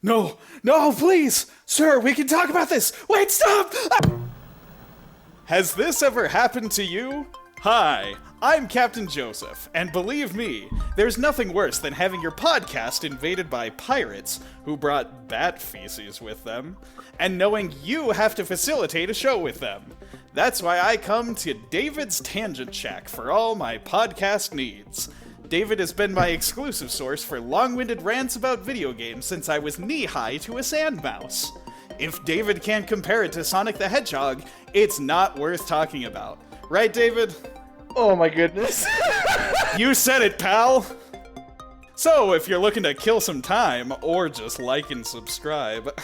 No, please! Sir, we can talk about this! Wait, stop! Has this ever happened to you? Hi, I'm Captain Joseph, and believe me, there's nothing worse than having your podcast invaded by pirates who brought bat feces with them, and knowing you have to facilitate a show with them. That's why I come to David's Tangent Shack for all my podcast needs. David has been my exclusive source for long-winded rants about video games since I was knee-high to a sand mouse. If David can't compare it to Sonic the Hedgehog, it's not worth talking about. Right, David? Oh my goodness. You said it, pal! So, if you're looking to kill some time, or just like and subscribe,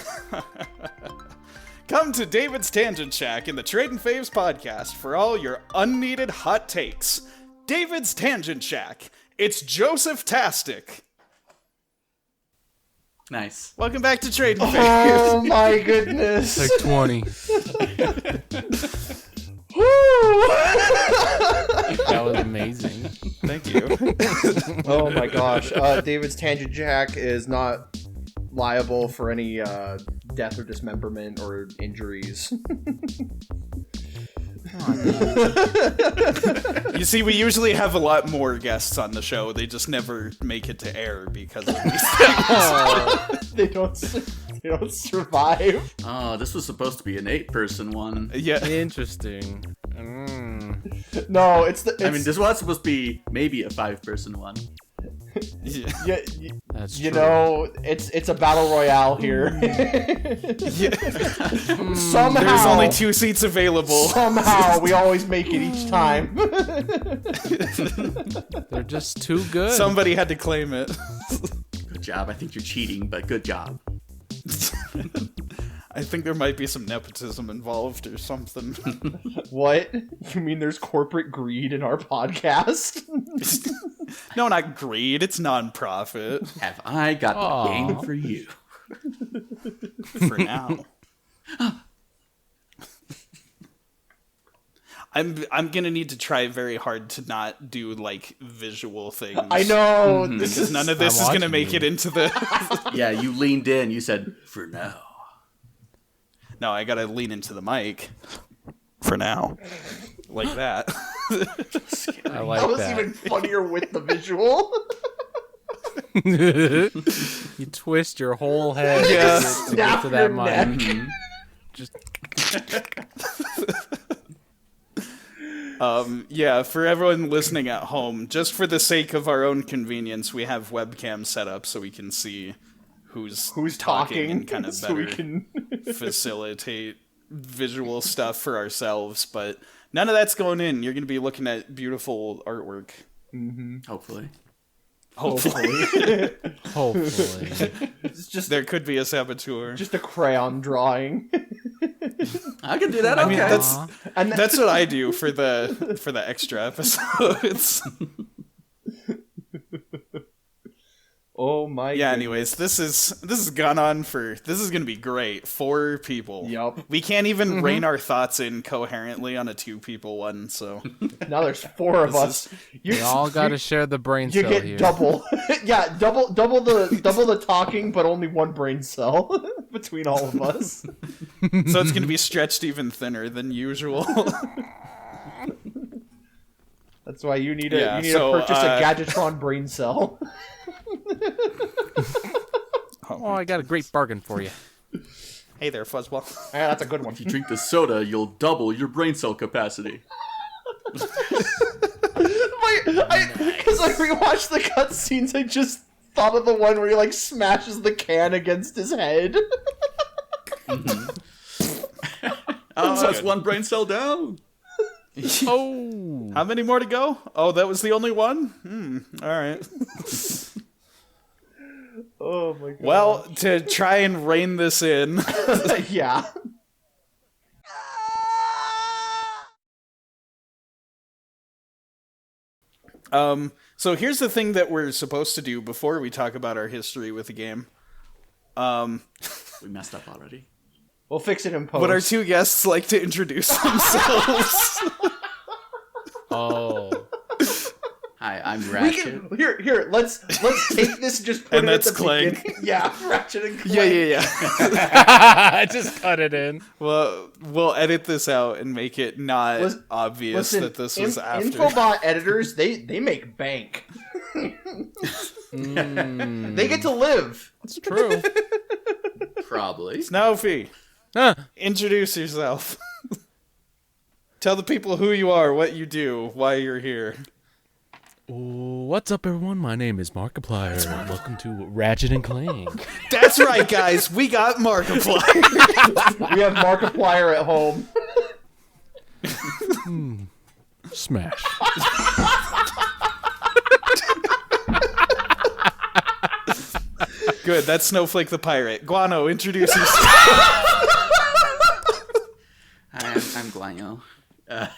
come to David's Tangent Shack in the Tradin Faves podcast for all your unneeded hot takes. David's Tangent Shack. It's Joseph-tastic. Nice. Welcome back to Tradin Faves. Oh my goodness. Like 20. That was amazing. Thank you. Oh my gosh. David's Tangent Jack is not liable for any death or dismemberment or injuries. You see, we usually have a lot more guests on the show. They just never make it to air because of these things. They don't survive. Oh, this was supposed to be an 8-person one. Yeah. Interesting. No, it's this was supposed to be maybe a 5-person one. Yeah. That's You true. know, it's a battle royale here. Somehow, There's only 2 seats available. Somehow, we always make it each time. They're just too good. Somebody had to claim it. Good job. I think you're cheating, but good job. I think there might be some nepotism involved or something. What? You mean there's corporate greed in our podcast? No, not greed. It's non-profit. Have I got the game for you? For now. I'm gonna need to try very hard to not do like visual things. I know. Because none of this is gonna make it into the. Yeah, you leaned in. You said, for now. No, I gotta lean into the mic. For now. Like that. I like That was that. even funnier with the visual. You twist your whole head Yeah. to get Snap to that your mic. neck. Just Yeah, for everyone listening at home, just for the sake of our own convenience, we have webcam set up so we can see who's talking and kind of so better we can facilitate visual stuff for ourselves. But none of that's going in. You're going to be looking at beautiful artwork. Hopefully. Hopefully. hopefully. It's just There could be a saboteur. just a crayon drawing. I can do that. I Okay. mean, And that's what I do for the extra episodes. oh my Yeah, goodness. anyways, this has gone on this is gonna be great. 4 people. Yup. We can't even rein our thoughts in coherently on a 2-people one, so Now there's 4 of us. We all got to share the brain You cell get here. double. Yeah, double the talking, but only 1 brain cell between all of us. so it's gonna be stretched even thinner than usual. That's why you need to Yeah, to so, purchase a Gadgetron brain cell. Oh, I got a great bargain for you. Hey there, Fuzzball. Yeah, that's a good one. If you drink the soda, you'll double your brain cell capacity. Because I rewatched the cutscenes, I just thought of the one where he like smashes the can against his head. Oh, that's 1 brain cell down. Oh. How many more to go? Oh, that was the only one? Alright. Oh my god. Well, to try and rein this in. Yeah. So here's the thing that we're supposed to do before we talk about our history with the game. We messed up already. We'll fix it in post. Would our 2 guests like to introduce themselves? Oh. Hi, I'm Ratchet. Here. Let's take this and just put And it at that's the Clank. beginning. Yeah, Ratchet and Clank. Yeah. Just cut it in. Well, we'll edit this out and make it not obvious Listen, that this was after. Infobot editors, they make bank. They get to live. It's true. Probably. Snowfy, introduce yourself. Tell the people who you are, what you do, why you're here. What's up, everyone? My name is Markiplier, and welcome to Ratchet and Clank. That's right, guys. We got Markiplier. We have Markiplier at home. Smash. Good. That's Snowflake the pirate. Guano, introduce yourself. Hi, I'm Guano. I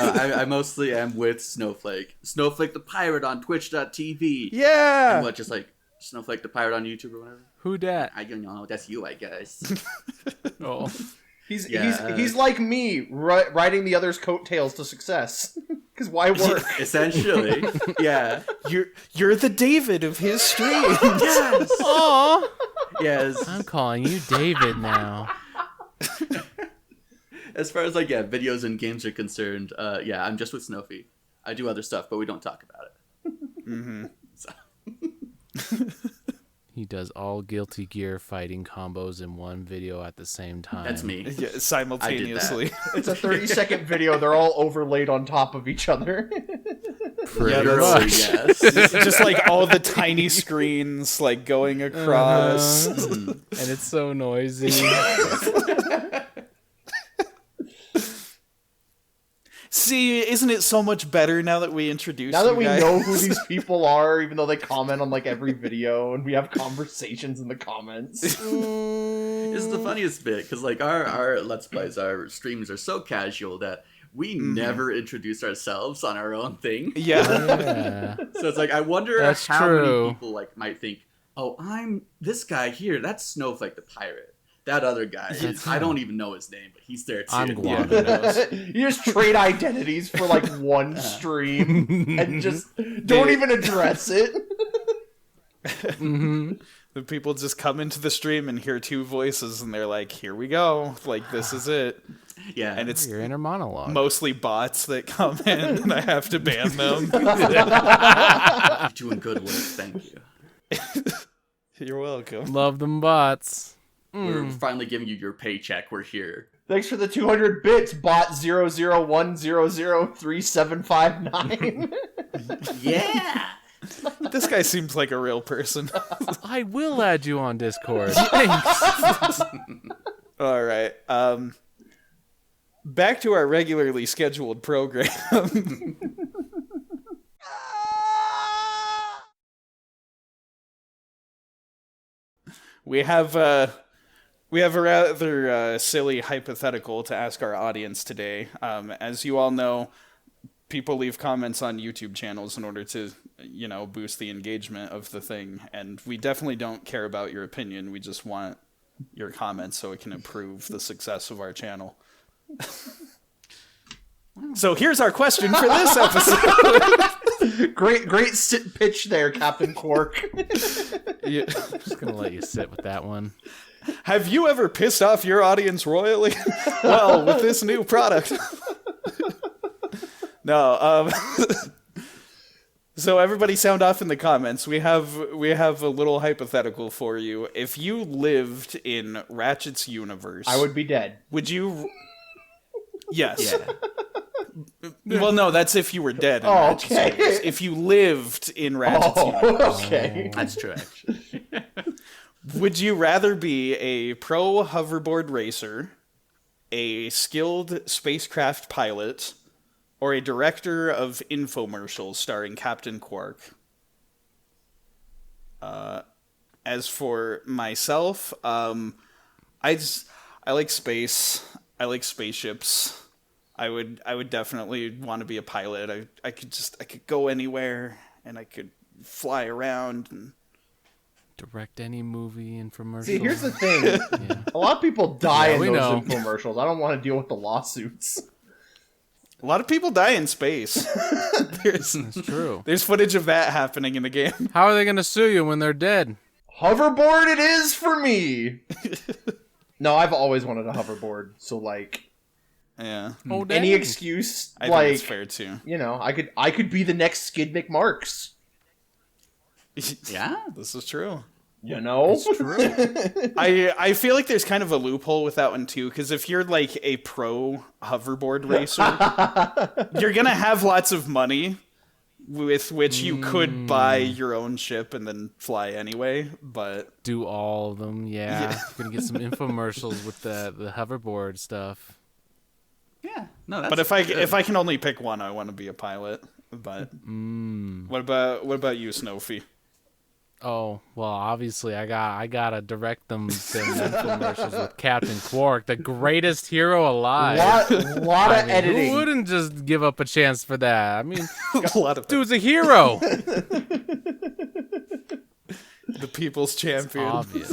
don't know. I mostly am with Snowflake. Snowflake the pirate on Twitch.tv. Yeah. And what, just like Snowflake the pirate on YouTube or whatever? Who dat? I don't know. That's you, I guess. Oh. He's like me, riding the other's coattails to success. Because why work? Essentially. Yeah. You're the David of his stream. Yes. Aw. Yes. I'm calling you David now. As far as videos and games are concerned, I'm just with Snowfy. I do other stuff, but we don't talk about it. Mm-hmm. So. He does all Guilty Gear fighting combos in one video at the same time. That's me. Yeah, simultaneously. It's a 30-second video. They're all overlaid on top of each other. Pretty that's- much. Yes. Just like all the tiny screens like going across. And it's so noisy. See, isn't it so much better now that we introduce Now that you we guys? know who these people are, even though they comment on every video, and we have conversations in the comments. This is the funniest bit, because our Let's Plays, our streams are so casual that we never introduce ourselves on our own thing. Yeah. Yeah. So it's I wonder That's how true. many people might think, oh, I'm this guy here, that's Snowflake the pirate. That other guy, I don't even know his name, but he's there too. I'm Guano. You just trade identities for one stream and just don't even address it. Mm-hmm. The people just come into the stream and hear two voices and they're like, here we go. This is it. Yeah. And it's Your inner monologue. mostly bots that come in and I have to ban them. You're doing good work, thank you. You're welcome. Love them bots. We're finally giving you your paycheck, we're here. Thanks for the 200 bits, bot 001003759. Yeah! This guy seems like a real person. I will add you on Discord. Thanks. All right. Back to our regularly scheduled program. We have a rather silly hypothetical to ask our audience today. As you all know, people leave comments on YouTube channels in order to, boost the engagement of the thing. And we definitely don't care about your opinion. We just want your comments so it can improve the success of our channel. So here's our question for this episode. Great sit pitch there, Captain Quark. Yeah. Just gonna let you sit with that one. Have you ever pissed off your audience royally? Well, with this new product. No, so everybody sound off in the comments. We have a little hypothetical for you. If you lived in Ratchet's universe, I would be dead. would you? Yes. Yeah. Well, no, that's if you were dead. In Oh, Ratchet's okay. universe. If you lived in Ratchet's universe, Okay. That's true, actually. would you rather be a pro hoverboard racer, a skilled spacecraft pilot, or a director of infomercials starring Captain Quark? As for myself, I like space. I like spaceships. I would definitely want to be a pilot. I could go anywhere and I could fly around and Direct any movie infomercial. See, here's the thing. Yeah. A lot of people die Yeah, in we those know. infomercials. I don't want to deal with the lawsuits. A lot of people die in space. That's true. There's footage of that happening in the game. How are they gonna sue you when they're dead? Hoverboard it is for me! No, I've always wanted a hoverboard, so, like... Yeah. Oh, Any dang. excuse, I think like... it's fair, too. You know, I could be the next Skid McMarks. Yeah? This is true. You know? It's true. I feel like there's kind of a loophole with that one too, because if you're like a pro hoverboard racer, you're gonna have lots of money with which you could buy your own ship and then fly anyway. But Do all of them, yeah. Yeah. Gonna get some infomercials with the hoverboard stuff. Yeah. No, that's but if I good. if I can only pick one, I want to be a pilot. But what about you, Snowfy? Oh, well, obviously I gotta direct them infomercials with Captain Quark, the greatest hero alive. Lot of editing. Who wouldn't just give up a chance for that? I mean, A lot of dude's a hero. the people's champion. Obvious.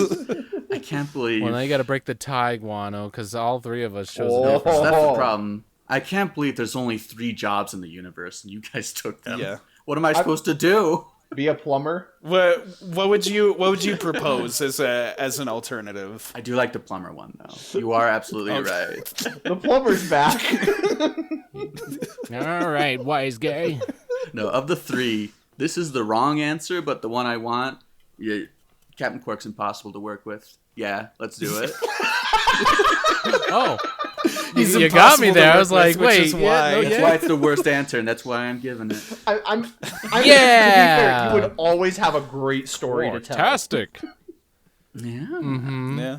I can't believe Well, now you gotta break the tie, Guano, because all three of us chose Oh. a different. that's the problem. I can't believe there's only 3 jobs in the universe and you guys took them. Yeah. What am I supposed to do? Be a plumber. What would you propose as an alternative? I do like the plumber one though. You are absolutely right. The plumber's back. All right, wise guy. No, of the 3, this is the wrong answer, but the one I want, yeah, Captain Quark's impossible to work with. Yeah, let's do it. Oh, He's you got me impossible to there. I work was like, with, which wait, is yeah, why. no, That's yeah. why it's the worst answer, and that's why I'm giving it. I'm Yeah. To be fair, you would always have a great story to tell. Fantastic. Yeah. Mm-hmm. Yeah.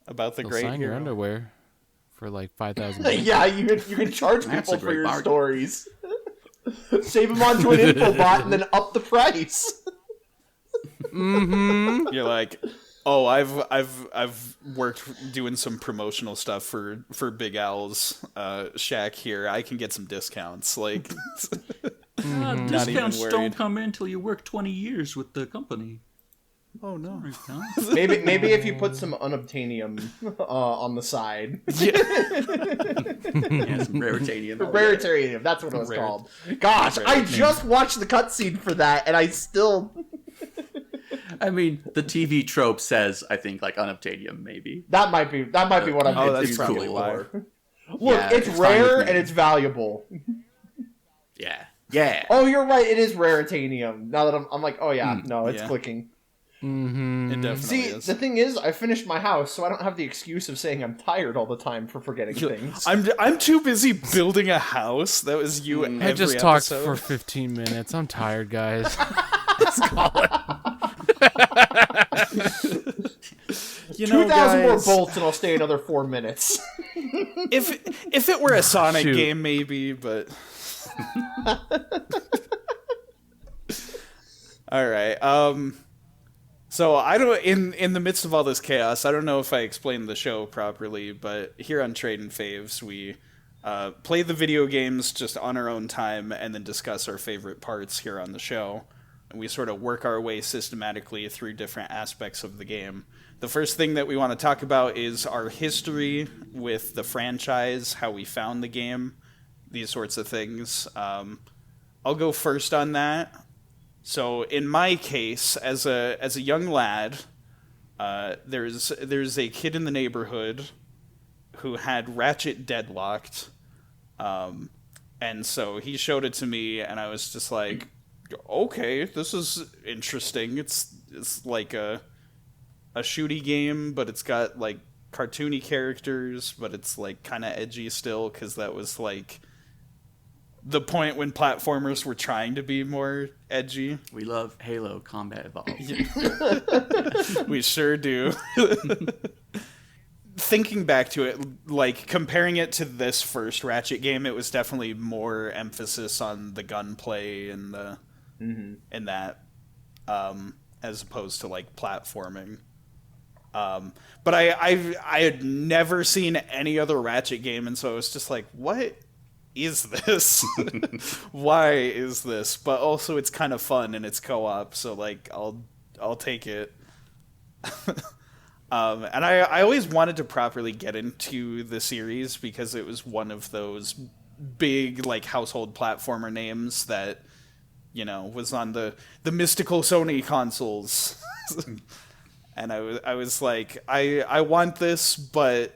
About the They'll great sign your hero. underwear for like $5,000. Yeah, you can charge That's people a for great your bargain. stories. Save them onto an infobot and then up the price. Mm-hmm. You're like, oh, I've worked doing some promotional stuff for Big Al's shack here. I can get some discounts. Like, Not Discounts even don't worried. come in until you work 20 years with the company. oh no. Maybe if you put some unobtainium on the side. Yeah, some raritanium. Raritarium, that's what it was Rare- called. Gosh, I just watched the cutscene for that, and I still... I mean, the TV trope says, I think, like unobtainium, maybe. That might be what I'm Oh, that's confused probably for. why. Look, Yeah, it's it's fine with rare me. and it's valuable. Yeah. Yeah. Oh, you're right, it is raritanium. Now that I'm like, oh yeah, no, it's yeah. clicking. Mm-hmm. It definitely See, is. the thing is, I finished my house, so I don't have the excuse of saying I'm tired all the time for forgetting things. I'm too busy building a house. That was you. I Every just talked episode. for 15 minutes. I'm tired, guys. Let's call it. You know, 2,000 more guys, bolts and I'll stay another 4 minutes. if it were a Sonic Shoot. game, maybe, but. All right. So I don't in the midst of all this chaos, I don't know if I explained the show properly, but here on Tradin Faves, we play the video games just on our own time and then discuss our favorite parts here on the show. And we sort of work our way systematically through different aspects of the game. The first thing that we want to talk about is our history with the franchise, how we found the game, these sorts of things. I'll go first on that. So in my case, as a young lad, there's a kid in the neighborhood who had Ratchet deadlocked, and so he showed it to me, and I was just like, okay, this is interesting. It's like a shooty game, but it's got like cartoony characters, but it's like kind of edgy still, because that was like the point when platformers were trying to be more edgy. We love Halo Combat Evolved. We sure do. Thinking back to it, like comparing it to this first Ratchet game, it was definitely more emphasis on the gunplay and the and that, as opposed to like platforming. But I had never seen any other Ratchet game, and so I was just like, what is this? Why is this? But also it's kind of fun and it's co-op, so like I'll take it. And I always wanted to properly get into the series because it was one of those big, like, household platformer names that, you know, was on the mystical Sony consoles. And I was like, I want this, but,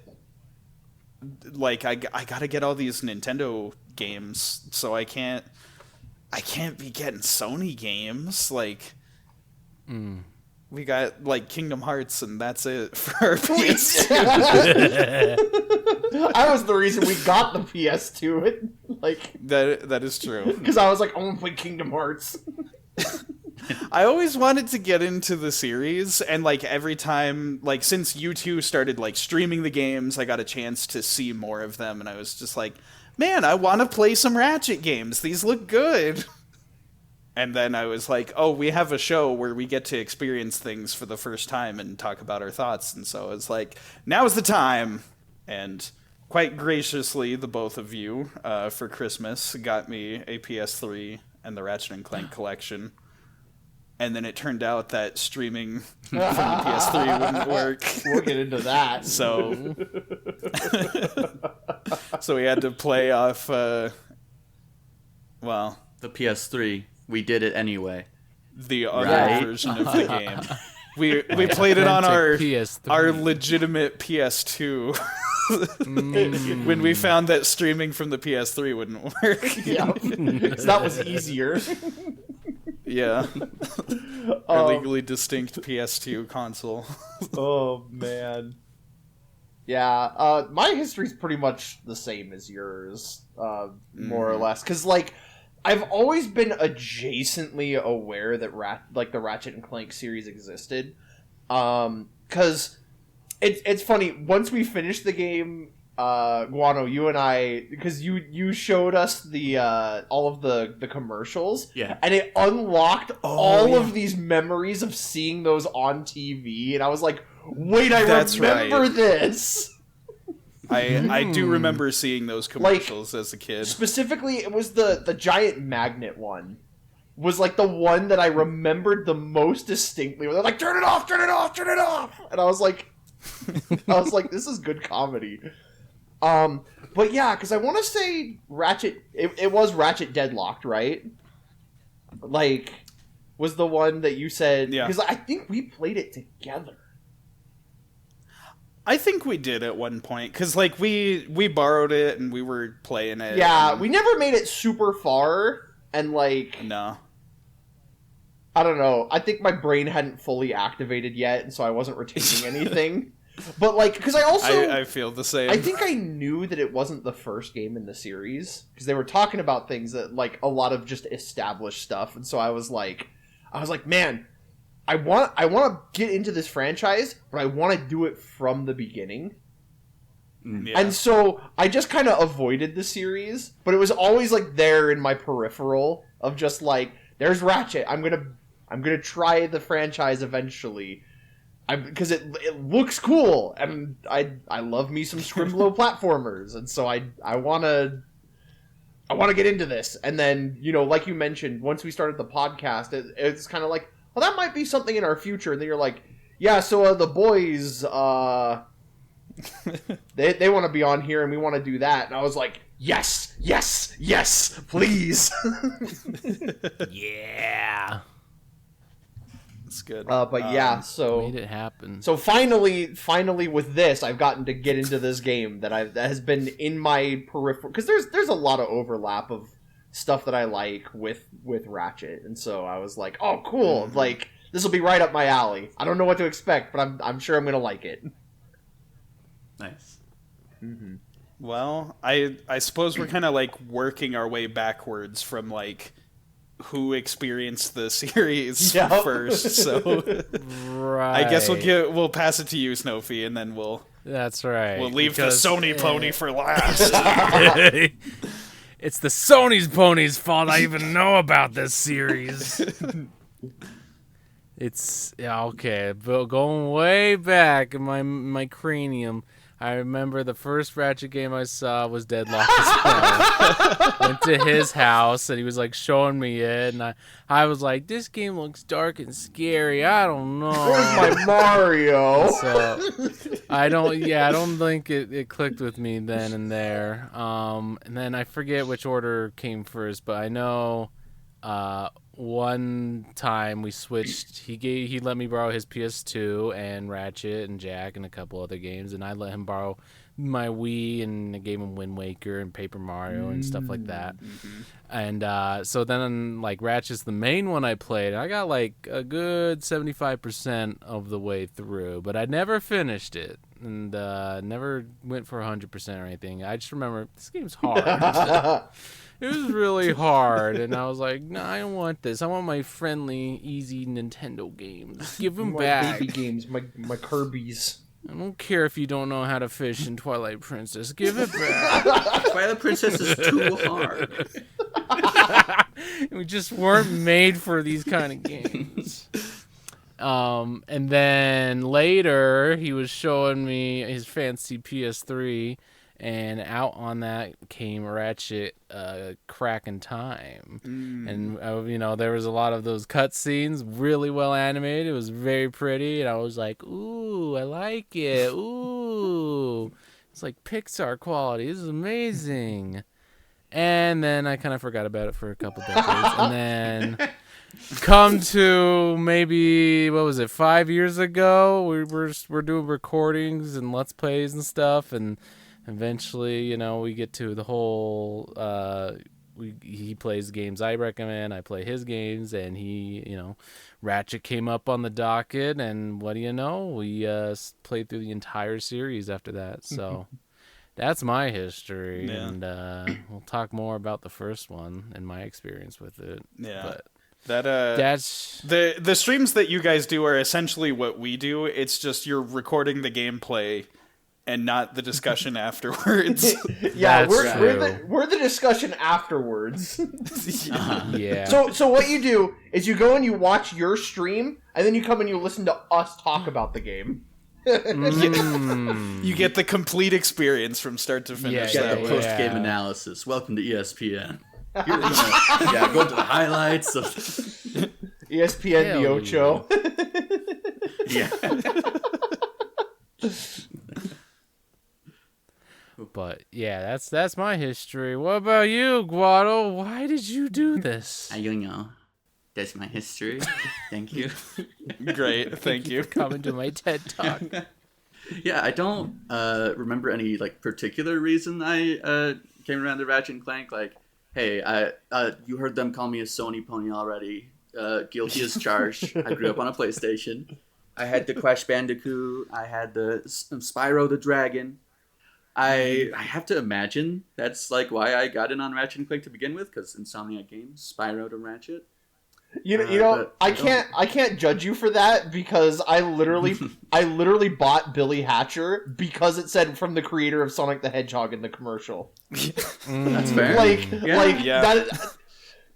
like, I gotta get all these Nintendo games, so I can't be getting Sony games. Like, we got, like, Kingdom Hearts, and that's it for our PS2. That was the reason we got the PS2. Like, that is true. Because I was like, I want to play Kingdom Hearts. I always wanted to get into the series, and, like, every time, like, since you two started, like, streaming the games, I got a chance to see more of them, and I was just like, man, I want to play some Ratchet games. These look good. And then I was like, oh, we have a show where we get to experience things for the first time and talk about our thoughts, and so I was like, now's the time. And quite graciously, the both of you, for Christmas, got me a PS3 and the Ratchet and Clank collection. And then it turned out that streaming from the PS3 wouldn't work. We'll get into that. So we had to play off, The PS3. We did it anyway. the other version of the game. We played it on our PS3. our legitimate PS2. When we found that streaming from the PS3 wouldn't work. Yeah. So that was easier. Yeah. Our legally distinct PS2 console. Oh, man. Yeah, my history's pretty much the same as yours, more or less. Because, like, I've always been adjacently aware that the Ratchet and Clank series existed. Because it's funny, once we finished the game, Guano, you and I, because you showed us the all of the commercials, Yeah. and it unlocked all of these memories of seeing those on TV, and I was like, wait, I remember this! I do remember seeing those commercials as a kid. Specifically, it was the giant magnet one. Was like the one that I remembered the most distinctly. Where they're like, turn it off, turn it off, turn it off! And I was like, this is good comedy. But yeah, because I want to say Ratchet, it was Ratchet Deadlocked, right? Like, was the one that you said, Yeah. because I think we played it together. I think we did at one point, because, like, we borrowed it and we were playing it. Yeah, and... we never made it super far, and like... No. I don't know. I think my brain hadn't fully activated yet, and so I wasn't retaining anything. But, like, because I also... I feel the same. I think I knew that it wasn't the first game in the series, because they were talking about things that, like, a lot of just established stuff, and so I was like, man, I want to get into this franchise, but I want to do it from the beginning. Yeah. And so I just kind of avoided the series, but it was always, like, there in my peripheral of just, like, there's Ratchet. I'm gonna try the franchise eventually. Because it looks cool, and I love me some Scrimlow platformers, and so I wanna get into this. And then, you know, like you mentioned, once we started the podcast, it's kind of like, well, that might be something in our future. And then you're like, yeah, so the boys, they want to be on here, and we want to do that. And I was like, yes, please. Yeah. It's good. But yeah, so Made it happen. So finally with this, I've gotten to get into this game that has been in my peripheral, because there's a lot of overlap of stuff that I like with Ratchet, and so I was like, oh, cool, like this will be right up my alley. I don't know what to expect, but I'm sure I'm gonna like it. Nice. Mm-hmm. Well, I suppose we're kind of like working our way backwards from like who experienced the series first. So Right. I guess we'll pass it to you, Snowfy, and then That's right. we'll leave because- the Sony pony for last. It's the Sony's pony's fault I even know about this series. It's okay, but going way back in my cranium, I remember the first Ratchet game I saw was Deadlock as well. Went to his house and he was like showing me it, and I was like, this game looks dark and scary. I don't know. Where's my Mario? So I don't think it clicked with me then and there. And then I forget which order came first, but I know one time we switched. He let me borrow his PS2 and Ratchet and Jack and a couple other games, and I let him borrow my Wii, and I gave him Wind Waker and Paper Mario and stuff like that. And so then like Ratchet's the main one I played, and I got like a good 75% of the way through, but I never finished it and never went for 100% or anything. I just remember this game's hard. It was really hard, and I was like, no, I don't want this. I want my friendly, easy Nintendo games. Give them my back. baby games, my Kirby's. I don't care if you don't know how to fish in Twilight Princess. Give it back. Twilight Princess is too hard. We just weren't made for these kind of games. And then later, he was showing me his fancy PS3, and out on that came Ratchet Crack in Time. And, there was a lot of those cutscenes, really well animated. It was very pretty, and I was like, ooh, I like it. Ooh. It's like Pixar quality. This is amazing. And then I kind of forgot about it for a couple decades. And then come to maybe, 5 years ago, we're doing recordings and Let's Plays and stuff, and eventually, we get to the whole, he plays games I recommend, I play his games, and he, Ratchet came up on the docket, and what do you know? We played through the entire series after that, so that's my history, and we'll talk more about the first one and my experience with it. Yeah. But that's the streams that you guys do are essentially what we do. It's just you're recording the gameplay and not the discussion afterwards. Yeah, That's we're the discussion afterwards. yeah. So what you do is you go and you watch your stream, and then you come and you listen to us talk about the game. You get the complete experience from start to finish. Get the post-game analysis. Welcome to ESPN. You're gonna, go to the highlights of ESPN Hell the Ocho. yeah. But yeah, that's my history. What about you, Guado? Why did you do this? That's my history. Thank you. Great, thank you. Coming to my TED Talk. Yeah, I don't remember any particular reason I came around to Ratchet and Clank. Like, hey, you heard them call me a Sony pony already. Guilty as charged. I grew up on a PlayStation. I had the Crash Bandicoot. I had the Spyro the Dragon. I have to imagine that's why I got in on Ratchet and Clank to begin with, because Insomniac Games, Spyro to Ratchet. I can't judge you for that, because I literally bought Billy Hatcher because it said from the creator of Sonic the Hedgehog in the commercial. That's fair. That.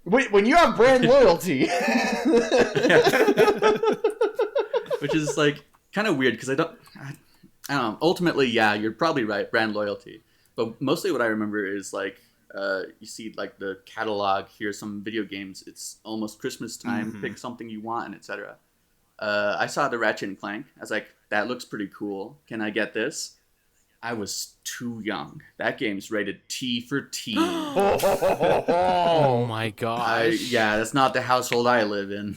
When you have brand loyalty, which is kind of weird, because I don't know. Ultimately, yeah, you're probably right, brand loyalty. But mostly what I remember is you see the catalog, here's some video games, it's almost Christmas time, pick something you want, and etc. I saw the Ratchet and Clank. I was like, that looks pretty cool. Can I get this? I was too young. That game's rated T for teen. Oh my gosh. That's not the household I live in.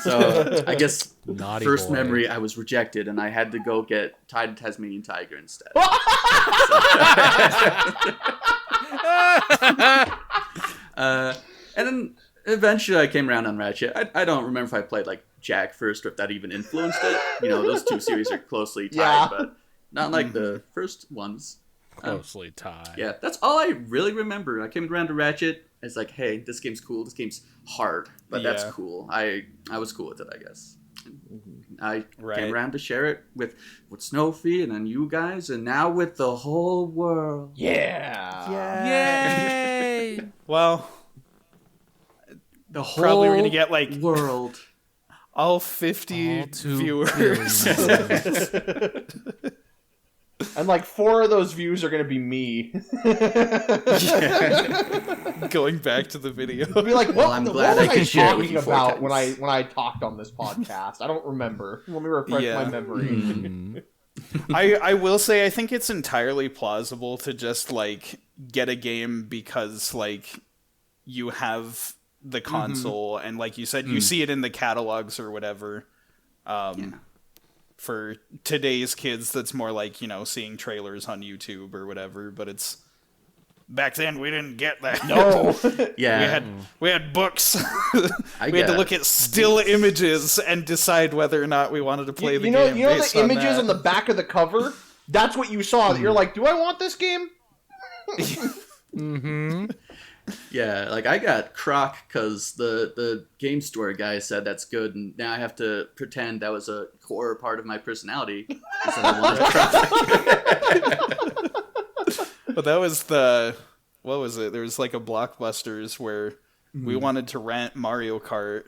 So I guess Naughty first boy. memory, I was rejected, and I had to go get Tied Tasmanian Tiger instead. And then eventually I came around on Ratchet. I don't remember if I played Jack first or if that even influenced it. Those two series are closely tied, but not like the first ones. Closely tied. Yeah, that's all I really remember. I came around to Ratchet. It's like, hey, this game's cool. This game's hard, but that's cool. I was cool with it, I guess. I came around to share it with Snowfy and then you guys, and now with the whole world. Yeah. Yay! Well, The whole probably we're gonna get world. all 50 All 2 viewers. And like 4 of those views are gonna be me. Going back to the video. I'll be like, what, Well, I'm glad what was I can share it with talking you 4 about times. when I talked on this podcast? I don't remember. Let me refresh Yeah. my memory. I will say I think it's entirely plausible to just like get a game because like you have the console and like you said you see it in the catalogs or whatever. For today's kids that's more like, you know, seeing trailers on YouTube or whatever, but it's back then we didn't get that. No. Yeah. We had books. I We had to guess. look at still images and decide whether or not we wanted to play the you know, game. you know based the on images that. on the back of the cover? That's what you saw. You're like, do I want this game? Yeah, like I got Croc because the game store guy said that's good, and now I have to pretend that was a core part of my personality. Is that I wanted Croc. But that was the... What was it? There was like a Blockbusters where we wanted to rent Mario Kart,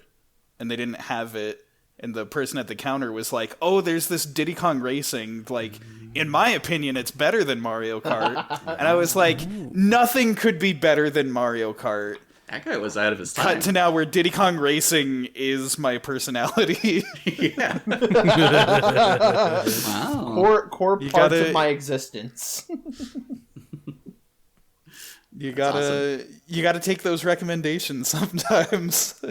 and they didn't have it. And the person at the counter was like, oh, there's this Diddy Kong Racing. Like, in my opinion, it's better than Mario Kart. And I was like, nothing could be better than Mario Kart. That guy was out of his time. Cut to now where Diddy Kong Racing is my personality. Yeah. Wow. Core You parts gotta- of my existence. You gotta take those recommendations sometimes.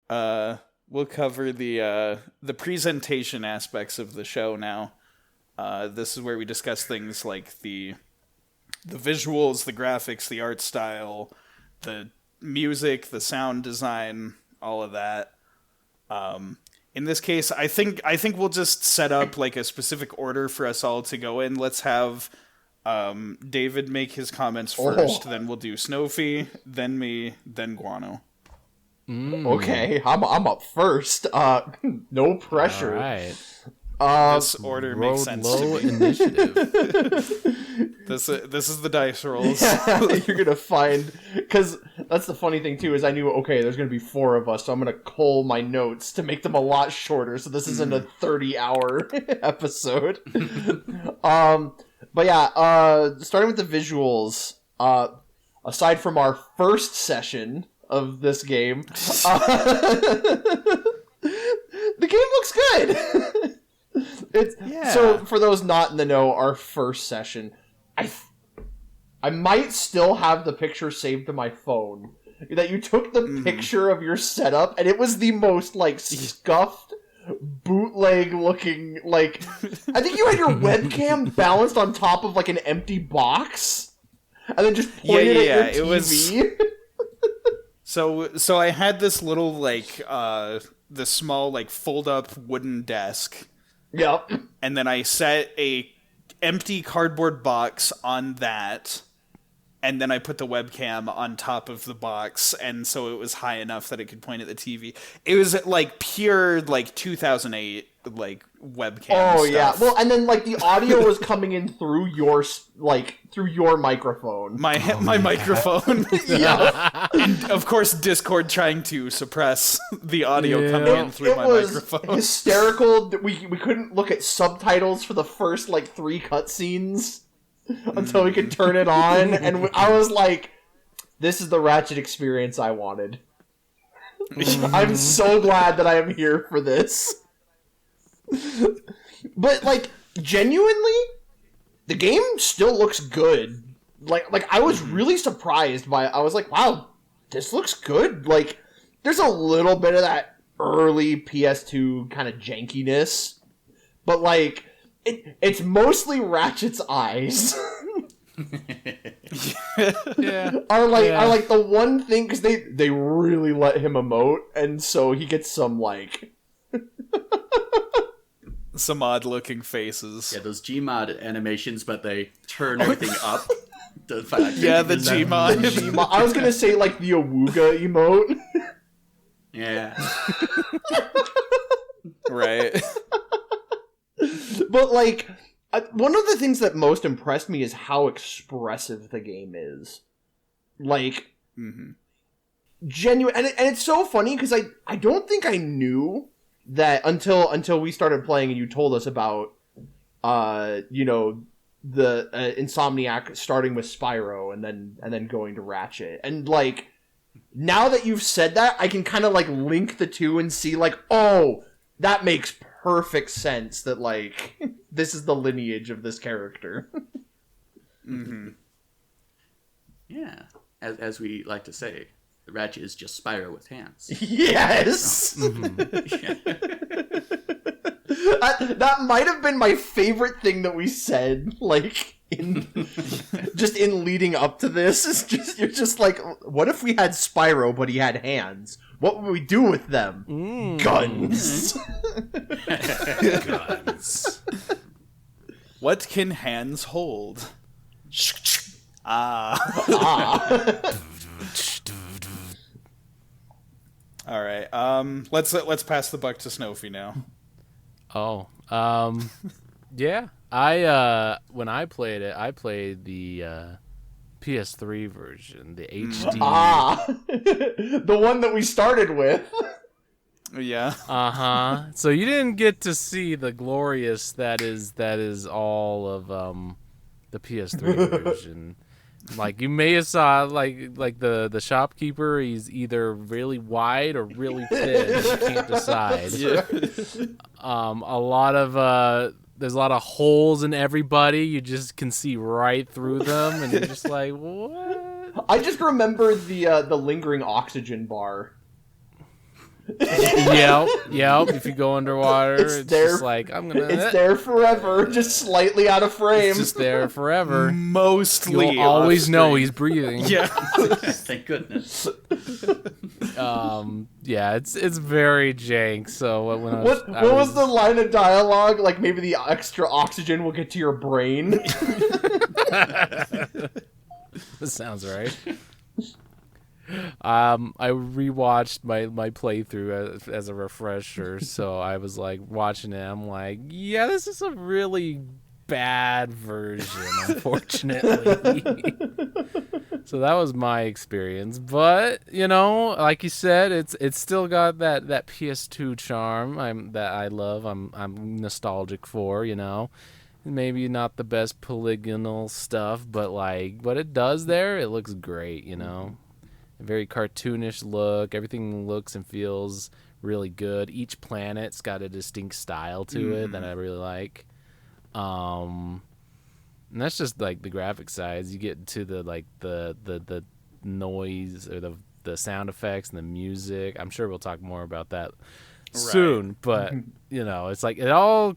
We'll cover the presentation aspects of the show now. This is where we discuss things like the visuals, the graphics, the art style, the music, the sound design, all of that. In this case, I think we'll just set up like a specific order for us all to go in. Let's have David make his comments first, then we'll do Snowfy, then me, then Guano. Okay, I'm up first. No pressure. All right. This order makes Road sense low to me. initiative. This is the dice rolls. You're gonna find, because that's the funny thing too, is I knew, okay, there's gonna be 4 of us, so I'm gonna cull my notes to make them a lot shorter, so this isn't a 30-hour episode. But yeah, starting with the visuals, aside from our first session of this game, the game looks good. So for those not in the know, our first session, I might still have the picture saved to my phone. That you took the picture of your setup, and it was the most like scuffed, bootleg looking. Like, I think you had your webcam balanced on top of like an empty box, and then just pointed at your TV. So I had this little like the small like fold up wooden desk. Yep. And then I set a empty cardboard box on that, and then I put the webcam on top of the box, and so it was high enough that it could point at the TV. It was like pure like 2008 like webcam. Oh stuff. yeah. Well, and then like the audio was coming in through your microphone. My microphone. Yeah. And of course, Discord trying to suppress the audio coming in through It my was microphone. hysterical that we couldn't look at subtitles for the first like 3 cutscenes until we could turn it on, and I was like, "This is the Ratchet experience I wanted." I'm so glad that I am here for this. But like, genuinely, the game still looks good. Like I was really surprised by it. I was like, "Wow, this looks good." Like, there's a little bit of that early PS2 kind of jankiness, but like it's mostly Ratchet's eyes. are like the one thing, because they really let him emote, and so he gets some like Some odd looking faces. Yeah, those Gmod animations, but they turn everything up. The fact Yeah, that the you can- Gmod. I was gonna say like the Awooga emote. Yeah. Right. But like, one of the things that most impressed me is how expressive the game is. Like, genuine, and it's so funny because I don't think I knew that until we started playing and you told us about you know, the Insomniac starting with Spyro and then going to Ratchet. And like, now that you've said that, I can kind of like link the two and see like, oh, that makes perfect sense that like this is the lineage of this character. Mm-hmm. Yeah. As we like to say, Ratchet is just Spyro with hands. Yes! That might have been my favorite thing that we said, like, in leading up to this. Is just you're just like, what if we had Spyro but he had hands? What would we do with them? Guns. Guns. What can hands hold? All right. Let's pass the buck to Snowfy now. Oh, yeah. When I played it, I played the PS3 version, the HD. The one that we started with. Yeah. So you didn't get to see the glorious that is all of the PS3 version. Like, you may have saw like the shopkeeper, he's either really wide or really thin. You can't decide. Yeah. There's a lot of holes in everybody. You just can see right through them, and you're just like, what? I just remember the lingering oxygen bar. Yep. If you go underwater, it's there, just like, it's there forever, just slightly out of frame. It's just there forever. Mostly, you'll always know he's breathing. Yeah. Thank goodness. Yeah, it's very jank. So when what was the line of dialogue? Like, maybe the extra oxygen will get to your brain. This sounds right. I rewatched my playthrough as a refresher, so I was like watching it. I'm like, yeah, this is a really bad version, unfortunately. So that was my experience. But you know, like you said, it's still got that PS2 charm that I love. I'm nostalgic for. You know, maybe not the best polygonal stuff, but like what it does there, it looks great. You know. Very cartoonish look. Everything looks and feels really good. Each planet's got a distinct style to it that I really like. And that's just like the graphic side. You get to the like the noise or the sound effects and the music. I'm sure we'll talk more about that soon. But you know, it's like it all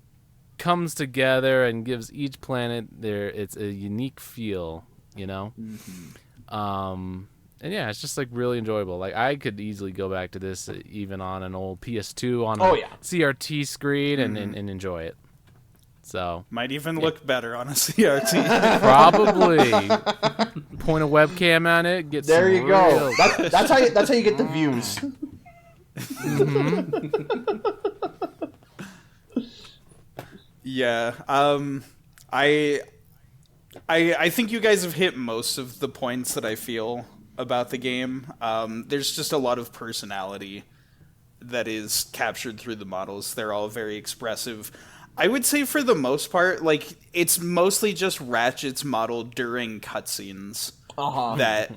comes together and gives each planet it's a unique feel. You know. And yeah, it's just like really enjoyable. Like I could easily go back to this even on an old PS2 on a CRT screen and enjoy it. So might even look better on a CRT. Probably. Point a webcam on it. Get there you go. Real... That's how you get the views. Yeah. I think you guys have hit most of the points that I feel about the game. There's just a lot of personality that is captured through the models. They're all very expressive. I would say for the most part, like, it's mostly just Ratchet's model during cutscenes that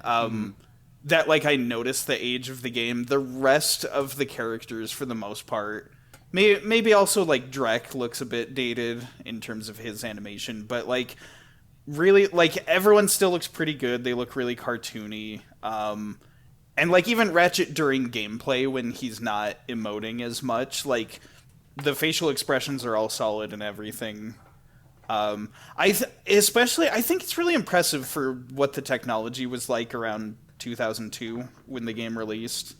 like I noticed the age of the game. The rest of the characters, for the most part, maybe also like Drek looks a bit dated in terms of his animation, but like really, like, everyone still looks pretty good. They look really cartoony. And, like, even Ratchet during gameplay, when he's not emoting as much, like, the facial expressions are all solid and everything. I think it's really impressive for what the technology was like around 2002 when the game released.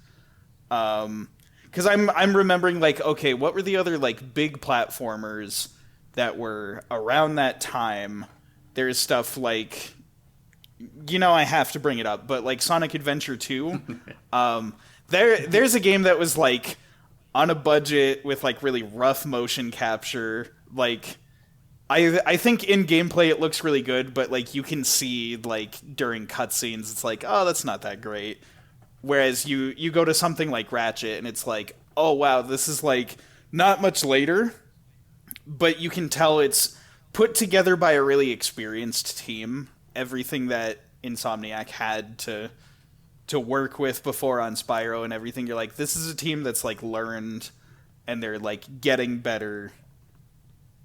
Because I'm remembering, like, okay, what were the other, like, big platformers that were around that time? There's stuff like, you know, I have to bring it up, but like Sonic Adventure 2, there's a game that was like on a budget with like really rough motion capture. Like, I think in gameplay it looks really good, but like you can see like during cutscenes it's like, oh, that's not that great. Whereas you go to something like Ratchet and it's like, oh wow, this is like not much later, but you can tell it's put together by a really experienced team. Everything that Insomniac had to work with before on Spyro and everything, you're like, this is a team that's like learned, and they're like getting better,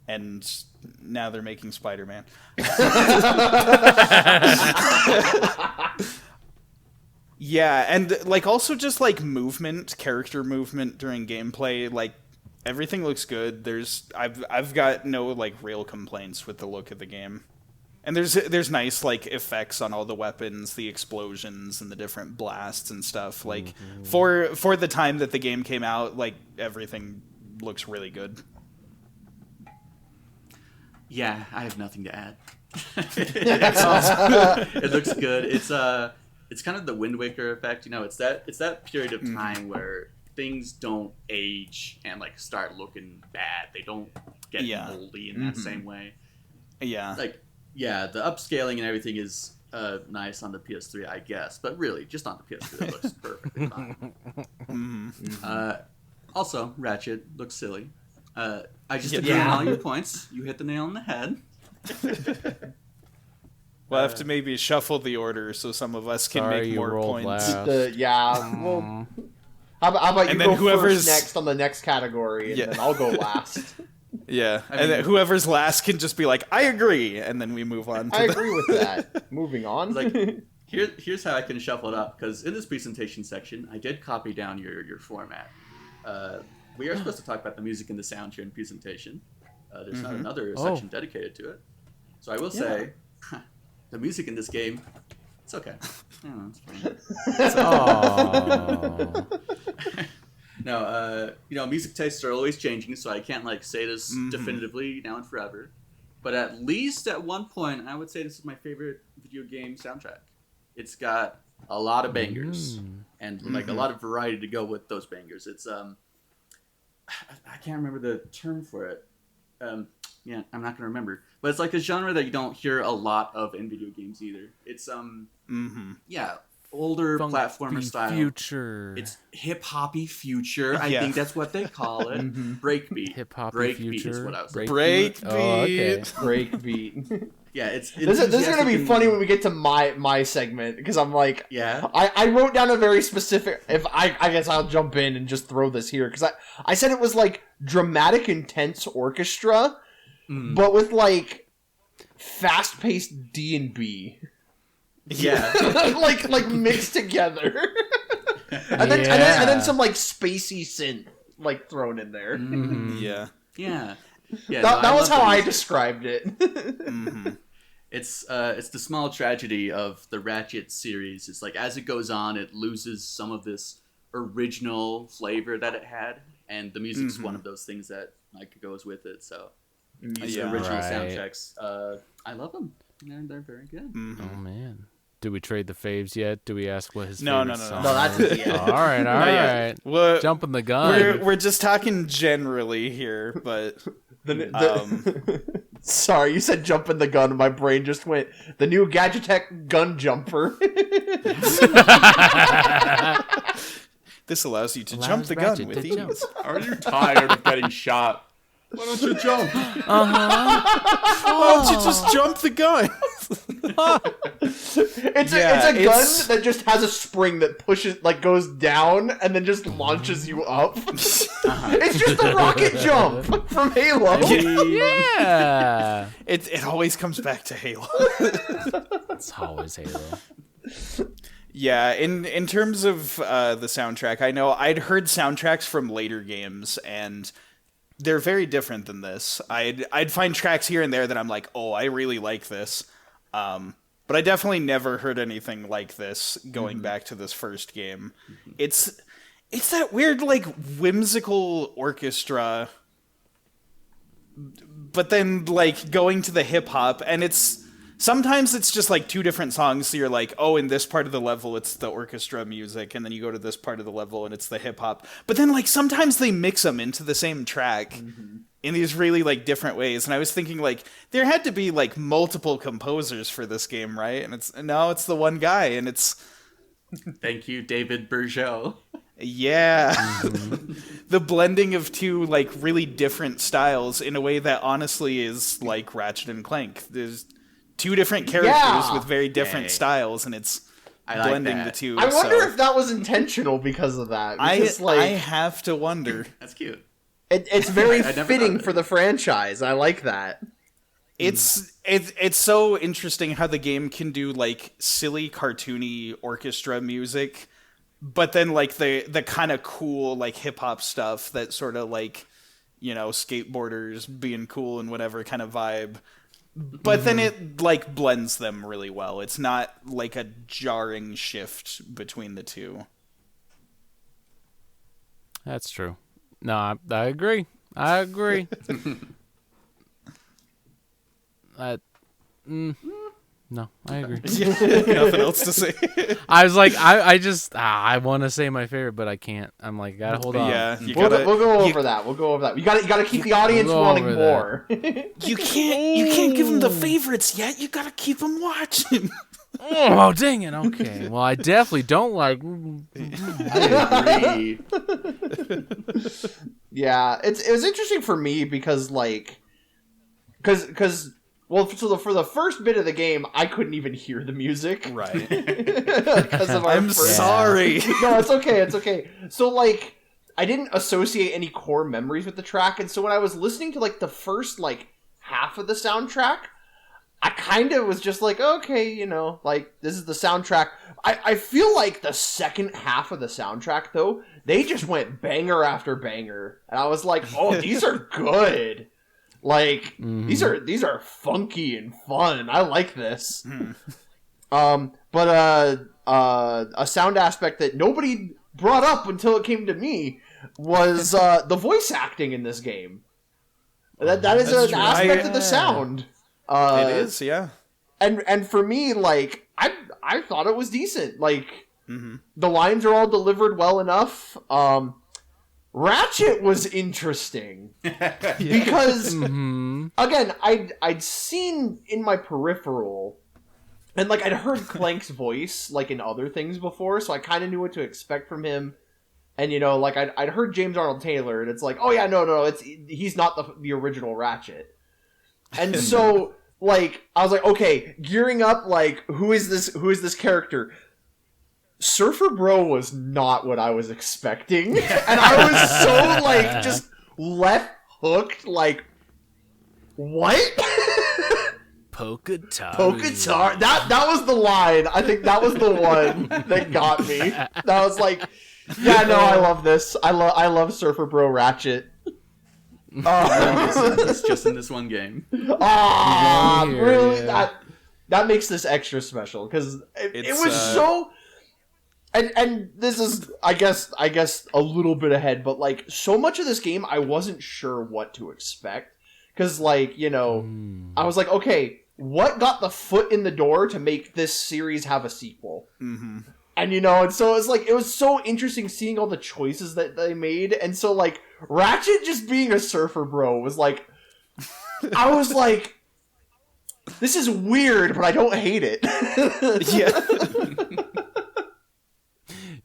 and now they're making Spider-Man. Yeah, and like also just like character movement during gameplay, like everything looks good. I've got no like real complaints with the look of the game. And there's nice like effects on all the weapons, the explosions and the different blasts and stuff. Like for the time that the game came out, like everything looks really good. Yeah, I have nothing to add. It looks good. It's kind of the Wind Waker effect, you know. It's that period of time where things don't age and like start looking bad. They don't get moldy in that same way. Yeah. Like, yeah, the upscaling and everything is nice on the PS3, I guess, but really, just on the PS3, it looks perfectly fine. Also, Ratchet looks silly. I just agree on all your points. You hit the nail on the head. We'll have to maybe shuffle the order so some of us can make more points. Well, how about you go first next on the next category, and then I'll go last. Yeah, and then whoever's last can just be like, I agree, and then we move on. I agree with that. Moving on. Like, here's how I can shuffle it up, because in this presentation section, I did copy down your format. We are supposed to talk about the music and the sound here in presentation. There's not another section dedicated to it. So I will say, the music in this game, it's okay. It's fine. No, music tastes are always changing, so I can't like say this definitively now and forever. But at least at one point, I would say this is my favorite video game soundtrack. It's got a lot of bangers and like a lot of variety to go with those bangers. It's I can't remember the term for it. Yeah, I'm not gonna remember. But it's like a genre that you don't hear a lot of in video games either. It's older platformer style. Future. It's hip hoppy future. I think that's what they call it. Breakbeat. Hip hop Breakbeat is what I was saying. Breakbeat. Oh, okay. Breakbeat. Yeah, it's this is gonna be funny when we get to my segment, because I'm like, yeah. I wrote down a very specific. If I guess I'll jump in and just throw this here, because I said it was like dramatic, intense orchestra, but with like fast paced D&B. Yeah. like mixed together. and then some like spacey synth like thrown in there. Yeah. Yeah. That was how I described it. It's the small tragedy of the Ratchet series. It's like as it goes on, it loses some of this original flavor that it had, and the music's one of those things that like goes with it. So these original soundtracks, I love them. They're very good. Oh man. Do we trade the faves yet? Do we ask what his No, favorite song No, that's is? it. All right. Well, Jumping the gun. We're just talking generally here, but sorry, you said jumping the gun, and my brain just went the new Gadgetech gun jumper. This allows you to jump the gun with ease. Are you tired of getting shot? Why don't you jump? Why don't you just jump the gun? It's a gun that just has a spring that pushes, like, goes down and then just launches you up. It's just a rocket jump from Halo. Yeah. It always comes back to Halo. It's always Halo. Yeah, in terms of the soundtrack, I know I'd heard soundtracks from later games, and they're very different than this. I'd find tracks here and there that I'm like, oh, I really like this. But I definitely never heard anything like this going back to this first game. It's that weird, like, whimsical orchestra, but then, like, going to the hip-hop, and sometimes it's just, like, two different songs, so you're like, oh, in this part of the level, it's the orchestra music, and then you go to this part of the level, and it's the hip-hop. But then, like, sometimes they mix them into the same track in these really, like, different ways. And I was thinking, like, there had to be, like, multiple composers for this game, right? And it's the one guy, and it's... Thank you, David Bergeau. Yeah. The blending of two, like, really different styles in a way that honestly is like Ratchet and Clank. There's two different characters with very different styles, and it's blending the two. I wonder if that was intentional because of that. Because, I have to wonder. That's cute. It's very fitting for the franchise. I like that. It's so interesting how the game can do, like, silly, cartoony orchestra music, but then, like, the kind of cool, like, hip-hop stuff that sort of, like, you know, skateboarders being cool and whatever kind of vibe. But then it, like, blends them really well. It's not, like, a jarring shift between the two. That's true. No, I agree. I agree. No, I agree. Nothing else to say. I was like, I want to say my favorite, but I can't. I'm like, gotta hold on. Yeah, We'll go over that. We'll go over that. You gotta keep the audience wanting more. You can't give them the favorites yet. You gotta keep them watching. Oh, dang it. Okay. Well, I definitely don't like. I agree. Yeah, it was interesting for me because, like, well, so for the first bit of the game, I couldn't even hear the music. Right. Because of our sorry. No, it's okay. It's okay. So, like, I didn't associate any core memories with the track, and so when I was listening to, like, the first, like, half of the soundtrack, I kind of was just like, okay, you know, like, this is the soundtrack. I feel like the second half of the soundtrack, though, they just went banger after banger. And I was like, oh, these are good. Like, these are funky and fun. I like this. But a sound aspect that nobody brought up until it came to me was the voice acting in this game. That is an aspect of the sound. It is, yeah. And for me, like, I thought it was decent. Like, the lines are all delivered well enough. Ratchet was interesting because, again, I'd seen in my peripheral, and, like, I'd heard Clank's voice, like, in other things before, so I kind of knew what to expect from him. And, you know, like, I'd heard James Arnold Taylor, and it's like, oh yeah, no, he's not the original Ratchet. And so, like, I was like, okay, gearing up, like, who is this character? Surfer Bro was not what I was expecting. And I was so, like, just left hooked, like, what? Polka-tar. That was the line. I think that was the one that got me. That was like, yeah, no, I love this. I love Surfer Bro Ratchet. It's just in this one game. Really? Yeah. That makes this extra special because it was so. And this is, I guess a little bit ahead, but, like, so much of this game I wasn't sure what to expect because, like, you know, I was like, okay, what got the foot in the door to make this series have a sequel? And, you know, and so it was so interesting seeing all the choices that they made. And so, like, Ratchet just being a surfer bro was like, I was like, this is weird, but I don't hate it. Yeah.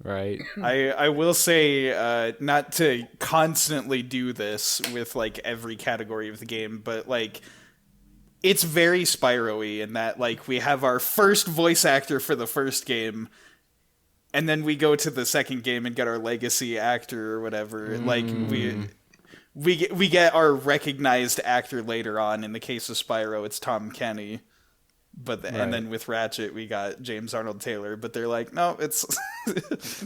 Right. I will say, not to constantly do this with, like, every category of the game, but, like, it's very Spyro-y in that, like, we have our first voice actor for the first game, and then we go to the second game and get our legacy actor or whatever. Like, we get our recognized actor later on. In the case of Spyro, it's Tom Kenny. But and then with Ratchet, we got James Arnold Taylor. But they're like, no, it's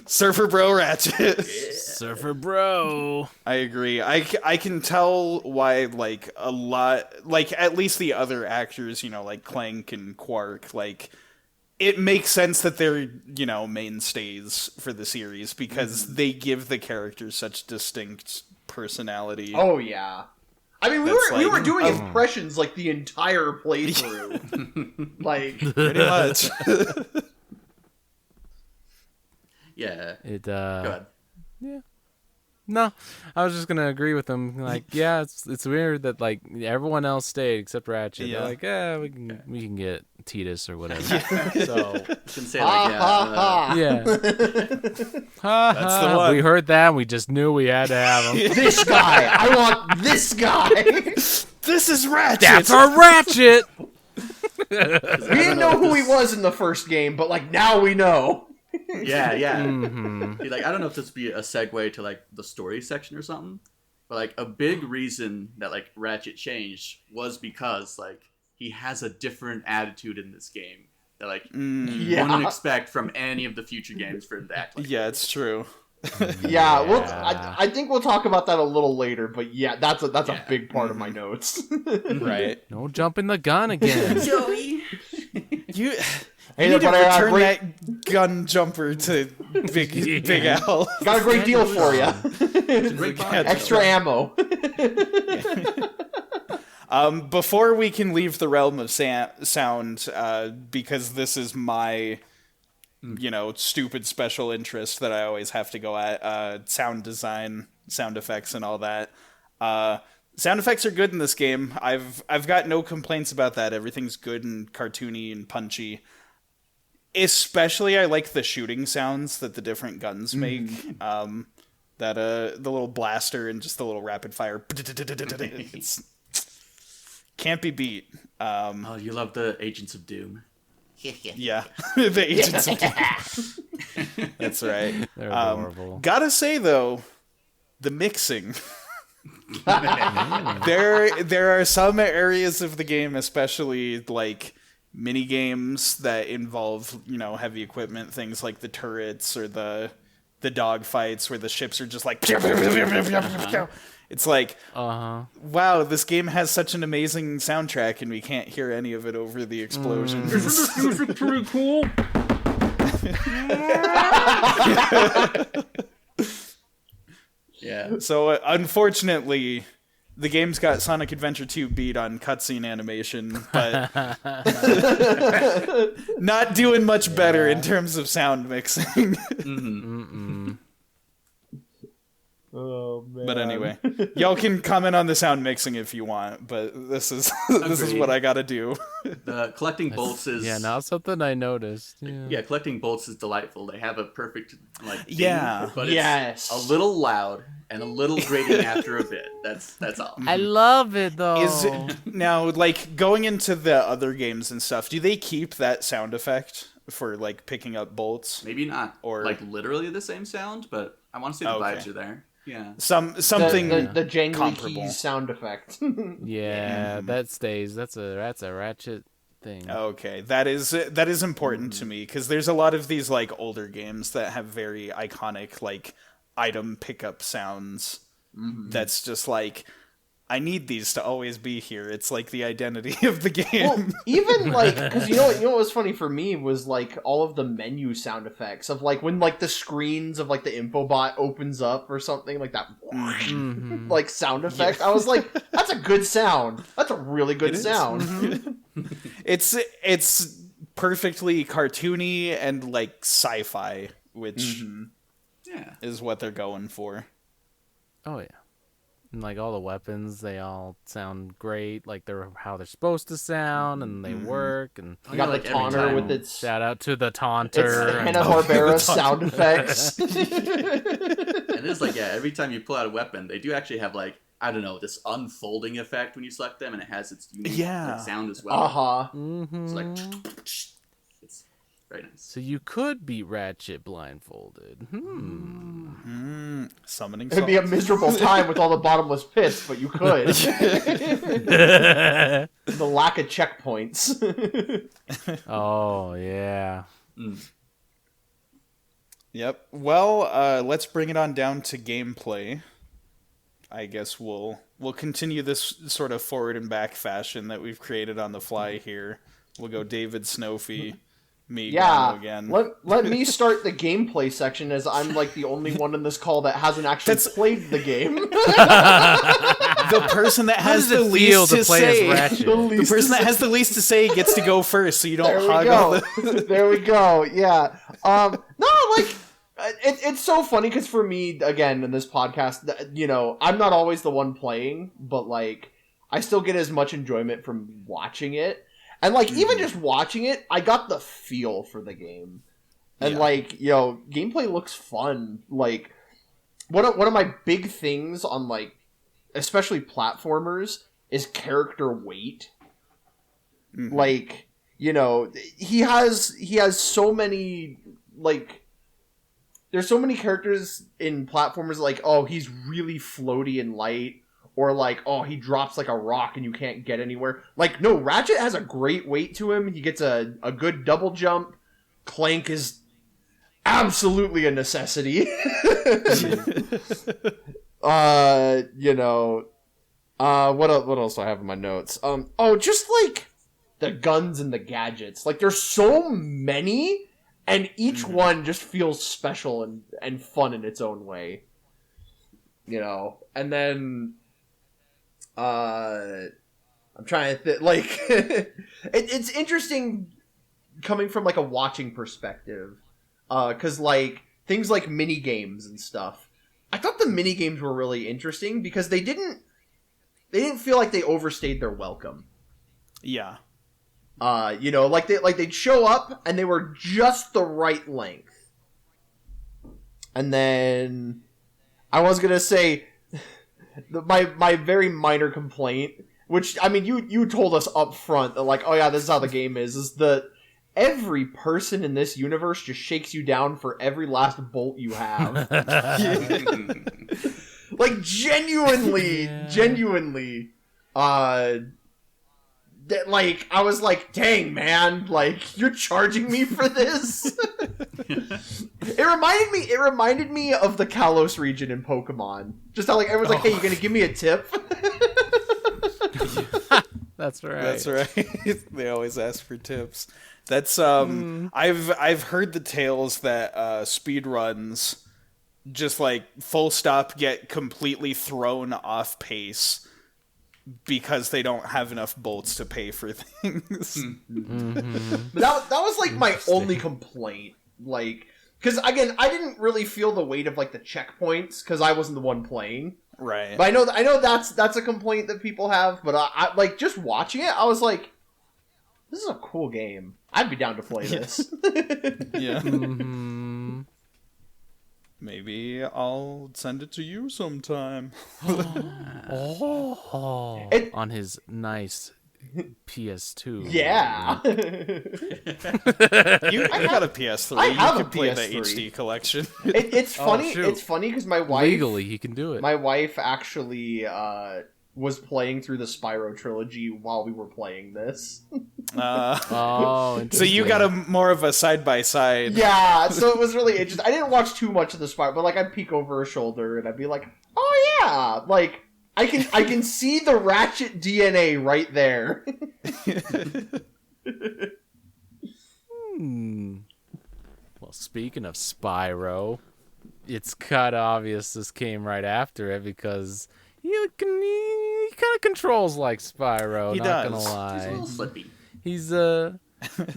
Surfer Bro Ratchet. Surfer Bro. I agree. I can tell why, like, a lot, like, at least the other actors, you know, like Clank and Quark, like, it makes sense that they're, you know, mainstays for the series because they give the characters such distinct personality. Oh, yeah. I mean, we were doing impressions, like, the entire playthrough. Like, pretty much. Yeah. Go ahead. Yeah. No, I was just gonna agree with them. Like, yeah, it's weird that, like, everyone else stayed except Ratchet. Yeah. They're like, yeah, we can get Titus or whatever. So You can say like, yeah, That's the one. we heard that. We just knew we had to have him. This guy! I want this guy! This is Ratchet. That's our Ratchet. We didn't know who he was in the first game, but like now we know. yeah. Mhm. See, like, I don't know if this would be a segue to like the story section or something, but like a big reason that like Ratchet changed was because like he has a different attitude in this game that like you Yeah. wouldn't expect from any of the future games for him to act like. Yeah, it's true. Yeah, Yeah. We'll, I think we'll talk about that a little later, but yeah, that's a big part of my notes. Right. No jumping the gun again. Joey. You Hey, need to but I return great, that gun jumper to Big Al. got a great deal for you. Great Yeah, Extra ammo. Before we can leave the realm of sound, because this is my, stupid special interest that I always have to go at, sound design, sound effects, and all that. Sound effects are good in this game. I've got no complaints about that. Everything's good and cartoony and punchy. Especially, I like the shooting sounds that the different guns make. The little blaster and just the little rapid fire. It's can't be beat. Oh, you love the Agents of Doom. Yeah, the Agents of Doom. That's right. They're adorable. Gotta say though, the mixing. There are some areas of the game, especially like mini games that involve heavy equipment, things like the turrets or the dog fights where the ships are just like. It's like, wow, this game has such an amazing soundtrack, and we can't hear any of it over the explosions. Music pretty cool. Yeah. So, unfortunately, the game's got Sonic Adventure 2 beat on cutscene animation, but not doing much better in terms of sound mixing. Oh man. But anyway, y'all can comment on the sound mixing if you want, but this is Agreed. what I gotta do. The collecting bolts is not something I noticed. yeah, collecting bolts is delightful. They have a perfect like ding, Yeah. but it's Yes. a little loud and a little grating after a bit. That's all. I love it though. Is it now like going into the other games and stuff? Do they keep that sound effect for like picking up bolts? Maybe not Or- like literally the same sound, but I want to say the Okay. vibes are there. Yeah. Something the jangly comparable. keys sound effect. Yeah, that stays. That's a Ratchet thing. Okay, that is important to me because there's a lot of these like older games that have very iconic like item pickup sounds. That's just like, I need these to always be here. It's like the identity of the game. Well, even like, because you know what was funny for me was like all of the menu sound effects of like when like the screens of like the infobot opens up or something like that, like sound effect. I was like, that's a good sound. That's a really good It is. sound. It's perfectly cartoony and like sci-fi, which Yeah. is what they're going for. Oh yeah. And like all the weapons, they all sound great. Like they're how they're supposed to sound, and they work. And You got like the every taunter time. with its shout out to the it's taunter. Hanna-Barbera sound effects. And it's like, yeah, every time you pull out a weapon, they do actually have like, I don't know, this unfolding effect when you select them, and it has its unique Yeah. like, sound as well. It's like, it's very nice. So you could beat Ratchet blindfolded. Summoning It'd be a salt. miserable time with all the bottomless pits, but you could. The lack of checkpoints. Oh yeah. Yep. Well, let's bring it on down to gameplay. I guess we'll continue this sort of forward and back fashion that we've created on the fly here. We'll go David, Snowfy, me, Yeah, Guano again. let me start the gameplay section as I'm like the only one in this call that hasn't actually played the game. The person that has does the it feel least to play as say. Ratchet? The person that has the least to say gets to go first, so you don't hog all the. There we go. Yeah. No, like it's so funny because for me, again, in this podcast, you know, I'm not always the one playing, but like I still get as much enjoyment from watching it. And like even just watching it, I got the feel for the game. And like, gameplay looks fun. Like one of my big things on like especially platformers is character weight. Like, he has so many like there's so many characters in platformers like, oh, he's really floaty and light, or like, oh, he drops like a rock and you can't get anywhere. Like, no, Ratchet has a great weight to him. He gets a good double jump. Clank is absolutely a necessity. What else do I have in my notes? Just like the guns and the gadgets. Like, there's so many, and each one just feels special and fun in its own way. And then I'm trying to like it's interesting coming from like a watching perspective, because like things like mini games and stuff, I thought the mini games were really interesting because they didn't feel like they overstayed their welcome. Yeah. They'd show up and they were just the right length. And then I was gonna say my very minor complaint, which I mean you told us up front that like, oh yeah, this is how the game is that every person in this universe just shakes you down for every last bolt you have. Like genuinely, that like I was like, dang man, like you're charging me for this. It reminded me of the Kalos region in Pokemon. Just how like everyone's like, hey, you gonna give me a tip? That's right. That's right. They always ask for tips. That's I've heard the tales that speedruns just like full stop get completely thrown off pace because they don't have enough bolts to pay for things. That was like my only complaint, like, because again I didn't really feel the weight of like the checkpoints because I wasn't the one playing, right? But I know that's a complaint that people have, but I like just watching it I was like, this is a cool game. I'd be down to play this. Yeah. Maybe I'll send it to you sometime. On his nice PS2. Yeah. You got a PS3. I have you a can play the PS3. HD collection. It's funny. shoot. It's funny because my wife Legally, he can do it. My wife actually was playing through the Spyro trilogy while we were playing this. Oh, so you got more of a side-by-side. Yeah, so it was really interesting. I didn't watch too much of the Spyro, but like I'd peek over her shoulder and I'd be like, "Oh yeah!" Like I can see the Ratchet DNA right there. Well, speaking of Spyro, it's kind of obvious this came right after it because he kind of controls like Spyro. He not does. gonna lie. He's a little slippy. He's the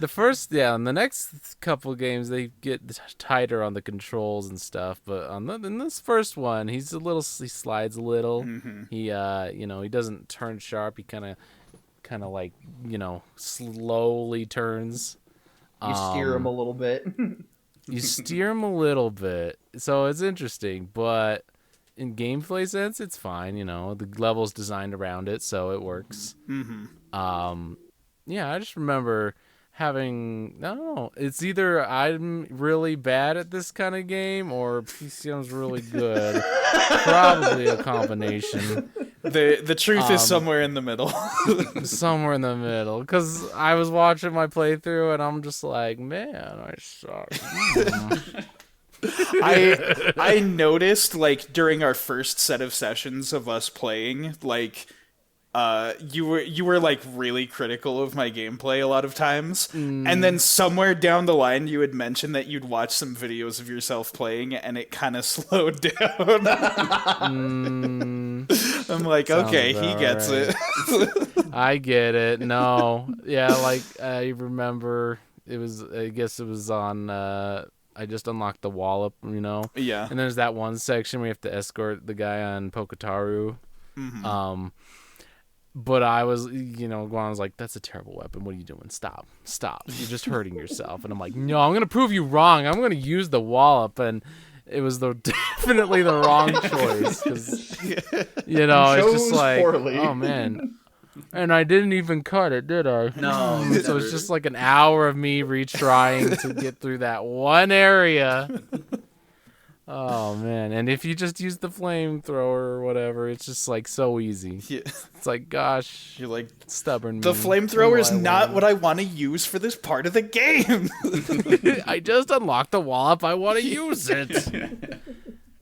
first, in the next couple of games they get tighter on the controls and stuff, but in this first one he slides a little. He he doesn't turn sharp. He kind of like slowly turns. You steer him a little bit. You steer him a little bit, so it's interesting, but in gameplay sense it's fine. The level's designed around it, so it works. Yeah, I just remember having, I don't know, it's either I'm really bad at this kind of game or PCM's really good. Probably a combination. The truth is somewhere in the middle. Somewhere in the middle. Because I was watching my playthrough and I'm just like, man, I suck. I noticed, like, during our first set of sessions of us playing, like, you were like really critical of my gameplay a lot of times, and then somewhere down the line you had mentioned that you'd watch some videos of yourself playing, and it kind of slowed down. I'm like, okay, he gets it. I get it. No, yeah, like I remember it was. I guess it was on. I just unlocked the wallop, Yeah. And there's that one section where you have to escort the guy on Pokotaru. But I was, Guan was like, "That's a terrible weapon. What are you doing? Stop. You're just hurting yourself." And I'm like, "No, I'm gonna prove you wrong. I'm gonna use the wallop." And it was definitely the wrong choice because, it's just like, poorly. oh man. And I didn't even cut it, did I? No. So it's just like an hour of me retrying to get through that one area. Oh man! And if you just use the flamethrower or whatever, it's just like so easy. Yeah. It's like, gosh, You're like, stubborn. the flamethrower is not what I want to use for this part of the game. I just unlocked the wallop. I want to use it.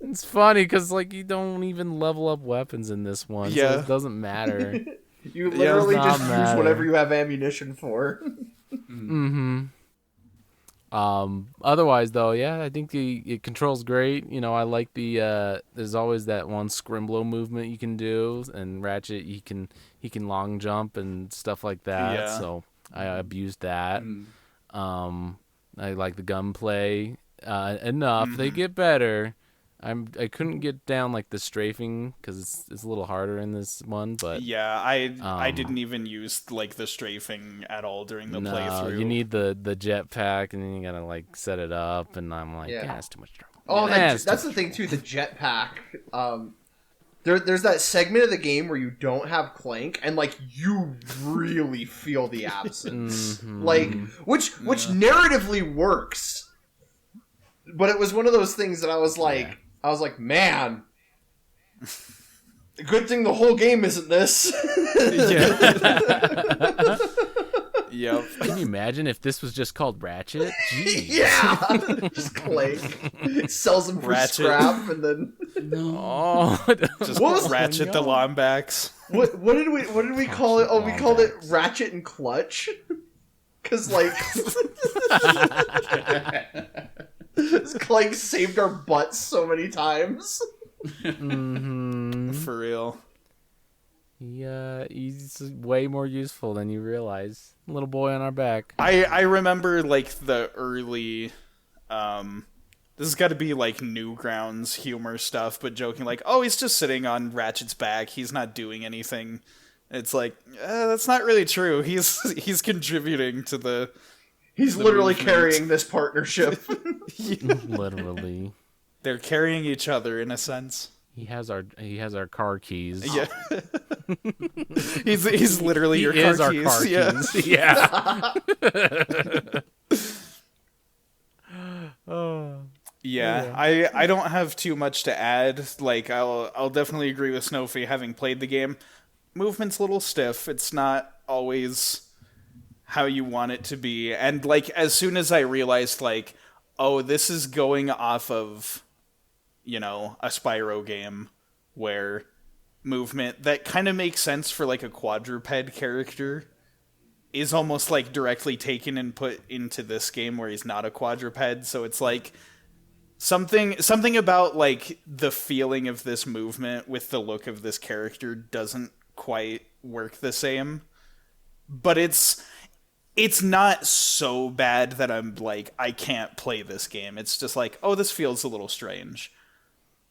It's funny because like you don't even level up weapons in this one, so Yeah. it doesn't matter. You literally does just not use matter. whatever you have ammunition for. Mm-hmm. Otherwise though, yeah, I think it controls great. I like the there's always that one scrimblow movement you can do, and Ratchet he can long jump and stuff like that. Yeah. So I abused that. I like the gunplay enough. They get better. I couldn't get down like the strafing because it's a little harder in this one, but Yeah, I didn't even use like the strafing at all during the playthrough. you need the jetpack, and then you gotta like set it up, and I'm like, Yeah. yeah, it's too much trouble. Oh, Yeah, that's the thing too. The jetpack. There's that segment of the game where you don't have Clank, and like you really feel the absence, like which narratively works. But it was one of those things that I was like, man, good thing the whole game isn't this. Yeah. Yep. Can you imagine if this was just called Ratchet? Jeez. Yeah, just Clank sells them for Ratchet. scrap, and then Oh, Just What was- Ratchet the Lombax. what did we call it? Oh, we called it Ratchet and Clutch, because like Clank saved our butts so many times. For real. yeah, he's way more useful than you realize. Little boy on our back. I remember like the early this has got to be like Newgrounds humor stuff, but joking like, oh, he's just sitting on Ratchet's back, he's not doing anything. It's like that's not really true. He's contributing to the He's The literally movement. carrying this partnership. Literally. they're carrying each other in a sense. He has our car keys. Yeah. he's literally He your is car our keys. car Yeah. keys. Yeah. Oh. Yeah, I don't have too much to add. Like I'll definitely agree with Snowfy having played the game. Movement's a little stiff. It's not always how you want it to be. And like as soon as I realized like, oh, this is going off of, a Spyro game where movement that kind of makes sense for like a quadruped character is almost like directly taken and put into this game where he's not a quadruped. So it's like something about like the feeling of this movement with the look of this character doesn't quite work the same. But it's not so bad that I'm like, I can't play this game. It's just like, oh, this feels a little strange.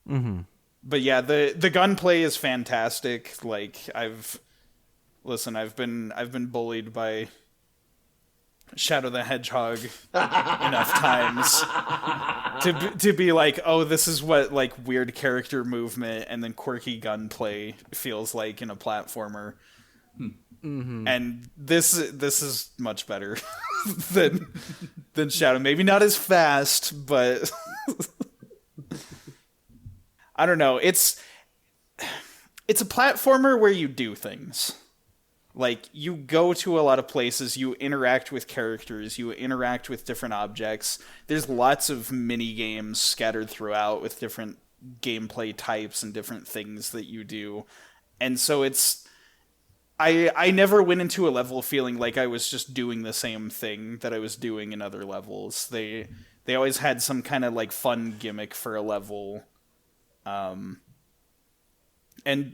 Mm-hmm. But yeah, the gunplay is fantastic. Like I've been bullied by Shadow the Hedgehog enough times to be like, oh, this is what like weird character movement and then quirky gunplay feels like in a platformer. Mm-hmm. And this is much better than Shadow. Maybe not as fast, but I don't know. It's a platformer where you do things. Like, you go to a lot of places, you interact with characters, you interact with different objects. There's lots of mini games scattered throughout with different gameplay types and different things that you do. And so I never went into a level feeling like I was just doing the same thing that I was doing in other levels. They always had some kind of like fun gimmick for a level. And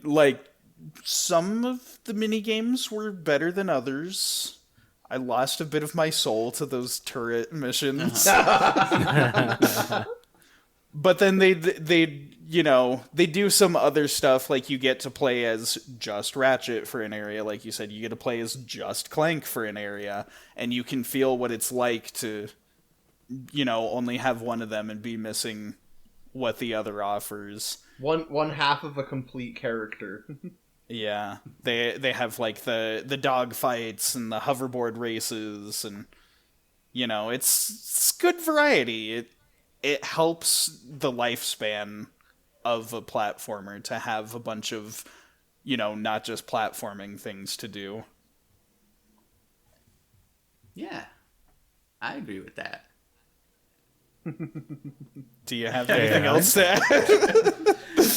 like some of the mini games were better than others. I lost a bit of my soul to those turret missions. But then they they do some other stuff, like you get to play as just Ratchet for an area, like you said, you get to play as just Clank for an area, and you can feel what it's like to only have one of them and be missing what the other offers. One half of a complete character. Yeah, they have like the dog fights and the hoverboard races, and it's good variety. It helps the lifespan of a platformer to have a bunch of not just platforming things to do. Yeah, I agree with that. Do you have anything else to add?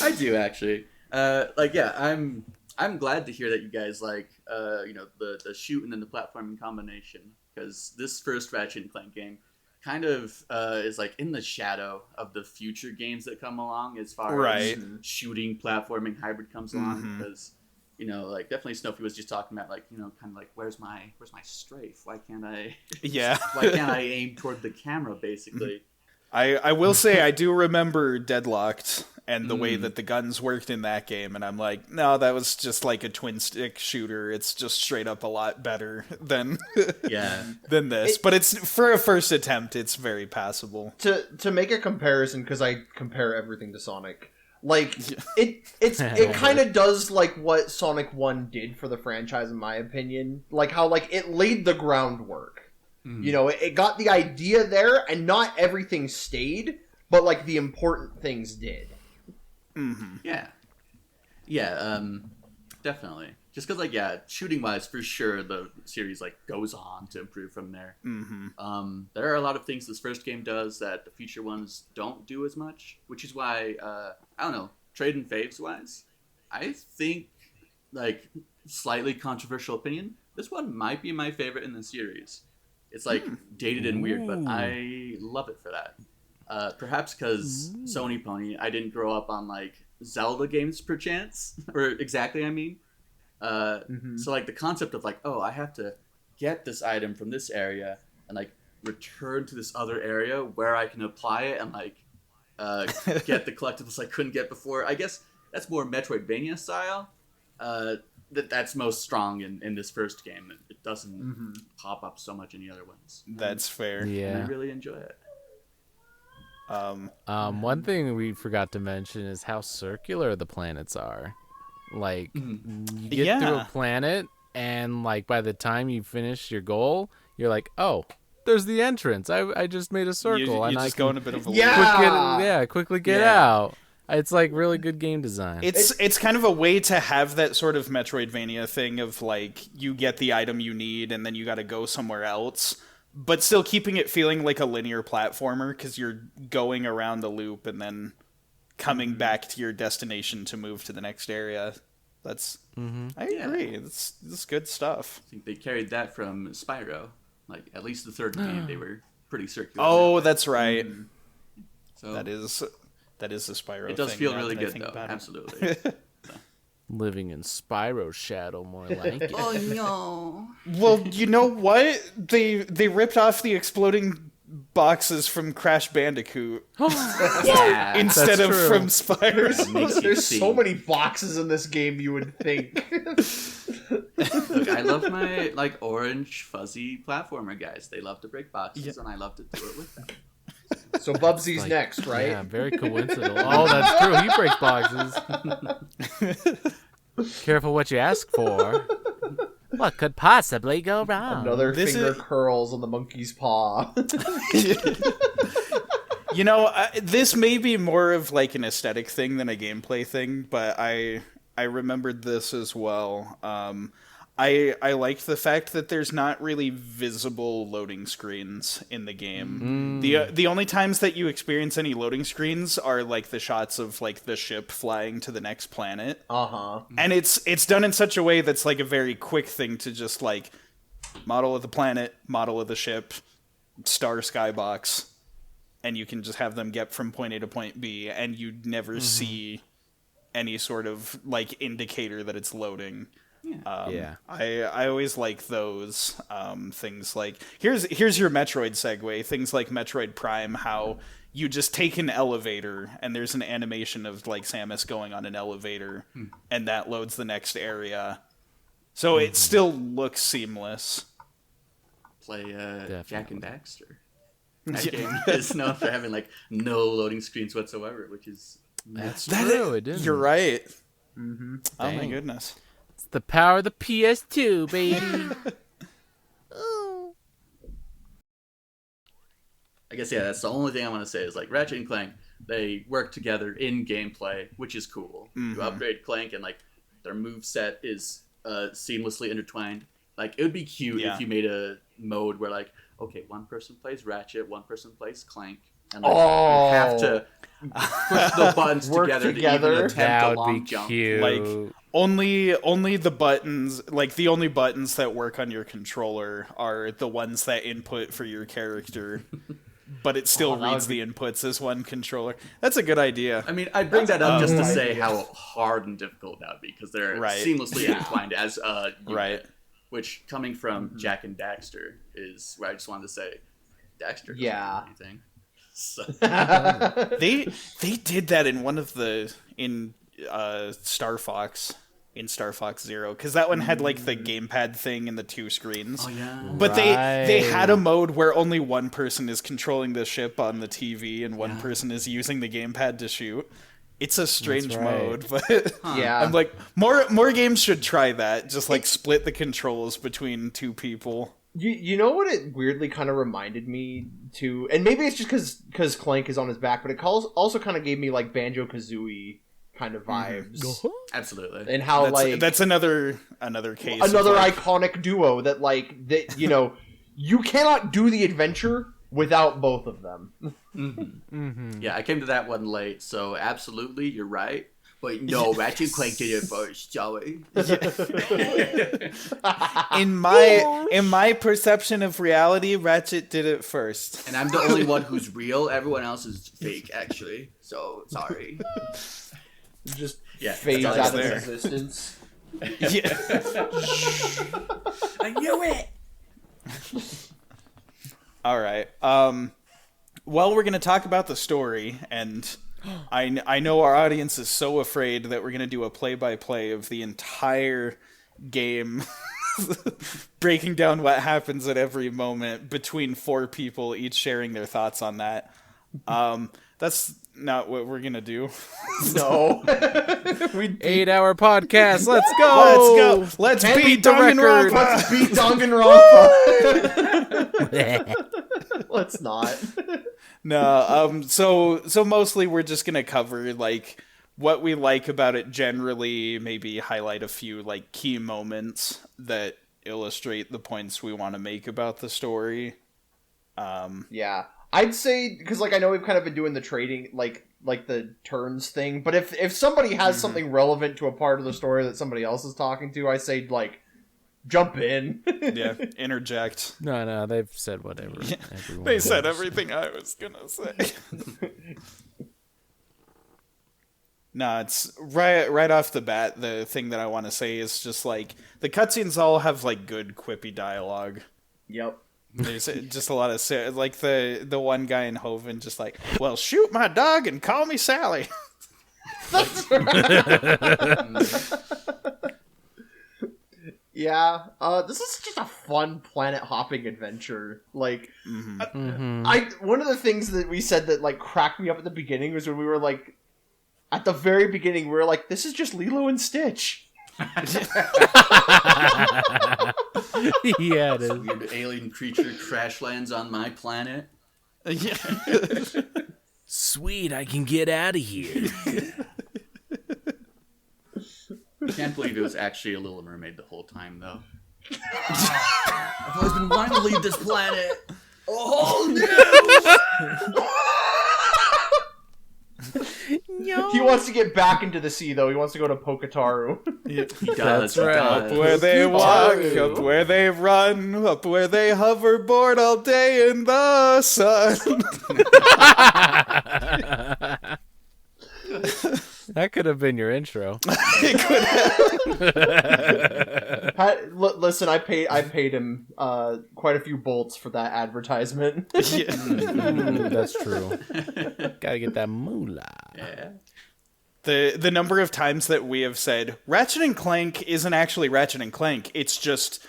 I do actually. I'm glad to hear that you guys like the shoot and then the platforming combination, because this first Ratchet and Clank game kind of is like in the shadow of the future games that come along as far as shooting platforming hybrid comes along, because like definitely Snowfy was just talking about like kind of like where's my strafe, why can't I aim toward the camera basically. I will say I do remember Deadlocked and the way that the guns worked in that game, and I'm like, no, that was just like a twin stick shooter. It's just straight up a lot better than than this. But it's for a first attempt, it's very passable. To make a comparison, because I compare everything to Sonic, like it kind of does like what Sonic 1 did for the franchise, in my opinion. Like how like it laid the groundwork. It got the idea there, and not everything stayed, but like the important things did. Definitely. Just because like shooting wise, for sure the series like goes on to improve from there. There are a lot of things this first game does that the future ones don't do as much, which is why I don't know, Tradin Faves wise, I think, like, slightly controversial opinion, this one might be my favorite in the series. It's like dated and weird, but I love it for that. Perhaps because Sony Pony, I didn't grow up on like Zelda games perchance, or exactly I mean. So like the concept of like, oh, I have to get this item from this area and like return to this other area where I can apply it and like get the collectibles I couldn't get before. I guess that's more Metroidvania style. That's most strong in this first game. It doesn't pop up so much in the other ones. That's fair. And I really enjoy it. One thing we forgot to mention is how circular the planets are. Like, you get through a planet, and like by the time you finish your goal, you're like, oh, there's the entrance. I just made a circle, and I can go in a bit of a quickly get out. It's like really good game design. It's kind of a way to have that sort of Metroidvania thing of like you get the item you need and then you got to go somewhere else, but still keeping it feeling like a linear platformer because you're going around the loop and then coming back to your destination to move to the next area. That's I agree. It's good stuff. I think they carried that from Spyro. Like at least the third game, they were pretty circular. Oh, that's right. So that is the Spyro thing. It does feel really good, though. Absolutely. Living in Spyro's shadow, more like it. Oh, no. Well, you know what? They ripped off the exploding boxes from Crash Bandicoot. Yeah. Instead of true. from Spyro. There's so many boxes in this game, you would think. Look, I love my, like, orange, fuzzy platformer guys. They love to break boxes, and I love to do it with them. So Bubsy's Like, next, right? Yeah, very coincidental. Oh, that's true. He breaks boxes. Careful what you ask for. What could possibly go wrong? Another finger curls on the monkey's paw. This may be more of like an aesthetic thing than a gameplay thing, but I remembered this as well. I like the fact that there's not really visible loading screens in the game. The only times that you experience any loading screens are like the shots of like the ship flying to the next planet. And it's done in such a way that's like a very quick thing to just like model of the planet, model of the ship, star skybox, and you can just have them get from point A to point B, and you'd never see any sort of like indicator that it's loading. Yeah. I always like those things like here's your Metroid segue. Things like Metroid Prime, how you just take an elevator and there's an animation of like Samus going on an elevator, and that loads the next area, so it still looks seamless. Play Jack and Daxter. That game is known for having like no loading screens whatsoever, which is That's true. It didn't. You're right. Mm-hmm. Oh my Dang. goodness. It's the power of the PS2, baby. Ooh. I guess, yeah, that's the only thing I want to say is like Ratchet and Clank, they work together in gameplay, which is cool. You upgrade Clank and like their move set is seamlessly intertwined. Like it would be cute if you made a mode where like, okay, one person plays Ratchet, one person plays Clank, and like, you have to push the buttons together to even attempt That a would long be jump. cute. Like only the buttons, like the only buttons that work on your controller are the ones that input for your character. But it still reads the inputs as one controller. That's a good idea. I mean, I bring that up just to say how hard and difficult that would be, because they're seamlessly intertwined as a unit. Right. Which, coming from Jack and Daxter, is where I just wanted to say, Daxter doesn't do anything. So. They did that in one of the Star Fox. In Star Fox Zero, because that one had like the gamepad thing and the two screens. Oh yeah. But they had a mode where only one person is controlling the ship on the TV and one person is using the gamepad to shoot. It's a strange mode, but I'm like, more games should try that. Just like split the controls between two people. You know what it weirdly kind of reminded me to, and maybe it's just because Clank is on his back, but it also kind of gave me like Banjo-Kazooie kind of vibes. Absolutely. And how that's another case, another like, iconic duo that like that you cannot do the adventure without both of them. Yeah, I came to that one late, so absolutely, you're right. But no, Ratchet and Clank did it first, Joey. In my perception of reality, Ratchet did it first. And I'm the only one who's real. Everyone else is fake, actually. So sorry. Just Yeah, phase that's out of there. existence. Yeah. I knew it. All right. Well, we're going to talk about the story, and I know our audience is so afraid that we're going to do a play-by-play of the entire game, breaking down what happens at every moment between four people, each sharing their thoughts on that. That's not what we're going to do. No. 8-hour podcast. Let's go. Let's go. Let's And beat beat the record. Danganronpa. Let's beat Danganronpa. Let's not. No, so mostly we're just gonna cover like what we like about it generally, maybe highlight a few like key moments that illustrate the points we want to make about the story. Yeah. I'd say, because like I know we've kind of been doing the trading, like the turns thing, but if somebody has something relevant to a part of the story that somebody else is talking to, I say like jump in. Yeah, interject. No, they've said whatever. They said everything I was gonna say. No, it's right off the bat. The thing that I want to say is just like the cutscenes all have like good quippy dialogue. Yep. There's just a lot of like the one guy in Hoven just like, well, shoot my dog and call me Sally. That's right. Yeah, this is just a fun planet hopping adventure. Like, one of the things that we said that like cracked me up at the beginning was when we were like, at the very beginning, we were like, this is just Lilo and Stitch. Yeah, it is. Weird alien creature crash lands on my planet. Yeah. Sweet, I can get out of here. Can't believe it was actually a Little Mermaid the whole time, though. I've always been wanting to leave this planet. Oh No. He wants to get back into the sea, though. He wants to go to Pokataru. He does. That's right. Up where they walk, up where they run, up where they hoverboard all day in the sun. That could have been your intro. Listen, I paid him quite a few bolts for that advertisement. That's true. Gotta get that moolah. Yeah. The number of times that we have said Ratchet and Clank isn't actually Ratchet and Clank, it's just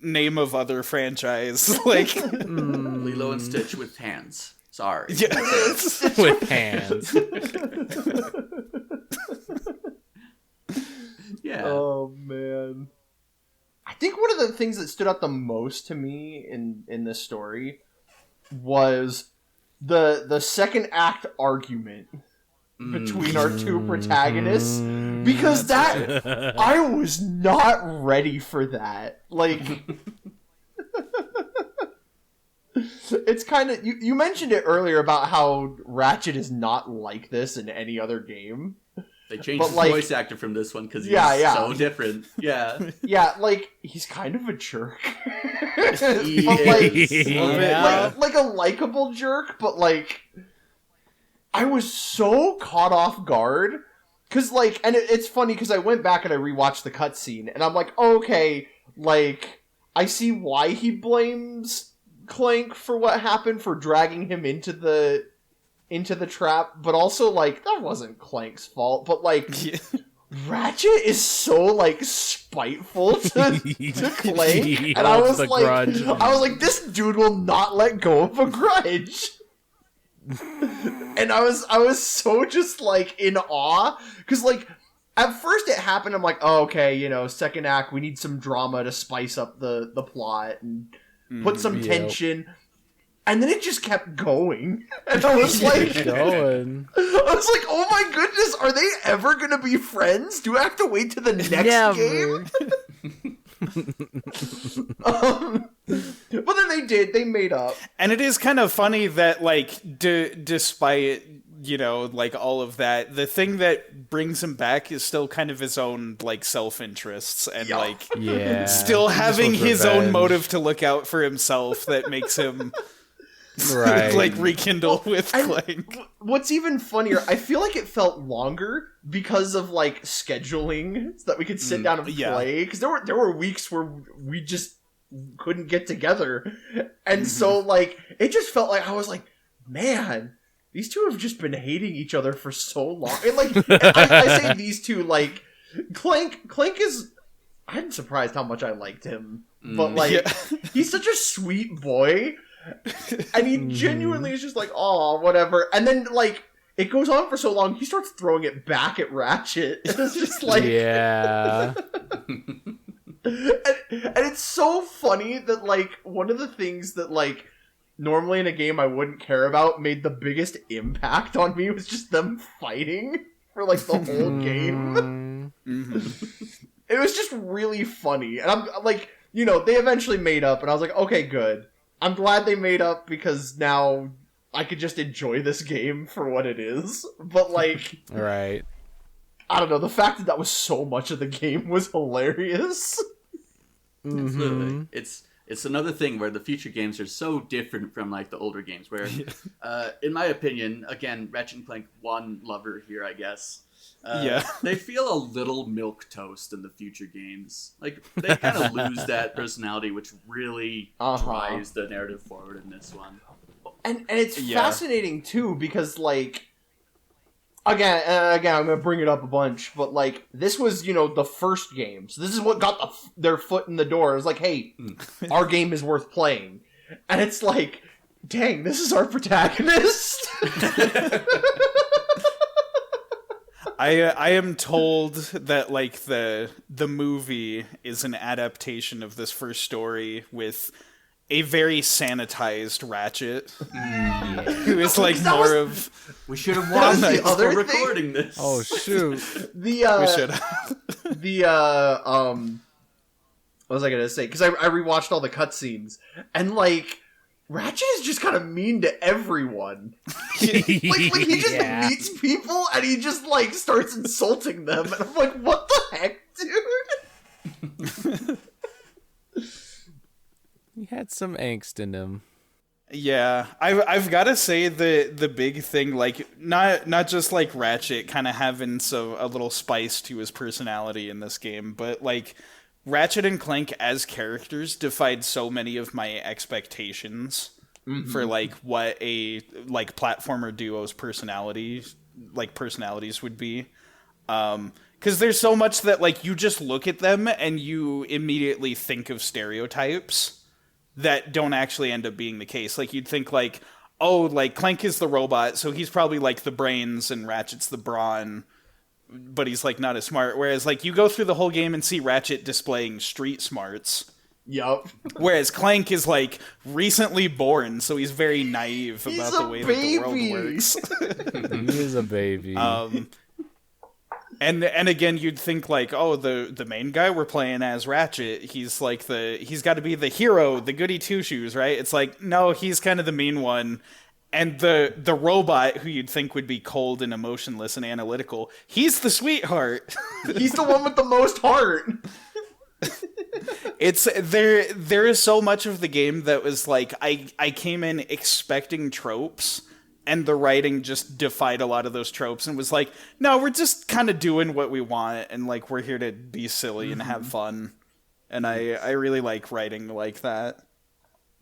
name of other franchise. Like Lilo and Stitch with hands. Sorry. yeah. With hands. Yeah. Oh man. I think one of the things that stood out the most to me in this story was the second act argument between our two protagonists, because that I was not ready for that. Like it's kind of you mentioned it earlier about how Ratchet is not like this in any other game. They changed But, his like, voice actor from this one because he's yeah. so different. Yeah. Yeah, like he's kind of a jerk. But He like, is. like a likable jerk, but like I was so caught off guard because like, and it's funny because I went back and I rewatched the cutscene and I'm like, okay, like I see why he blames Clank for what happened, for dragging him into the trap, but also like that wasn't Clank's fault. But like Ratchet is so like spiteful to Clank, and I was like, this dude will not let go of a grudge. And I was so just like in awe because like at first it happened. I'm like, oh, okay, you know, second act, we need some drama to spice up the plot and put some tension. And then it just kept going. And I was like, oh my goodness, are they ever going to be friends? Do I have to wait to the next game? But then they did. They made up. And it is kind of funny that, like, despite, you know, like, all of that, the thing that brings him back is still kind of his own, like, self-interests. And, like, still having his own motive to look out for himself that makes him... Right. like rekindle with Clank. What's even funnier, I feel like it felt longer because of like scheduling, so that we could sit down and play. Because there were weeks where we just couldn't get together, and so like it just felt like I was like, man, these two have just been hating each other for so long. And like I say these two, like Clank is. I'm surprised how much I liked him, but like he's such a sweet boy. And he genuinely is just like, oh, whatever. And then, like, it goes on for so long, he starts throwing it back at Ratchet. And it's just like... Yeah. and it's so funny that, like, one of the things that, like, normally in a game I wouldn't care about made the biggest impact on me was just them fighting for, like, the whole game. It was just really funny. And I'm, like, you know, they eventually made up, and I was like, okay, good. I'm glad they made up because now I could just enjoy this game for what it is. But, like... Right. I don't know, the fact that was so much of the game was hilarious. Absolutely. It's another thing where the future games are so different from, like, the older games, where, in my opinion, again, Ratchet and Clank 1 lover here, I guess, they feel a little milquetoast in the future games. Like, they kind of lose that personality, which really drives the narrative forward in this one. And it's fascinating, too, because, like... Again, I'm gonna bring it up a bunch, but, like, this was, you know, the first game. So this is what got their foot in the door. It was like, hey, our game is worth playing. And it's like, dang, this is our protagonist? I am told that, like, the movie is an adaptation of this first story with a very sanitized Ratchet, who is like more of. We should have watched the other thing? recording this. Oh shoot! We should. What was I gonna say? Because I rewatched all the cutscenes, and like Ratchet is just kind of mean to everyone. like he just meets people and he just like starts insulting them, and I'm like, what the heck, dude? He had some angst in him. Yeah, I've got to say the big thing, like not just like Ratchet kind of having a little spice to his personality in this game, but like Ratchet and Clank as characters defied so many of my expectations for like what a like platformer duo's personalities would be. Because there's so much that like you just look at them and you immediately think of stereotypes that don't actually end up being the case. Like, you'd think, like, oh, like, Clank is the robot, so he's probably, like, the brains, and Ratchet's the brawn, but he's, like, not as smart. Whereas, like, you go through the whole game and see Ratchet displaying street smarts. Yup. Whereas Clank is, like, recently born, so he's very naive about the way that the world works. He is a baby. And again, you'd think like, oh, the main guy we're playing as Ratchet, he's like he's got to be the hero, the goody two shoes, right? It's like, no, he's kind of the mean one, and the robot who you'd think would be cold and emotionless and analytical, he's the sweetheart. He's the one with the most heart. It's there is so much of the game that was like I came in expecting tropes. And the writing just defied a lot of those tropes and was like, no, we're just kind of doing what we want, and like we're here to be silly and have fun. And I really like writing like that.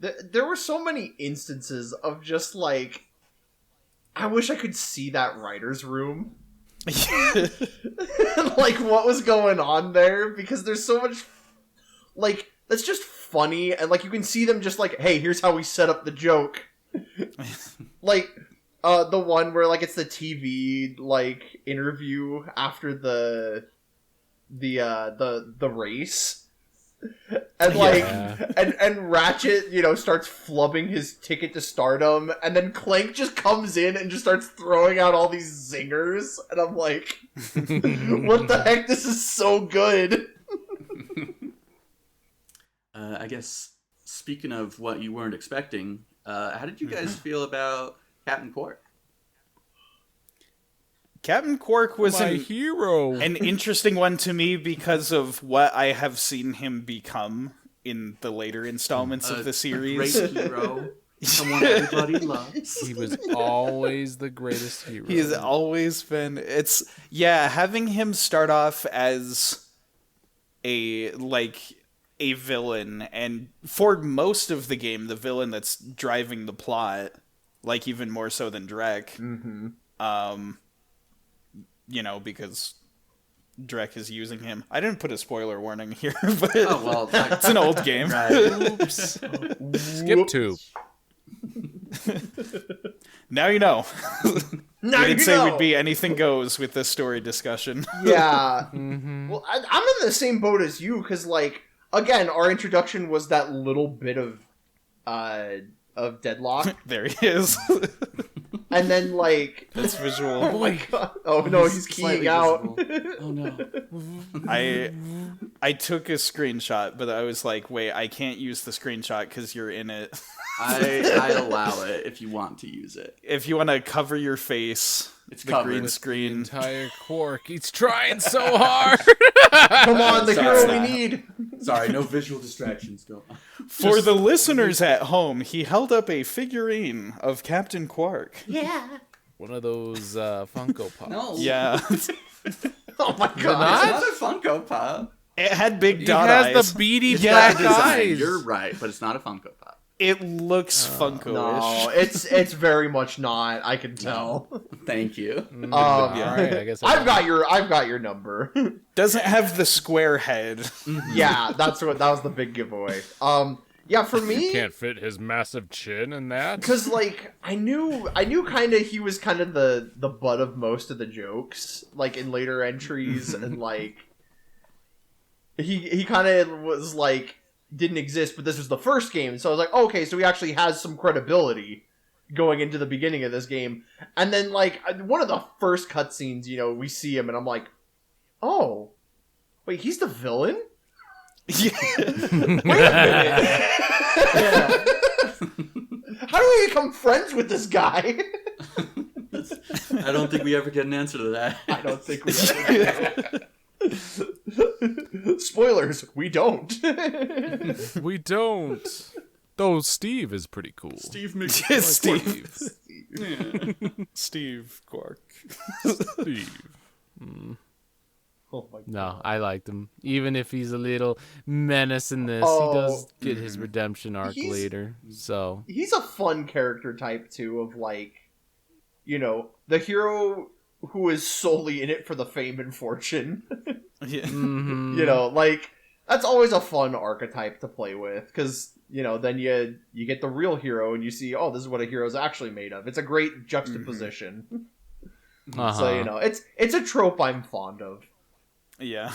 There were so many instances of just like, I wish I could see that writer's room. Like what was going on there, because there's so much like that's just funny, and like you can see them just like, hey, here's how we set up the joke. Like the one where like it's the TV like interview after the race, and like and Ratchet, you know, starts flubbing his ticket to stardom, and then Clank just comes in and just starts throwing out all these zingers, and I'm like, what the heck, this is so good. I guess speaking of what you weren't expecting, how did you guys feel about Cappn Quark? Captain Quark was My hero. an interesting one to me because of what I have seen him become in the later installments of the series. A great hero. Someone everybody loves. He was always the greatest hero. He's always been. It's having him start off as a villain, and for most of the game, the villain that's driving the plot, like even more so than Drek. You know, because Drek is using him. I didn't put a spoiler warning here, but it's an old game. Oops. Skip to. Now you know. Now We didn't you say know. we'd be anything goes with this story discussion. Yeah. Well, I'm in the same boat as you, because, like, again, our introduction was that little bit of deadlock. There he is. And then, like... That's visual. Oh my god. Oh no, he's keying slightly out. visible. Oh no. I took a screenshot, but I was like, wait, I can't use the screenshot because you're in it. I allow it if you want to use it. If you want to cover your face, It's the covered. green With screen. Entire Quark. He's trying so hard. Come on, the Sorry. hero we need. Sorry, no visual distractions. Go on. For the listeners at home, he held up a figurine of Captain Quark. One of those Funko Pops. No. Yeah. Oh my It's god. not a Funko Pop. It had big He dot has eyes. the beady Yeah, black design. eyes. You're right, but it's not a Funko Pop. It looks Funko-ish. No, it's very much not. I can tell. Thank you. All right, I guess I've got your number. Doesn't have the square head. Yeah, that was the big giveaway. Yeah, for me, Can't fit his massive chin in that. because like I knew kind of he was kind of the butt of most of the jokes, like in later entries, and like he kind of was like didn't exist, but this was the first game, so I was like, okay, so he actually has some credibility going into the beginning of this game. And then like one of the first cutscenes, you know, we see him, and I'm like, oh, wait, he's the villain? Yeah. Wait a minute. How do we become friends with this guy? I don't think we ever get an answer to that. I don't think we ever do. Spoilers, we don't. We don't. Though Steve is pretty cool. Steve Mc... Steve. Yeah. Steve Quark. Steve. Oh my God. No, I liked him. Even if he's a little menace in this, Oh, he does get his redemption arc he's- later. So He's a fun character type too, of like, you know, the hero who is solely in it for the fame and fortune. Yeah. mhm. You know, like, that's always a fun archetype to play with, because, you know, then you get the real hero and you see, oh, this is what a hero's actually made of. It's a great juxtaposition. Uh-huh. So, you know, it's a trope I'm fond of. Yeah.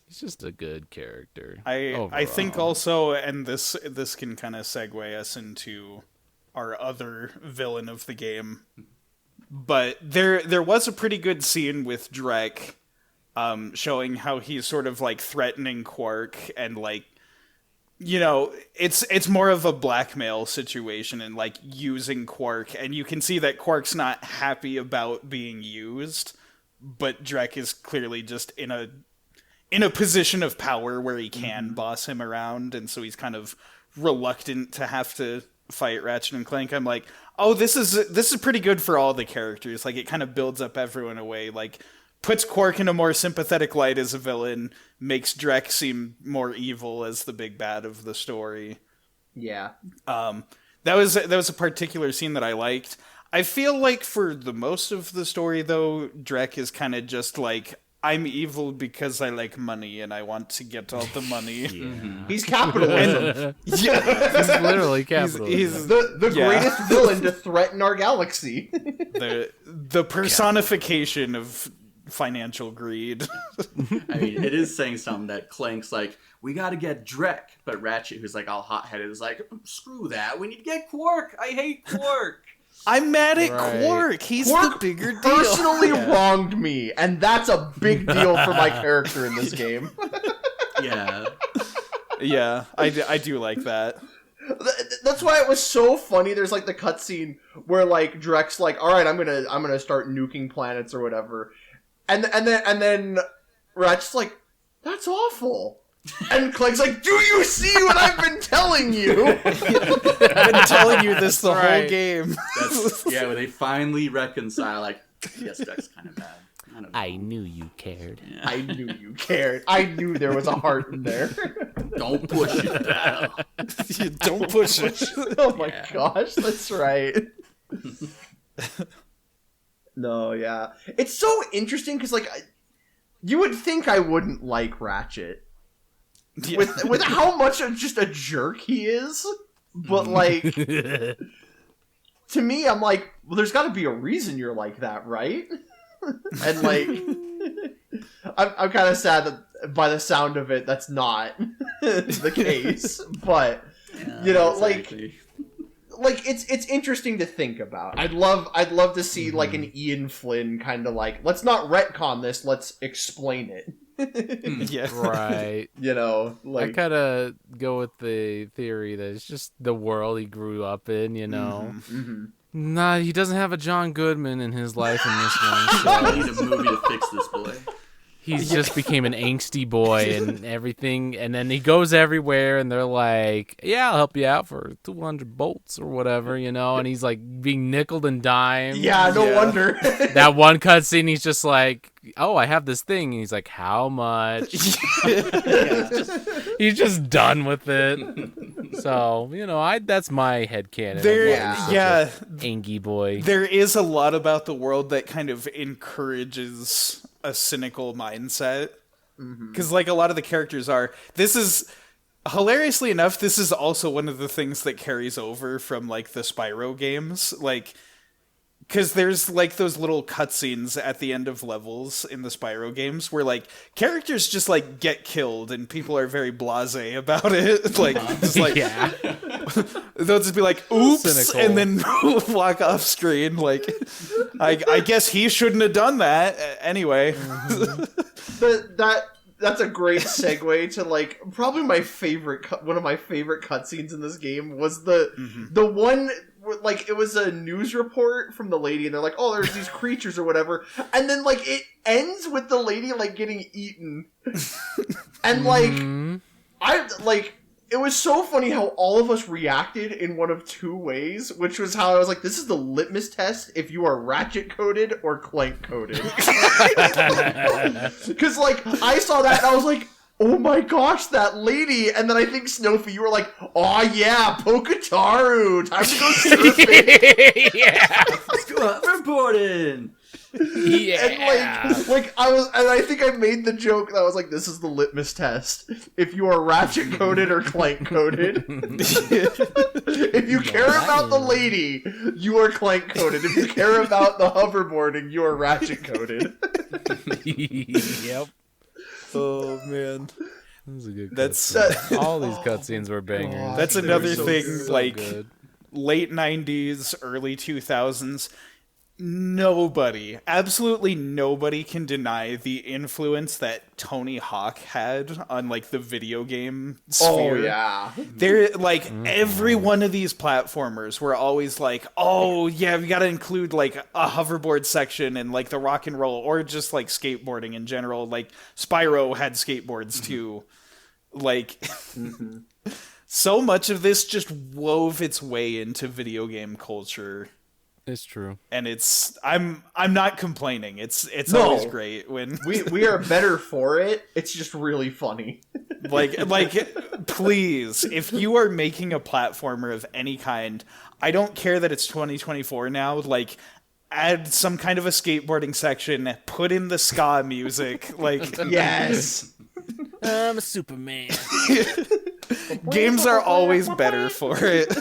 He's just a good character. I think overall. also, and this can kind of segue us into our other villain of the game, but there was a pretty good scene with Drek, showing how he's sort of like threatening Quark, and like, you know, it's more of a blackmail situation and like using Quark, and you can see that Quark's not happy about being used, but Drek is clearly just in a position of power where he can boss him around, and so he's kind of reluctant to have to fight Ratchet and Clank. I'm like, oh, this is pretty good for all the characters. Like, it kind of builds up everyone away, like puts Quark in a more sympathetic light as a villain, makes Drek seem more evil as the big bad of the story. Yeah. That was a particular scene that I liked. I feel like for the most of the story, though, Drek is kind of just like, I'm evil because I like money and I want to get all the money. He's capitalism. Yeah, He's literally capitalism. he's the Yeah. greatest villain to threaten our galaxy. the personification of financial greed. I mean, it is saying something that Clank's like, we gotta get Drek, but Ratchet, who's like all hot-headed, is like, screw that, we need to get Quark, I hate Quark. I'm mad at Right. Quark. He's Quark the bigger deal. personally wronged me, and that's a big deal for my character in this game. Yeah. Yeah, I do like that. That's why it was so funny. There's like the cutscene where like Drek's like, "All right, I'm gonna start nuking planets or whatever," and then Ratchet's like, "That's awful." And Clank's like, "Do you see what I've been telling you?" I've been telling you this the whole right. game. That's, yeah, when they finally reconcile, like, yes, Drek's kind of bad. Kind of I knew you cared. yeah. I knew you cared. I knew there was a heart in there. Don't push it down. You don't push it. Oh my gosh, that's right. No, yeah. It's so interesting because, like, you would think I wouldn't like Ratchet. Yeah. With how much of just a jerk he is. But, like, to me, I'm like, well, there's got to be a reason you're like that, right? And, like, I'm kind of sad that by the sound of it, that's not the case. But, Yeah, you know, exactly. like it's interesting to think about. I'd love to see like an Ian Flynn kind of like, let's not retcon this, let's explain it. Yeah. Right. You know, I like kind of go with the theory that it's just the world he grew up in, you know? mhm. Nah, he doesn't have a John Goodman in his life in this one, I so need a movie to fix this boy. he's just became an angsty boy and everything, and then he goes everywhere, and they're like, yeah, I'll help you out for 200 bolts or whatever, you know? And he's like being nickeled and dimed. yeah, no Yeah. wonder. That one cutscene, he's just like, oh, I have this thing. And he's like, how much? He's just done with it. So, you know, that's my headcanon. There, Yeah. yeah, Angy boy. there is a lot about the world that kind of encourages a cynical mindset. Because, like, a lot of the characters are. This is, hilariously enough, this is also one of the things that carries over from, like, the Spyro games. Like, because there's, like, those little cutscenes at the end of levels in the Spyro games where, like, characters just, like, get killed and people are very blasé about it. Like, just like, Yeah. they'll just be like, oops, Cynical. and then walk off screen. Like, I guess he shouldn't have done that. Anyway. That's a great segue to like probably my favorite one of my favorite cutscenes in this game was the one where, like, it was a news report from the lady and they're like, oh, there's these creatures or whatever, and then like it ends with the lady like getting eaten and like Mhm. I like it was so funny how all of us reacted in one of two ways, which was how I was like, this is the litmus test if you are Ratchet coded or Clank coded. Because, like, I saw that and I was like, oh my gosh, that lady. And then I think, Snowfy, you were like, oh yeah, Poketaru, time to go surfing. Yeah. Reporting. Yeah. And I think I made the joke that I was like, this is the litmus test. If you are Ratchet coded or Clank coded. If you care about the lady, you are Clank coded. If you care about the hoverboarding, you are Ratchet coded. Yep. Oh man, That was a good that's all these cutscenes were bangers. that's They were another so thing. good. Like Good. late '90s, early 2000s. Nobody, absolutely nobody can deny the influence that Tony Hawk had on like the video game sphere. Oh yeah. They're like every one of these platformers were always like, oh yeah, we gotta include like a hoverboard section and like the rock and roll, or just like skateboarding in general. Like Spyro had skateboards too. Like so much of this just wove its way into video game culture. It's true. And I'm not complaining. It's No. always great when We are better for it. It's just really funny. like please, if you are making a platformer of any kind, I don't care that it's 2024 now, like add some kind of a skateboarding section, put in the ska music, like Yes. I'm a Superman. games are always better for it.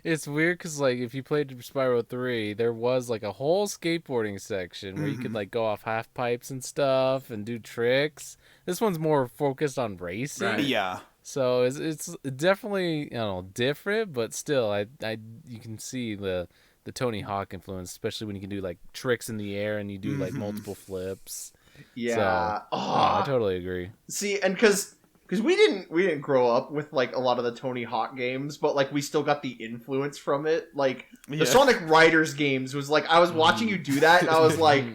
It's weird because, like, if you played Spyro 3, there was, like, a whole skateboarding section where you could, like, go off half pipes and stuff and do tricks. This one's more focused on racing. Right. Yeah. So it's definitely, I don't know, different, but still, you can see the Tony Hawk influence, especially when you can do, like, tricks in the air and you do, like, multiple flips. Yeah. So, I totally agree. See, and because we didn't grow up with like a lot of the Tony Hawk games, but like we still got the influence from it. Like the Sonic Riders games was like I was watching you do that, and I was like,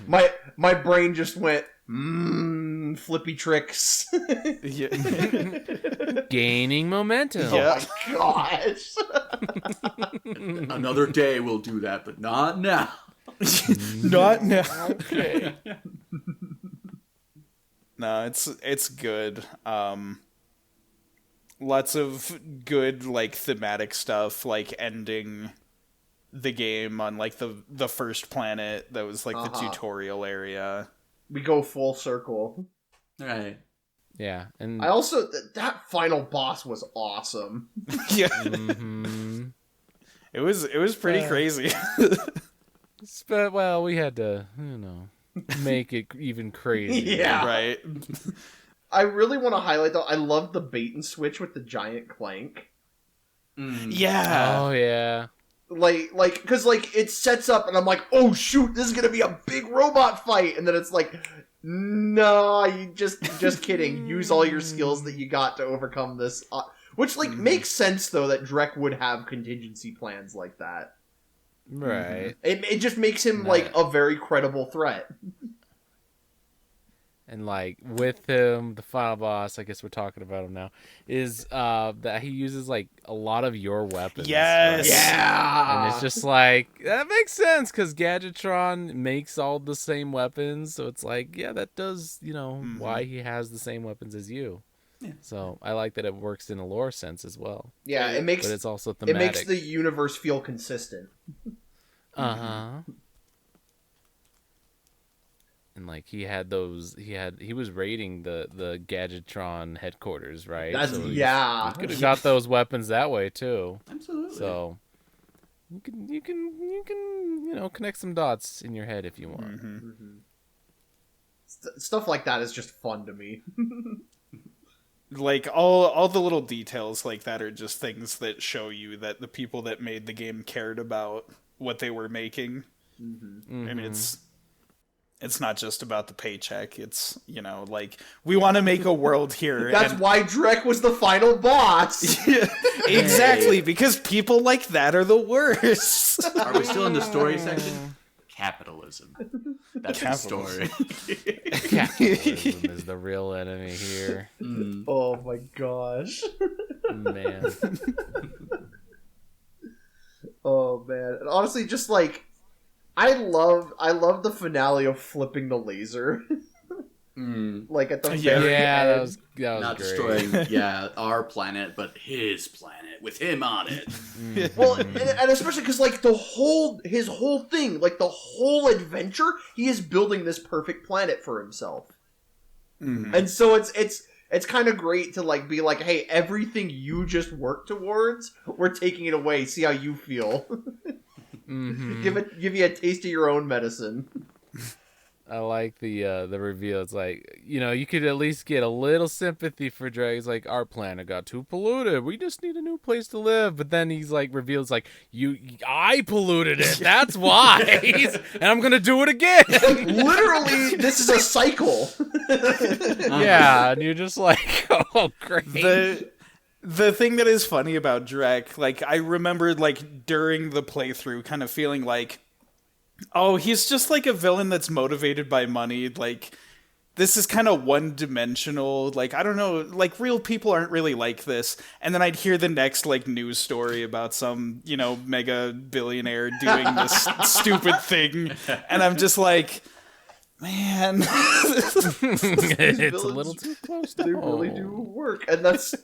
my brain just went flippy tricks. Yeah. Gaining momentum. Yeah. Oh my gosh. Another day we'll do that, but not now. Not now. Okay. No, it's good. Lots of good like thematic stuff, like ending the game on like the first planet that was like the tutorial area. We go full circle. Right. Yeah. And I also that final boss was awesome. Yeah. mhm. It was pretty crazy. But, well, we had to, make it even crazier. Yeah. Right. I really want to highlight though. I love the bait and switch with the giant Clank. Yeah. Oh, yeah. Like, because like it sets up, and I'm like, oh shoot, this is gonna be a big robot fight, and then it's like, no, you just kidding. Use all your skills that you got to overcome this. Which like makes sense though that Drek would have contingency plans like that. Right. It just makes him like a very credible threat. And, like, with him, the final boss, I guess we're talking about him now, is that he uses, like, a lot of your weapons. Yes. Right? Yeah. And it's just like, that makes sense, because Gadgetron makes all the same weapons, so it's like, yeah, that does, why he has the same weapons as you. Yeah. So, I like that it works in a lore sense as well. Yeah, it makes But it's also thematic. it makes the universe feel consistent. Uh-huh. And like he was raiding the Gadgetron headquarters, right? That's so yeah. He could have got those weapons that way too. Absolutely. So you can connect some dots in your head if you want. Mm-hmm. Stuff like that is just fun to me. Like all the little details like that are just things that show you that the people that made the game cared about what they were making. I mean, it's not just about the paycheck. It's, like, we want to make a world here. That's why Drek was the final boss. Yeah, exactly, because people like that are the worst. Are we still in the story section? Capitalism. That's the story. Capitalism is the real enemy here. Oh my gosh. Man. Oh man. And honestly, just like I love the finale of flipping the laser. Like at the very end. That was Not great. destroying, our planet, but his planet with him on it. Well, and especially because like his whole thing, like the whole adventure, he is building this perfect planet for himself. And so it's kind of great to like be like, hey, everything you just worked towards, we're taking it away. See how you feel. Give you a taste of your own medicine. I like the reveal. It's like, you could at least get a little sympathy for Drake. It's like, our planet got too polluted. We just need a new place to live. But then he's like, reveals like, I polluted it. That's why. And I'm gonna do it again. Literally, this is a cycle. Yeah, and you're just like, oh, great. The thing that is funny about Drek, like I remember like during the playthrough kind of feeling like, oh, he's just like a villain that's motivated by money. Like, this is kind of one-dimensional. Like, I don't know, like, real people aren't really like this. And then I'd hear the next, like, news story about some, mega billionaire doing this stupid thing. And I'm just like, man. It's a little too close to They home. really do work. And that's...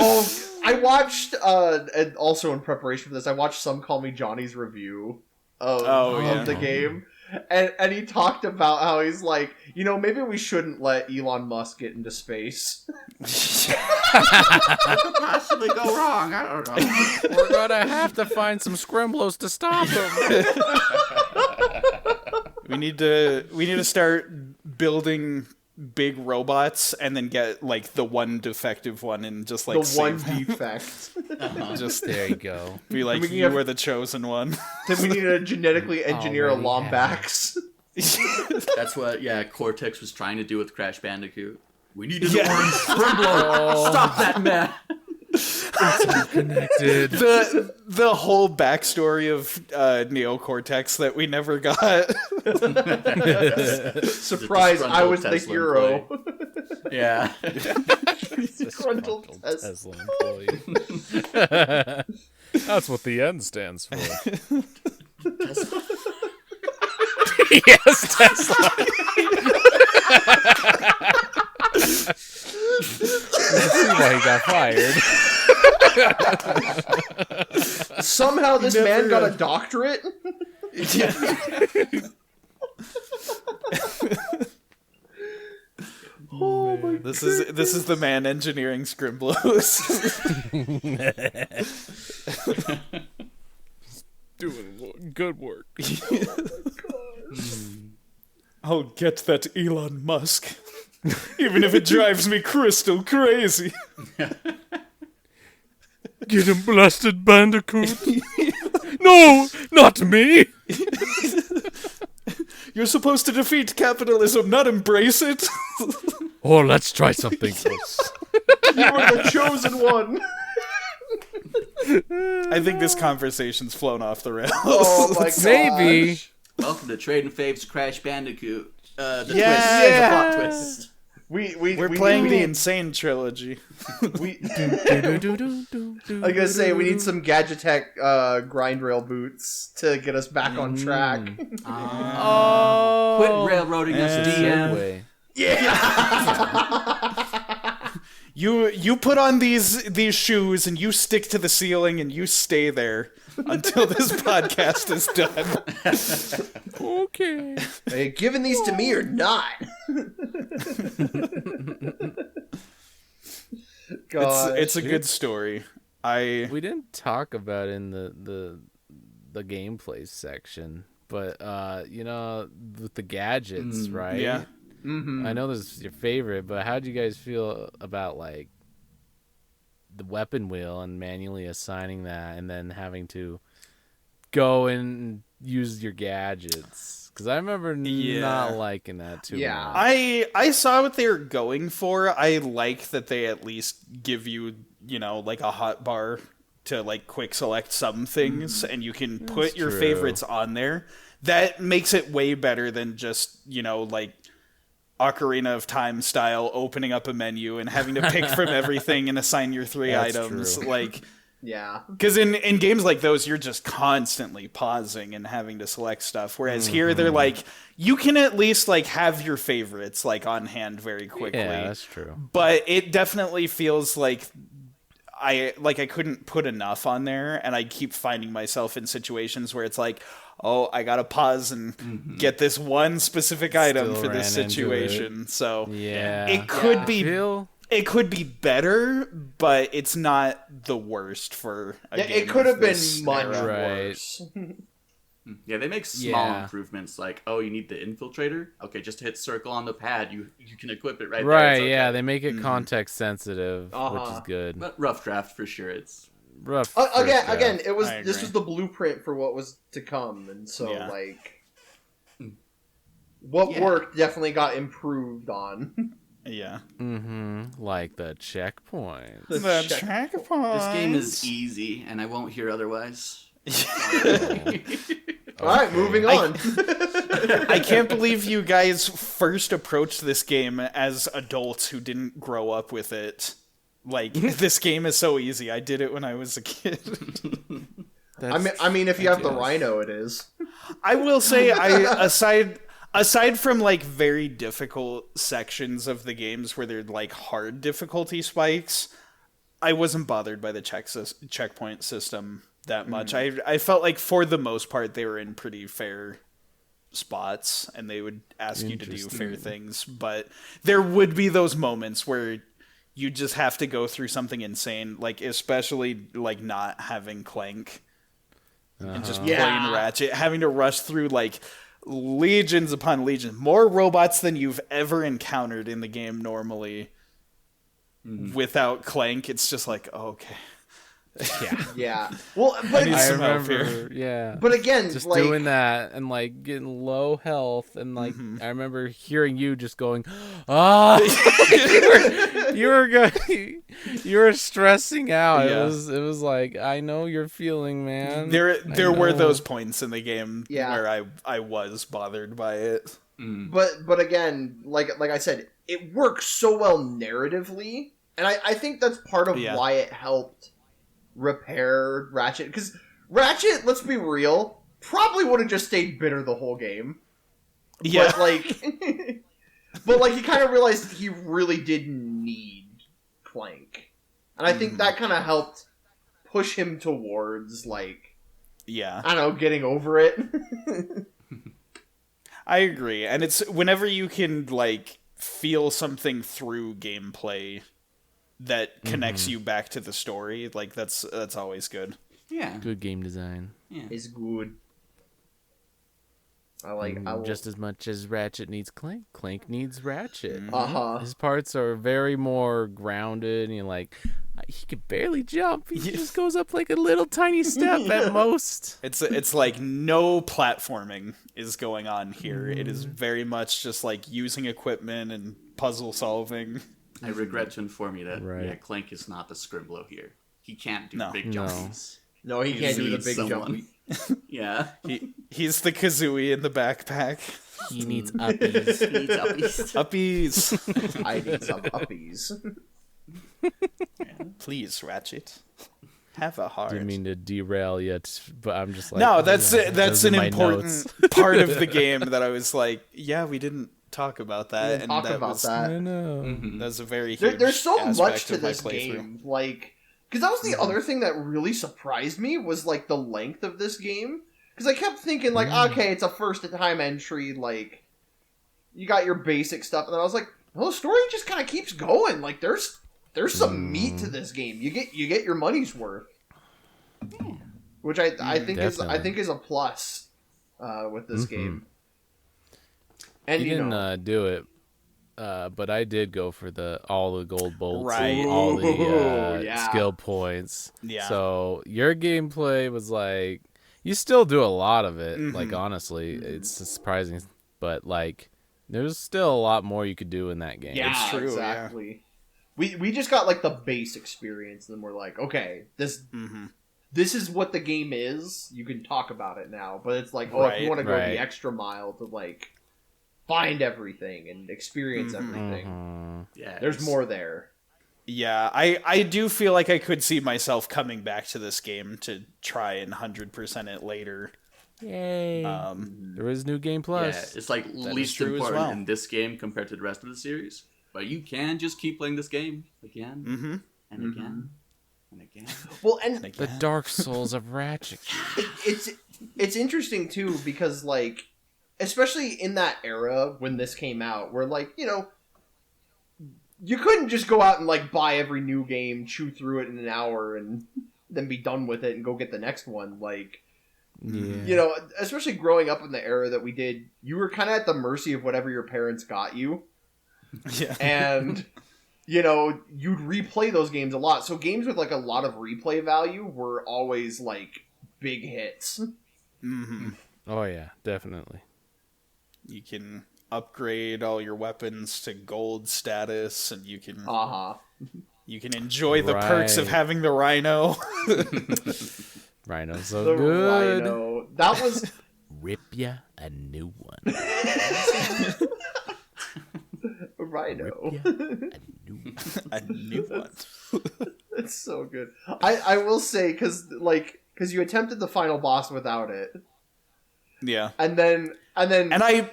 Oh, I watched, and also in preparation for this, I watched Some Call Me Johnny's review of the game, and he talked about how he's like, maybe we shouldn't let Elon Musk get into space. What could possibly go wrong? I don't know. We're gonna have to find some scrimblos to stop him. We need to start building big robots and then get like the one defective one and just like The one save them. defect. Just There you go. be like, We can you have- were the chosen one. Then we need to genetically engineer a Already Lombax. That's what, Cortex was trying to do with Crash Bandicoot. We need an Yeah. orange Scrimblow. Stop that man. Connected. The whole backstory of Neocortex that we never got. Surprise, I was the Tesla hero. Yeah. Disgruntled Tesla employee. That's what the N stands for. Yes, Tesla. You see why he got fired. Somehow this man got a doctorate? Oh my god. This is the man engineering Scrimblos. Doing good work. I'll get that Elon Musk. Even if it drives me crystal crazy. Get him blasted, Bandicoot. No, not me. You're supposed to defeat capitalism, not embrace it. Oh, let's try something else. You were the chosen one. I think this conversation's flown off the rails. Oh my god. Maybe. Welcome to Tradin Faves Crash Bandicoot. The twist. Yeah. The plot twist. We're playing the Insane Trilogy. I was gonna say, we need some Gadgetech grind rail boots to get us back on track. Oh. Quit railroading us, DM. Segue. You put on these shoes and you stick to the ceiling and you stay there until this podcast is done. Okay. Are you giving these to me or not? Gosh. It's a good story. We didn't talk about it in the gameplay section, but with the gadgets, right? Yeah. Mm-hmm. I know this is your favorite, but how do you guys feel about like the weapon wheel and manually assigning that, and then having to go and use your gadgets? Because I remember not liking that too Yeah. much. I saw what they were going for. I like that they at least give you, like a hot bar to like quick select some things, and you can put That's your true. favorites on there. That makes it way better than just, like Ocarina of Time style opening up a menu and having to pick from everything and assign your 3 That's items. true. Like, Yeah. because in games like those, you're just constantly pausing and having to select stuff. Whereas here, they're like, you can at least like have your favorites like on hand very quickly. Yeah, that's true. But it definitely feels like I couldn't put enough on there, and I keep finding myself in situations where it's like, oh, I gotta pause and get this one specific item Still for this ran into it. situation. So Yeah. it could Yeah. be Feel? it could be better, but it's not the worst for a Yeah, game it could have of been this much era. Right. worse. Yeah, they make small Yeah. improvements like, oh, you need the infiltrator? Okay, just hit circle on the pad. You can equip it right there. Right, It's okay. yeah, they make it context sensitive, which is Uh-huh. good. But rough draft for sure. It's Rough. Again, first again, draft. it was I this agree. was the blueprint for what was to come, and so Yeah. like what Yeah. worked definitely got improved on. Yeah. Like the checkpoint. The check- this game is easy, and I won't hear otherwise. All right, moving on. I can't believe you guys first approached this game as adults who didn't grow up with it. Like, this game is so easy. I did it when I was a kid. I mean, if you have the rhino, it is. I will say, aside from like very difficult sections of the games where they're like hard difficulty spikes, I wasn't bothered by the checkpoint system that much. I felt like for the most part they were in pretty fair spots, and they would ask you to do fair things, but there would be those moments where you just have to go through something insane, like especially like not having Clank and just Yeah. playing Ratchet, having to rush through like legions upon legions, more robots than you've ever encountered in the game normally. Without Clank, it's just like, oh, okay. Yeah. Well, but need I some help remember, yeah. but again, just like doing that and like getting low health, and like I remember hearing you just going, ah, you were going, you were stressing out. Yeah. It was like, I know you're feeling, man. There were know. those points in the game Yeah. where I was bothered by it. But again, like I said, it works so well narratively, and I think that's part of Yeah. why it helped repair Ratchet, because Ratchet, let's be real, probably would have just stayed bitter the whole game. Yeah. But like, but like he kind of realized he really did need Clank, and I think that kind of helped push him towards like, Yeah. I don't know, getting over it. I agree. And it's whenever you can like feel something through gameplay that connects you back to the story, like that's always good. Yeah. Good game design. Is good. I like. I will, Just as much as Ratchet needs Clank, Clank needs Ratchet. Uh-huh. His parts are very more grounded, and you're like, he could barely jump. He just goes up like a little tiny step at most. It's like no platforming is going on here. It is very much just like using equipment and puzzle solving. I regret to inform you that Right. Clank is not the Scribbler here. He can't do No. big No. jumps. No, he can't do the needs big someone. jump. Yeah. He's the Kazooie in the backpack. He needs uppies. He needs uppies. Uppies. I need some uppies. Please, Ratchet. Have a heart. Didn't mean to derail yet, but I'm just like, No, that's yeah, that's those an are my important notes. part of the game that I was like, yeah, we didn't talk about that, and Talk that about was that. I know. Mm-hmm. that was a very huge There's so aspect much to of my this playthrough. game, like, because that was the other thing that really surprised me was like the length of this game. Because I kept thinking like, okay, it's a first time entry, like you got your basic stuff, and then I was like, well, the story just kind of keeps going. Like there's some meat to this game. You get your money's worth, which I think definitely. is a plus with this game. And You you didn't know, do it, but I did go for all the gold bolts, Right. and all the Ooh, yeah. skill points. Yeah. So your gameplay was like, you still do a lot of it. Like honestly, it's surprising, but like, there's still a lot more you could do in that game. yeah, It's true, yeah. exactly. We just got like the base experience, and then we're like, okay, this is what the game is. You can talk about it now, but it's like, if you want to go the extra mile to like find everything and experience everything, Yeah, there's more there. Yeah, I do feel like I could see myself coming back to this game to try and 100% it later. Yay! There is New Game Plus. Yeah, it's like least true as important well. in this game compared to the rest of the series. But you can just keep playing this game again and again and again. Well, and The Dark Souls of Ratchet. it's interesting too because like, especially in that era when this came out, where like you couldn't just go out and like buy every new game, chew through it in an hour, and then be done with it and go get the next one. Like. Yeah. Especially growing up in the era that we did, you were kind of at the mercy of whatever your parents got you. Yeah. And, you'd replay those games a lot. So games with, like, a lot of replay value were always, like, big hits. Mm-hmm. Oh, yeah, definitely. You can upgrade all your weapons to gold status, and you can you can enjoy the perks of having the rhino. Rhino's so The good. Rhino. That was... Rip ya a new one. Rhino. Rip ya a new one. A new one. It's so good. I will say, because you attempted the final boss without it. Yeah. And then I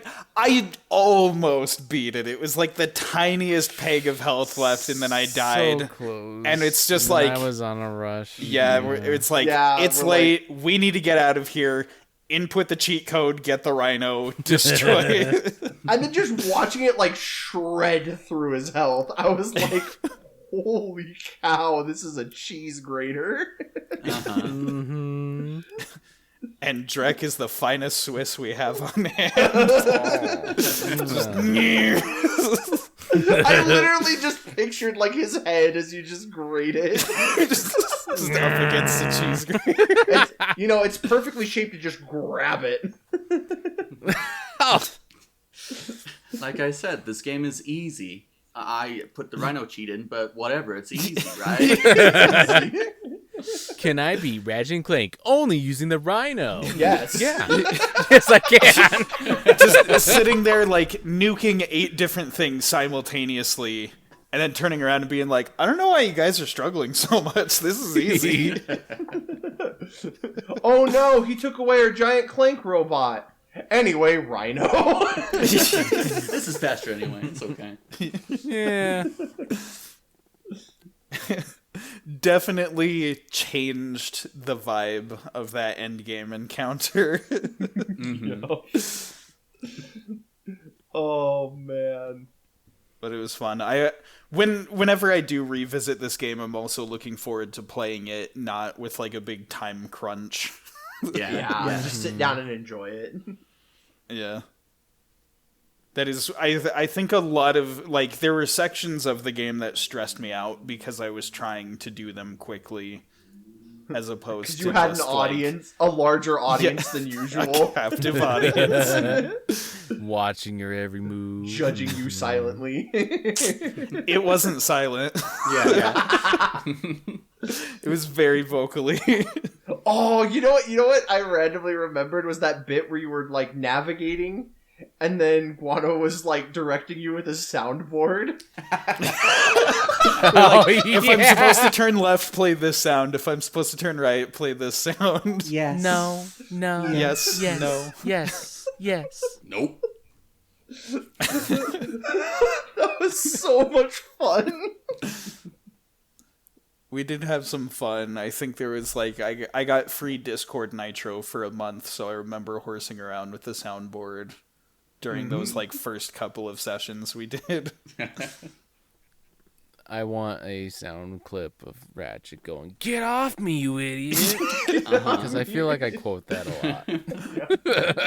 almost beat it. It was like the tiniest peg of health left, and then I died. So close. And it's just And like... I was on a rush. Yeah, it's like, it's late, we need to get out of here, input the cheat code, get the rhino, destroy it. And then just watching it, like, shred through his health, I was like, holy cow, this is a cheese grater. Mm-hmm. And Drek is the finest Swiss we have on hand. I literally just pictured, like, his head as you just grate it. just up against the cheese grater. It's perfectly shaped to just grab it. Like I said, this game is easy. I put the rhino cheat in, but whatever, it's easy, right? Can I be Ratchet and Clank only using the rhino? Yes. Yeah. Yes, I can. Just sitting there, like, nuking 8 different things simultaneously, and then turning around and being like, I don't know why you guys are struggling so much. This is easy. Oh no, he took away our giant Clank robot. Anyway, Rhino. This is faster anyway. It's okay. Yeah. Definitely changed the vibe of that endgame encounter. Oh man. But it was fun. Whenever I do revisit this game, I'm also looking forward to playing it not with like a big time crunch. Yeah. Just sit down and enjoy it. Yeah. That is, I think a lot of, like, there were sections of the game that stressed me out because I was trying to do them quickly, as opposed to you had just, an audience, a larger audience than a usual, captive audience. Watching your every move. judging you silently. It wasn't silent. Yeah. It was very vocally. Oh, you know what I randomly remembered was that bit where you were, like, navigating, and then Guano was, like, directing you with a soundboard. If I'm supposed to turn left, play this sound. If I'm supposed to turn right, play this sound. Yes. No. Yes. No. Yes. Nope. That was so much fun. We did have some fun. I think there was like I got free Discord Nitro for a month, so I remember horsing around with the soundboard during those like first couple of sessions we did. I want a sound clip of Ratchet going, "Get off me, you idiot!" Because I feel like I quote that a lot.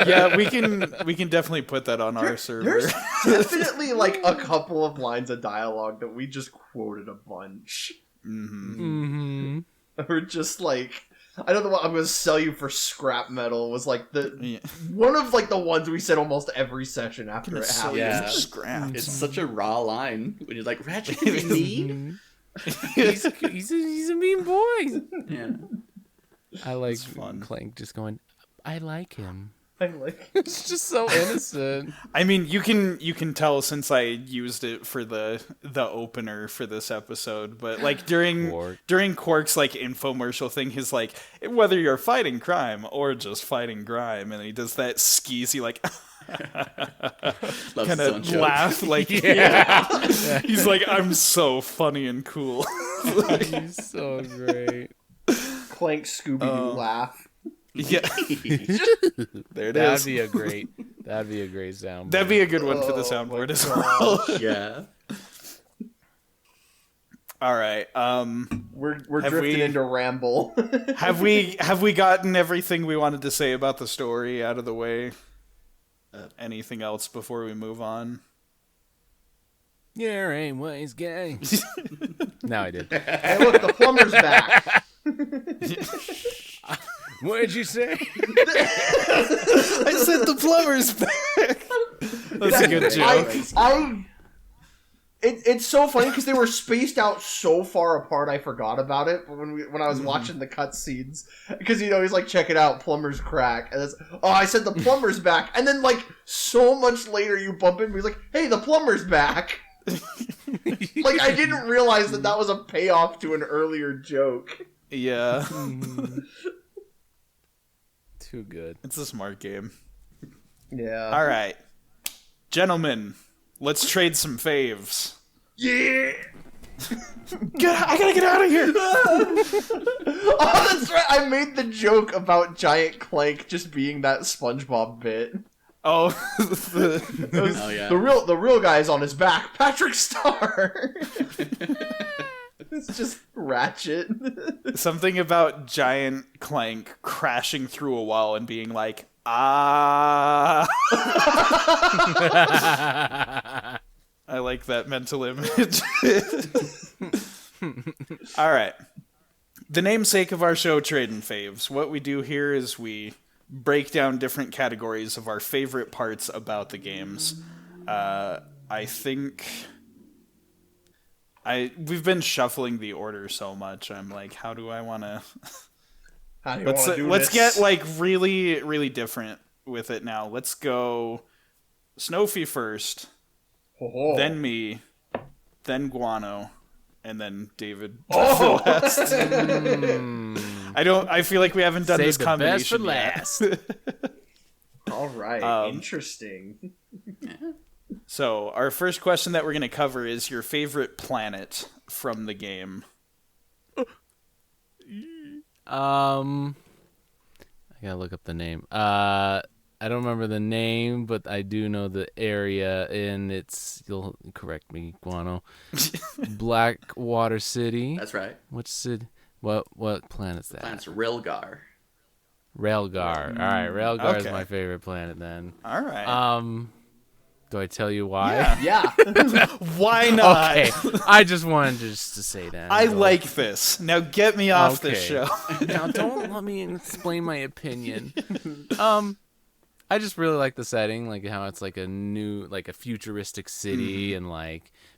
Yeah, we can definitely put that on our server. There's definitely like a couple of lines of dialogue that we just quoted a bunch. Mm-hmm. Or just like, I know the one I'm gonna sell you for scrap metal was like Yeah. one of like the ones we said almost every session after it So happened. Yeah. scraps. It's such a raw line when you're like, Ratchet can be mean. he's a mean boy. Yeah. I like It's fun. Clank just going, I like him. I'm like, It's just so innocent. I mean, you can tell since I used it for the opener for this episode, but like during Quark's like infomercial thing, he's like, whether you're fighting crime or just fighting grime, and he does that skeezy like Loves kind his own of joke. laugh, like yeah. He's like, I'm so funny and cool. He's so great. Clank Scooby-Doo laugh. Yeah, there it That'd is. be a great sound. That'd be a good one for the soundboard as well. Yeah. All right. We're Have drifting we- into ramble. Have we gotten everything we wanted to say about the story out of the way? Anything else before we move on? You're anyways gay. No, I did. Hey, look, the plumber's back. What did you say? I said the plumber's back. That's a good joke. It's so funny because they were spaced out so far apart. I forgot about it when I was watching the cutscenes because he's like, check it out, plumber's crack, and I said the plumber's back, and then like so much later you bump into me, he's like, hey, the plumber's back. Like I didn't realize that was a payoff to an earlier joke. Yeah. Too good. It's a smart game. Yeah. All right. Gentlemen, let's trade some faves. Yeah. I gotta get out of here. Oh, that's right. I made the joke about Giant Clank just being that SpongeBob bit. Oh, Oh yeah. The real guy's on his back, Patrick Star. It's just Ratchet. something about Giant Clank crashing through a wall and being like, ah. I like that mental image. All right. The namesake of our show, Tradin Faves. What we do here is we break down different categories of our favorite parts about the games. I think we've been shuffling the order so much. I'm like, how do I want to? How do you want to do Let's this? get like really, really different with it now. Let's go Snowfy first, Oh. then me, then Guano, and then David. Oh. for last. I feel like we haven't done Save this the best for combination yet. last. All right. Interesting. So our first question that we're going to cover is your favorite planet from the game. I gotta look up the name. I don't remember the name, but I do know the area, and you'll correct me, Guano. Blackwater City. That's right. Which city? What planet's that? Planet's Rilgar. Railgar. All right, Railgar is Okay. my favorite planet then. All right. Do I tell you why? Yeah. Yeah. Why not? Okay, I just wanted just to say that. I like this. Now get me off this Okay. show. Now don't let me explain my opinion. I just really like the setting, like how it's like a futuristic city, and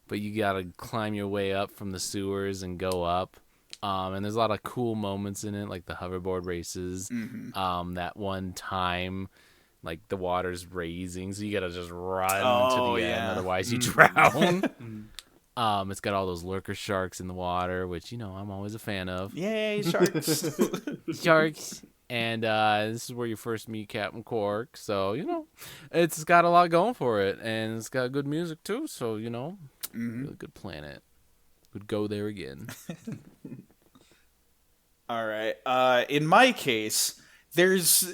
but you gotta climb your way up from the sewers and go up. And there's a lot of cool moments in it, like the hoverboard races. That one time, like the water's raising, so you gotta just run to the end, otherwise you drown. It's got all those lurker sharks in the water, which I'm always a fan of. Yay, sharks. Sharks. And this is where you first meet Captain Quark, so it's got a lot going for it, and it's got good music too. So really good planet. Would go there again. All right. In my case, there's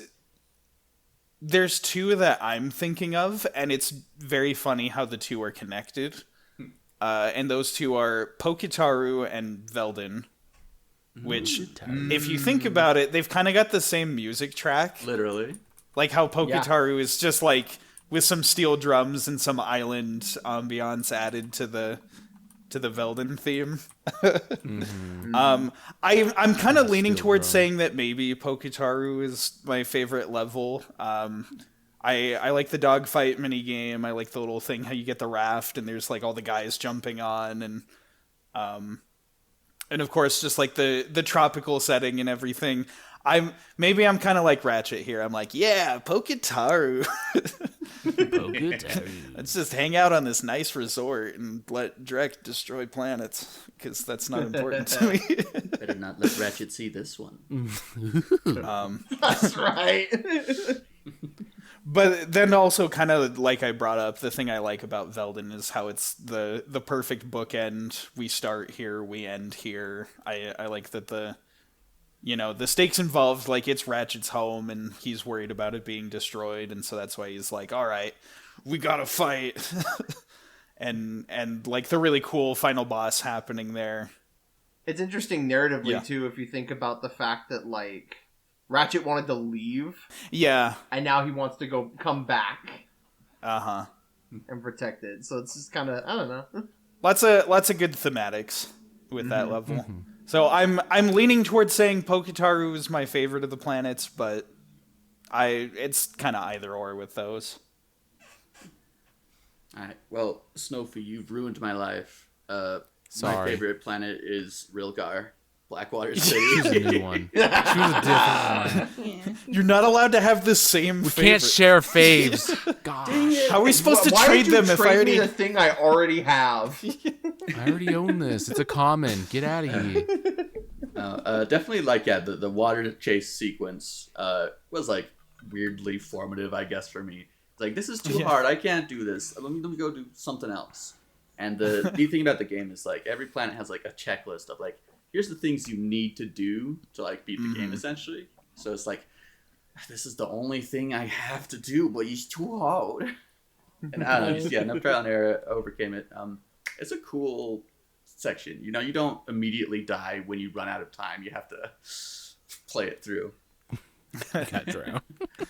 two that I'm thinking of, and it's very funny how the two are connected. And those two are Pokitaru and Veldin, which, if you think about it, they've kind of got the same music track. Literally. Like how Pokitaru is just like with some steel drums and some island ambiance added to the to the Velden theme. I'm kind of leaning towards saying that maybe Pokitaru is my favorite level. I like the dogfight minigame. I like the little thing how you get the raft and there's like all the guys jumping on, and of course just like the tropical setting and everything. I'm kind of like Ratchet here. I'm like, yeah, Pokitaru. Let's just hang out on this nice resort and let Drek destroy planets, because that's not important to me. Better not let Ratchet see this one. That's right. But then also kind of like I brought up, the thing I like about Velden is how it's the perfect bookend. We start here, we end here. I like that the stakes involved, like it's Ratchet's home and he's worried about it being destroyed, and so that's why he's like, all right, we gotta fight. and like the really cool final boss happening there. It's interesting narratively too, if you think about the fact that like Ratchet wanted to leave. Yeah. And now he wants to come back. Uh-huh. And protect it. So it's just kind of, I don't know. Lots of good thematics with that level. Mm-hmm. So I'm leaning towards saying Pokitaru is my favorite of the planets, but it's kind of either or with those. Alright, well, Snowfy, you've ruined my life. Sorry. My favorite planet is Rilgar. Blackwater City. Choose a new one. Choose a different one. You're not allowed to have the same favorite. We can't share faves. Gosh. How are we supposed to trade them if I already... the thing I already have? I already own this. It's a common. Get out of here. Definitely the water chase sequence was like weirdly formative, I guess, for me. It's like, this is too hard. I can't do this. Let me go do something else. And the neat thing about the game is like every planet has like a checklist of like, here's the things you need to do to like beat the game, essentially. So it's like, this is the only thing I have to do, but it's too hard. And I don't know, just, enough trial and error overcame it. It's a cool section. You don't immediately die when you run out of time. You have to play it through. Got drowned.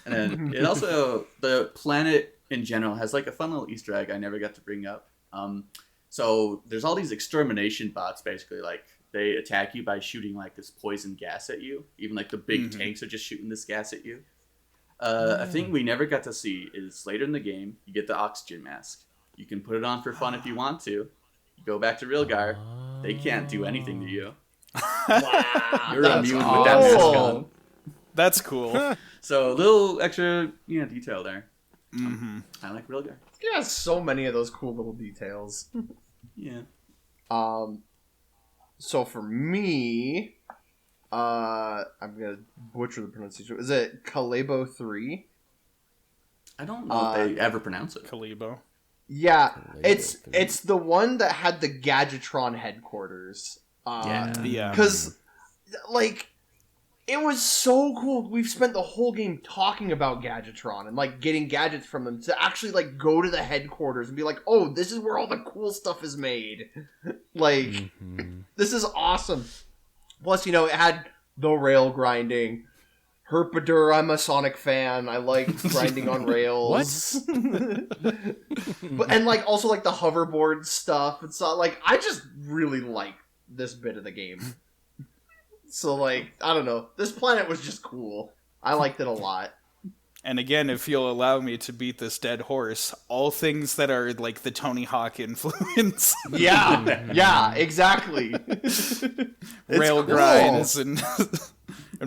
And then it also, the planet in general has like a fun little Easter egg I never got to bring up. So there's all these extermination bots, basically, like they attack you by shooting like this poison gas at you. Even like the big tanks are just shooting this gas at you. A thing we never got to see is later in the game, you get the oxygen mask. You can put it on for fun if you want to. You go back to Rilgar, they can't do anything to you. Wow, you're immune with that mask on. That's cool. So a little extra detail there. I like Rilgar. It has so many of those cool little details. Yeah. So for me, I'm gonna butcher the pronunciation. Is it Kalebo 3? I don't know if they ever pronounce it. Kalebo. Yeah, it's the one that had the Gadgetron headquarters. Yeah. Because, like, it was so cool. We've spent the whole game talking about Gadgetron and, like, getting gadgets from them to actually, like, go to the headquarters and be like, oh, this is where all the cool stuff is made. Like, this is awesome. Plus, it had the rail grinding. Herpadur, I'm a Sonic fan. I like grinding on rails. What? And, like, also, like, the hoverboard stuff. It's not, like, I just really like this bit of the game. So, like, I don't know. This planet was just cool. I liked it a lot. And again, if you'll allow me to beat this dead horse, all things that are, like, the Tony Hawk influence. Yeah, exactly. Rail grinds and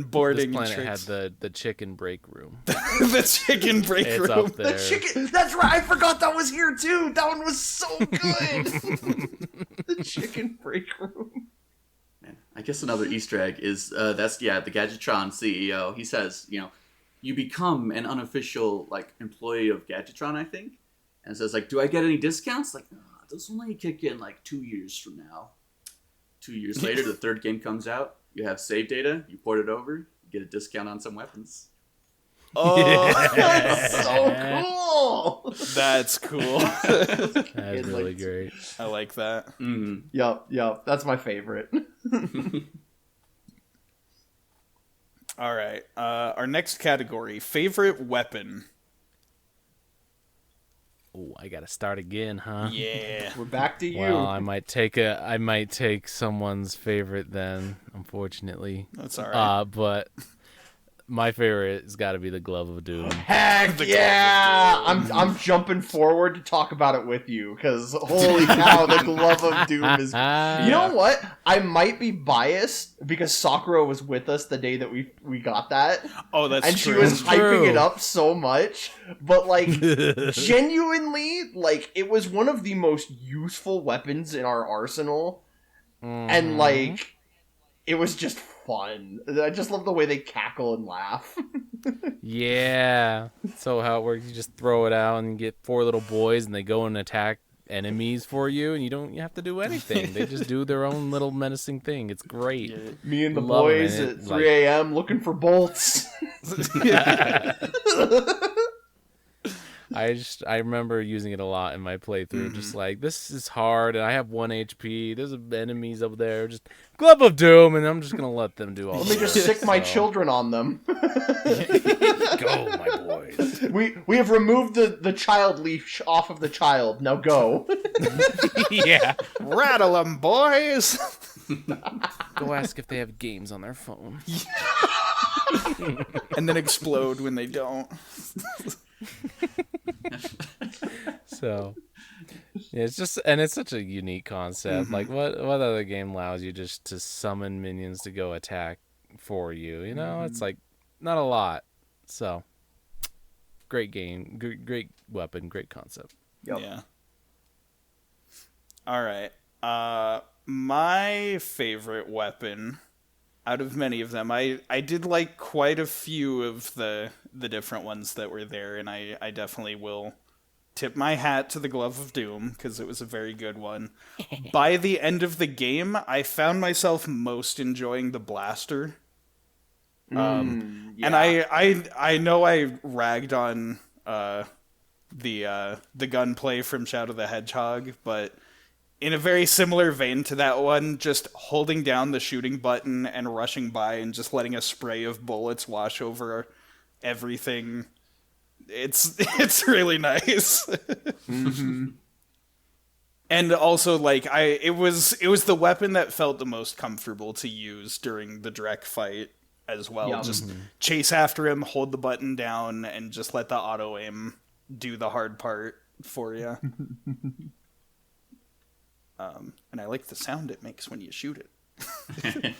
boarding. This planet tricks. had the chicken break room. The chicken break It's room. up there. The chicken. That's right. I forgot that was here too. That one was so good. The chicken break room. Man, I guess another Easter egg is the Gadgetron CEO. He says, you become an unofficial like employee of Gadgetron, I think, and says like, do I get any discounts? Like, those only kick in like 2 years from now. 2 years later, the third game comes out. You have save data. You port it over. You get a discount on some weapons. Oh, that's so cool. That's cool. That's really great. I like that. Yup. That's my favorite. All right. Our next category, favorite weapon. Oh, I gotta start again, huh? Yeah. We're back to you. Well, I might take someone's favorite then, unfortunately. That's all right. But my favorite has got to be the Glove of Doom. Heck yeah! I'm jumping forward to talk about it with you, because holy cow, the Glove of Doom is... You know what? I might be biased, because Sakura was with us the day that we got that. Oh, that's and true. she was That's true. hyping it up so much, but like genuinely, like it was one of the most useful weapons in our arsenal, and like it was just fun. I just love the way they cackle and laugh. Yeah. So how it works, you just throw it out and you get 4 little boys and they go and attack enemies for you, and you have to do anything. They just do their own little menacing thing. It's great. Me and the Love 'em, boys and at it, 3 a.m. looking for bolts. I remember using it a lot in my playthrough, just like, this is hard and I have 1 HP, there's enemies up there, just Glove of Doom, and I'm just gonna let them do all Let me the just work, sick my so. children on them. Go, my boys. We have removed the child leash off of the child. Now go. Yeah. Rattle 'em, boys! Go ask if they have games on their phone. And then explode when they don't. So yeah, it's such a unique concept. Like what other game allows you just to summon minions to go attack for you? You know, it's like not a lot. So great game, great weapon, great concept. Yep. Yeah. All right. My favorite weapon, out of many of them, I did like quite a few of the different ones that were there, and I definitely will tip my hat to the Glove of Doom, because it was a very good one. By the end of the game, I found myself most enjoying the blaster. And I know I ragged on the gunplay from Shadow the Hedgehog, but in a very similar vein to that one, just holding down the shooting button and rushing by and just letting a spray of bullets wash over everything, it's really nice. And also, like, it was the weapon that felt the most comfortable to use during the direct fight as well. Yep. Just chase after him, hold the button down, and just let the auto aim do the hard part for you. And I like the sound it makes when you shoot it.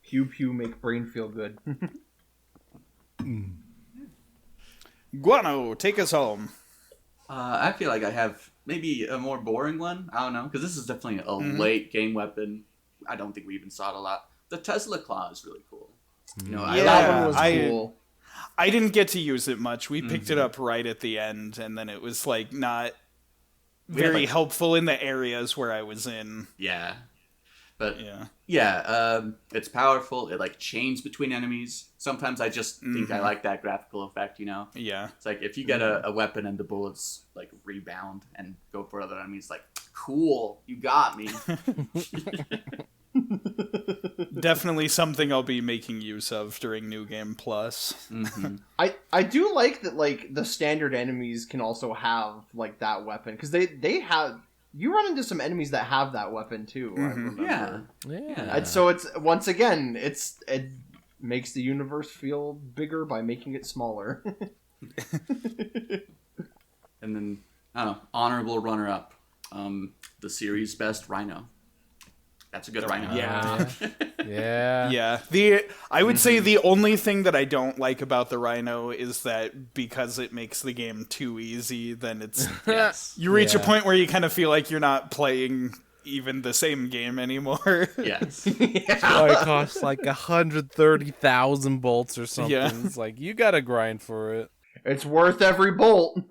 Pew pew make brain feel good. Guano, take us home. I feel like I have maybe a more boring one. I don't know, because this is definitely a late game weapon. I don't think we even saw it a lot. The Tesla Claw is really cool. You know, Yeah, That one was I- cool. I didn't get to use it much. We picked it up right at the end, and then it was like not very helpful in the areas where I was in. Yeah, but Yeah. it's powerful. It like chains between enemies. Sometimes I just think I like that graphical effect. You know, Yeah. it's like if you get a weapon and the bullets like rebound and go for other enemies, like cool, you got me. Definitely something I'll be making use of during New Game Plus. I do like that, like, the standard enemies can also have, like, that weapon. Because they have... You run into some enemies that have that weapon, too, I remember. Yeah. And so it's, once again, it makes the universe feel bigger by making it smaller. And then I don't know, honorable runner-up, the series best Rhino. That's a good Rhino. Yeah. Yeah. Yeah. I would say the only thing that I don't like about the Rhino is that because it makes the game too easy, then it's Yes. you reach a Yeah. point where you kind of feel like you're not playing even the same game anymore. Yes. Oh, it costs like 130,000 bolts or something. Yeah. It's like, you gotta grind for it. It's worth every bolt.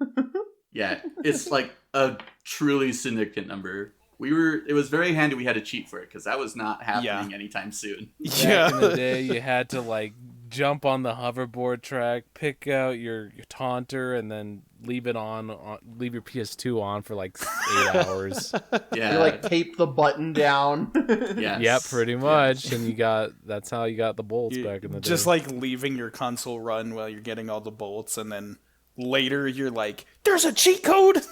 Yeah. It's like a truly significant number. It was very handy we had to cheat for it, because that was not happening anytime soon. Back in the day, you had to like jump on the hoverboard track, pick out your taunter, and then leave it leave your PS2 on for like 8 hours. Yeah. You, like, tape the button down. Yes. Yep, pretty much. And that's how you got the bolts back in the day. Just like leaving your console run while you're getting all the bolts and then later you're like, there's a cheat code.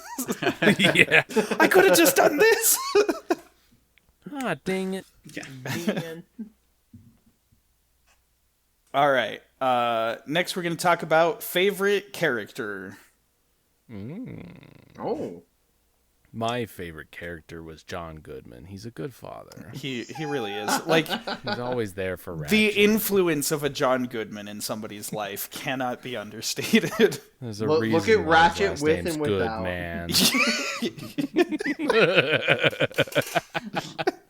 Yeah. I could have just done this. Ah, dang it. Man. All right. Next, we're going to talk about favorite character. Oh. My favorite character was John Goodman. He's a good father. He really is. Like, He's always there for Ratchet. the influence of a John Goodman in somebody's life cannot be understated. There's a Look reason at why his Ratchet last with name's and without.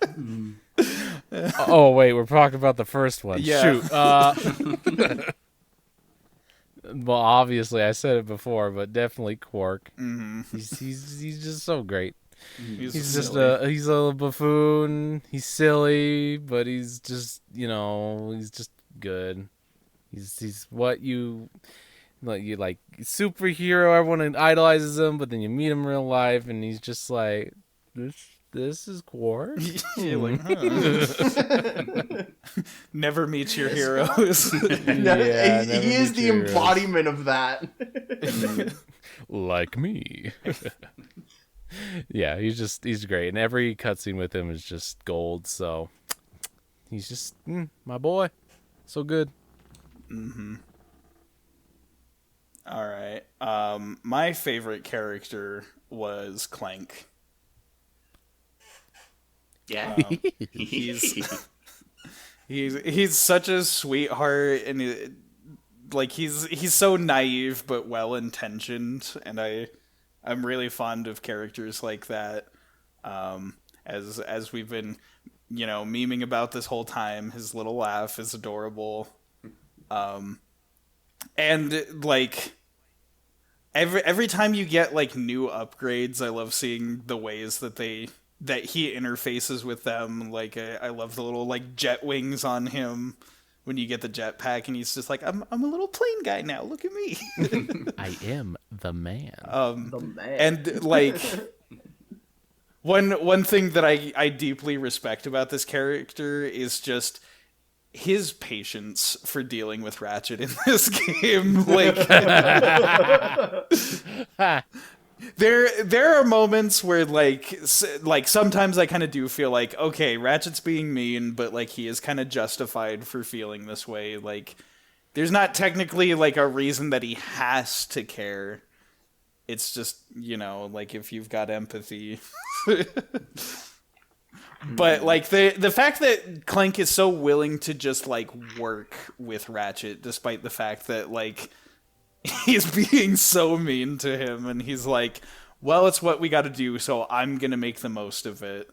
Goodman. Oh, wait, we're talking about the first one. Yeah. Shoot. Well, obviously, I said it before, but definitely Quark. Mm-hmm. He's just so great. He's just silly. he's a buffoon. He's silly, but he's just he's just good. He's what you like superhero. Everyone idolizes him, but then you meet him in real life, and he's just like this is Quark. You're like, huh. Never meet your heroes. Yeah, never he is meet the your heroes. embodiment of that. Like me. Yeah, he's great, and every cutscene with him is just gold. So he's just my boy, so good. All right. My favorite character was Clank. Yeah. He's such a sweetheart, and he's so naive but well intentioned, and I'm really fond of characters like that. As we've been, memeing about this whole time, his little laugh is adorable. And like every time you get like new upgrades, I love seeing the ways that he interfaces with them. Like I love the little like jet wings on him when you get the jetpack, and he's just like, I'm a little plane guy now. Look at me. I am the man. The man. And like one thing that I deeply respect about this character is just his patience for dealing with Ratchet in this game. Like there are moments where like sometimes I kind of do feel like, okay, Ratchet's being mean, but like he is kind of justified for feeling this way. Like there's not technically like a reason that he has to care. It's just, like if you've got empathy. But like the fact that Clank is so willing to just like work with Ratchet, despite the fact that like he's being so mean to him, and he's like, well, it's what we got to do, so I'm gonna make the most of it.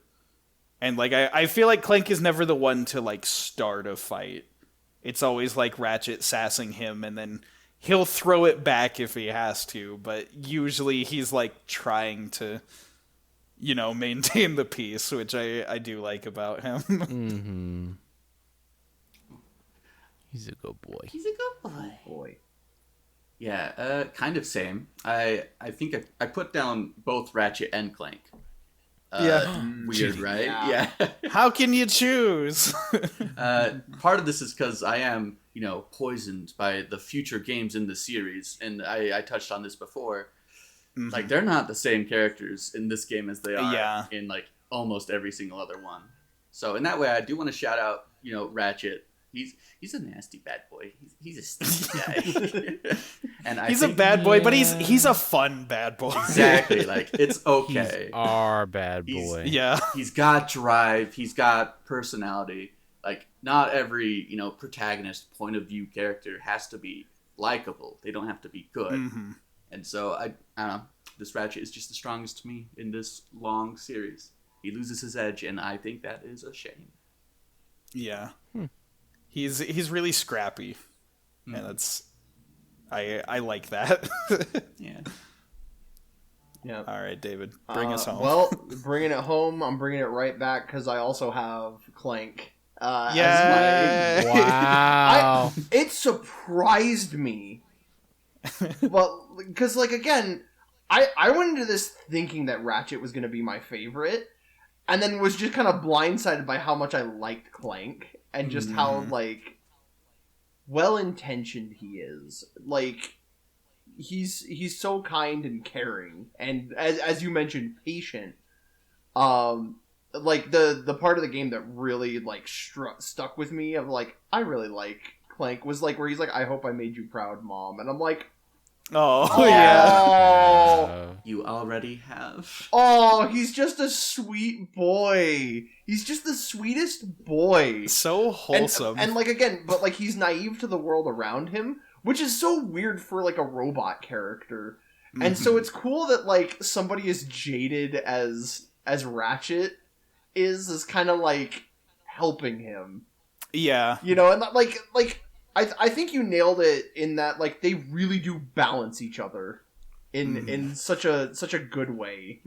And like I feel like Clank is never the one to like start a fight. It's always like Ratchet sassing him, and then he'll throw it back if he has to, but usually he's like trying to maintain the peace, which I do like about him. Mm-hmm. He's a good boy. He's a good Boy. Yeah, kind of same. I think I put down both Ratchet and Clank. Yeah. Weird, right? Yeah. Yeah. How can you choose? Part of this is because I am, poisoned by the future games in the series, and I touched on this before. Mm-hmm. Like, they're not the same characters in this game as they are in, like, almost every single other one. So, in that way, I do want to shout out, Ratchet. He's a nasty bad boy. He's a stinky guy. And He's a bad boy, but he's a fun bad boy. Exactly. Like, it's okay. He's our bad boy. Yeah. He's got drive. He's got personality. Like, not every, protagonist point of view character has to be likable. They don't have to be good. Mm-hmm. And so, I don't know. This Ratchet is just the strongest to me in this long series. He loses his edge, and I think that is a shame. Yeah. He's really scrappy. And that's... I like that. Yeah. Yeah. All right, David, bring us home. Well, bringing it home, I'm bringing it right back because I also have Clank. Yeah. Wow. It surprised me. Well, because, like, again, I went into this thinking that Ratchet was going to be my favorite, and then was just kind of blindsided by how much I liked Clank, and just how, like, well-intentioned he is. Like, he's so kind and caring, and as you mentioned, patient. Like the part of the game that really like stuck with me of like I really like Clank was like where he's like, I hope I made you proud, Mom, and I'm like, Oh yeah. oh, You already have. oh, he's just a sweet boy. He's just the sweetest boy. So wholesome. And like again, but like he's naive to the world around him, which is so weird for like a robot character. And so it's cool that like somebody as jaded as Ratchet is kind of like helping him. Yeah. You know, and like I think you nailed it in that like they really do balance each other in such a good way.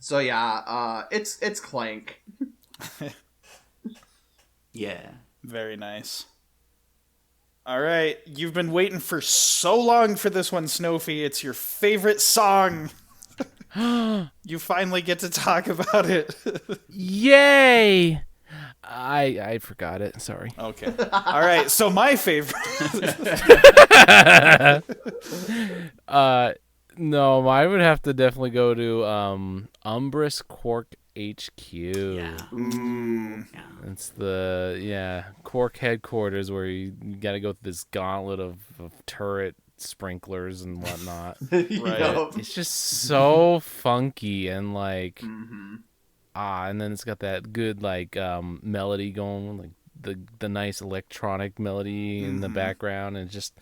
So yeah, it's Clank. Yeah. Very nice. All right, you've been waiting for so long for this one, Snowfy. It's your favorite song. You finally get to talk about it. Yay! I forgot it. Sorry. Okay. All right. So my favorite. No, I would have to definitely go to Umbrus Quark HQ. Yeah. It's the Quark headquarters where you got to go through this gauntlet of turret sprinklers and whatnot. Right. It's just so funky and like and then it's got that good like melody going, like the nice electronic melody in the background, and just,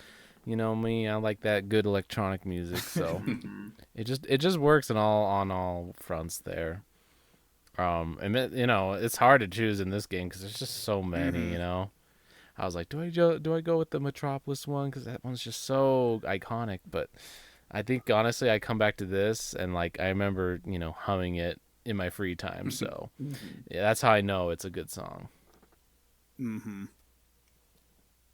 you know me, I like that good electronic music, so it just works on all fronts there. And you know, it's hard to choose in this game because there's just so many. You know, I was like, do I go with the Metropolis one because that one's just so iconic? But I think honestly, I come back to this and like I remember, you know, humming it in my free time. So yeah, that's how I know it's a good song.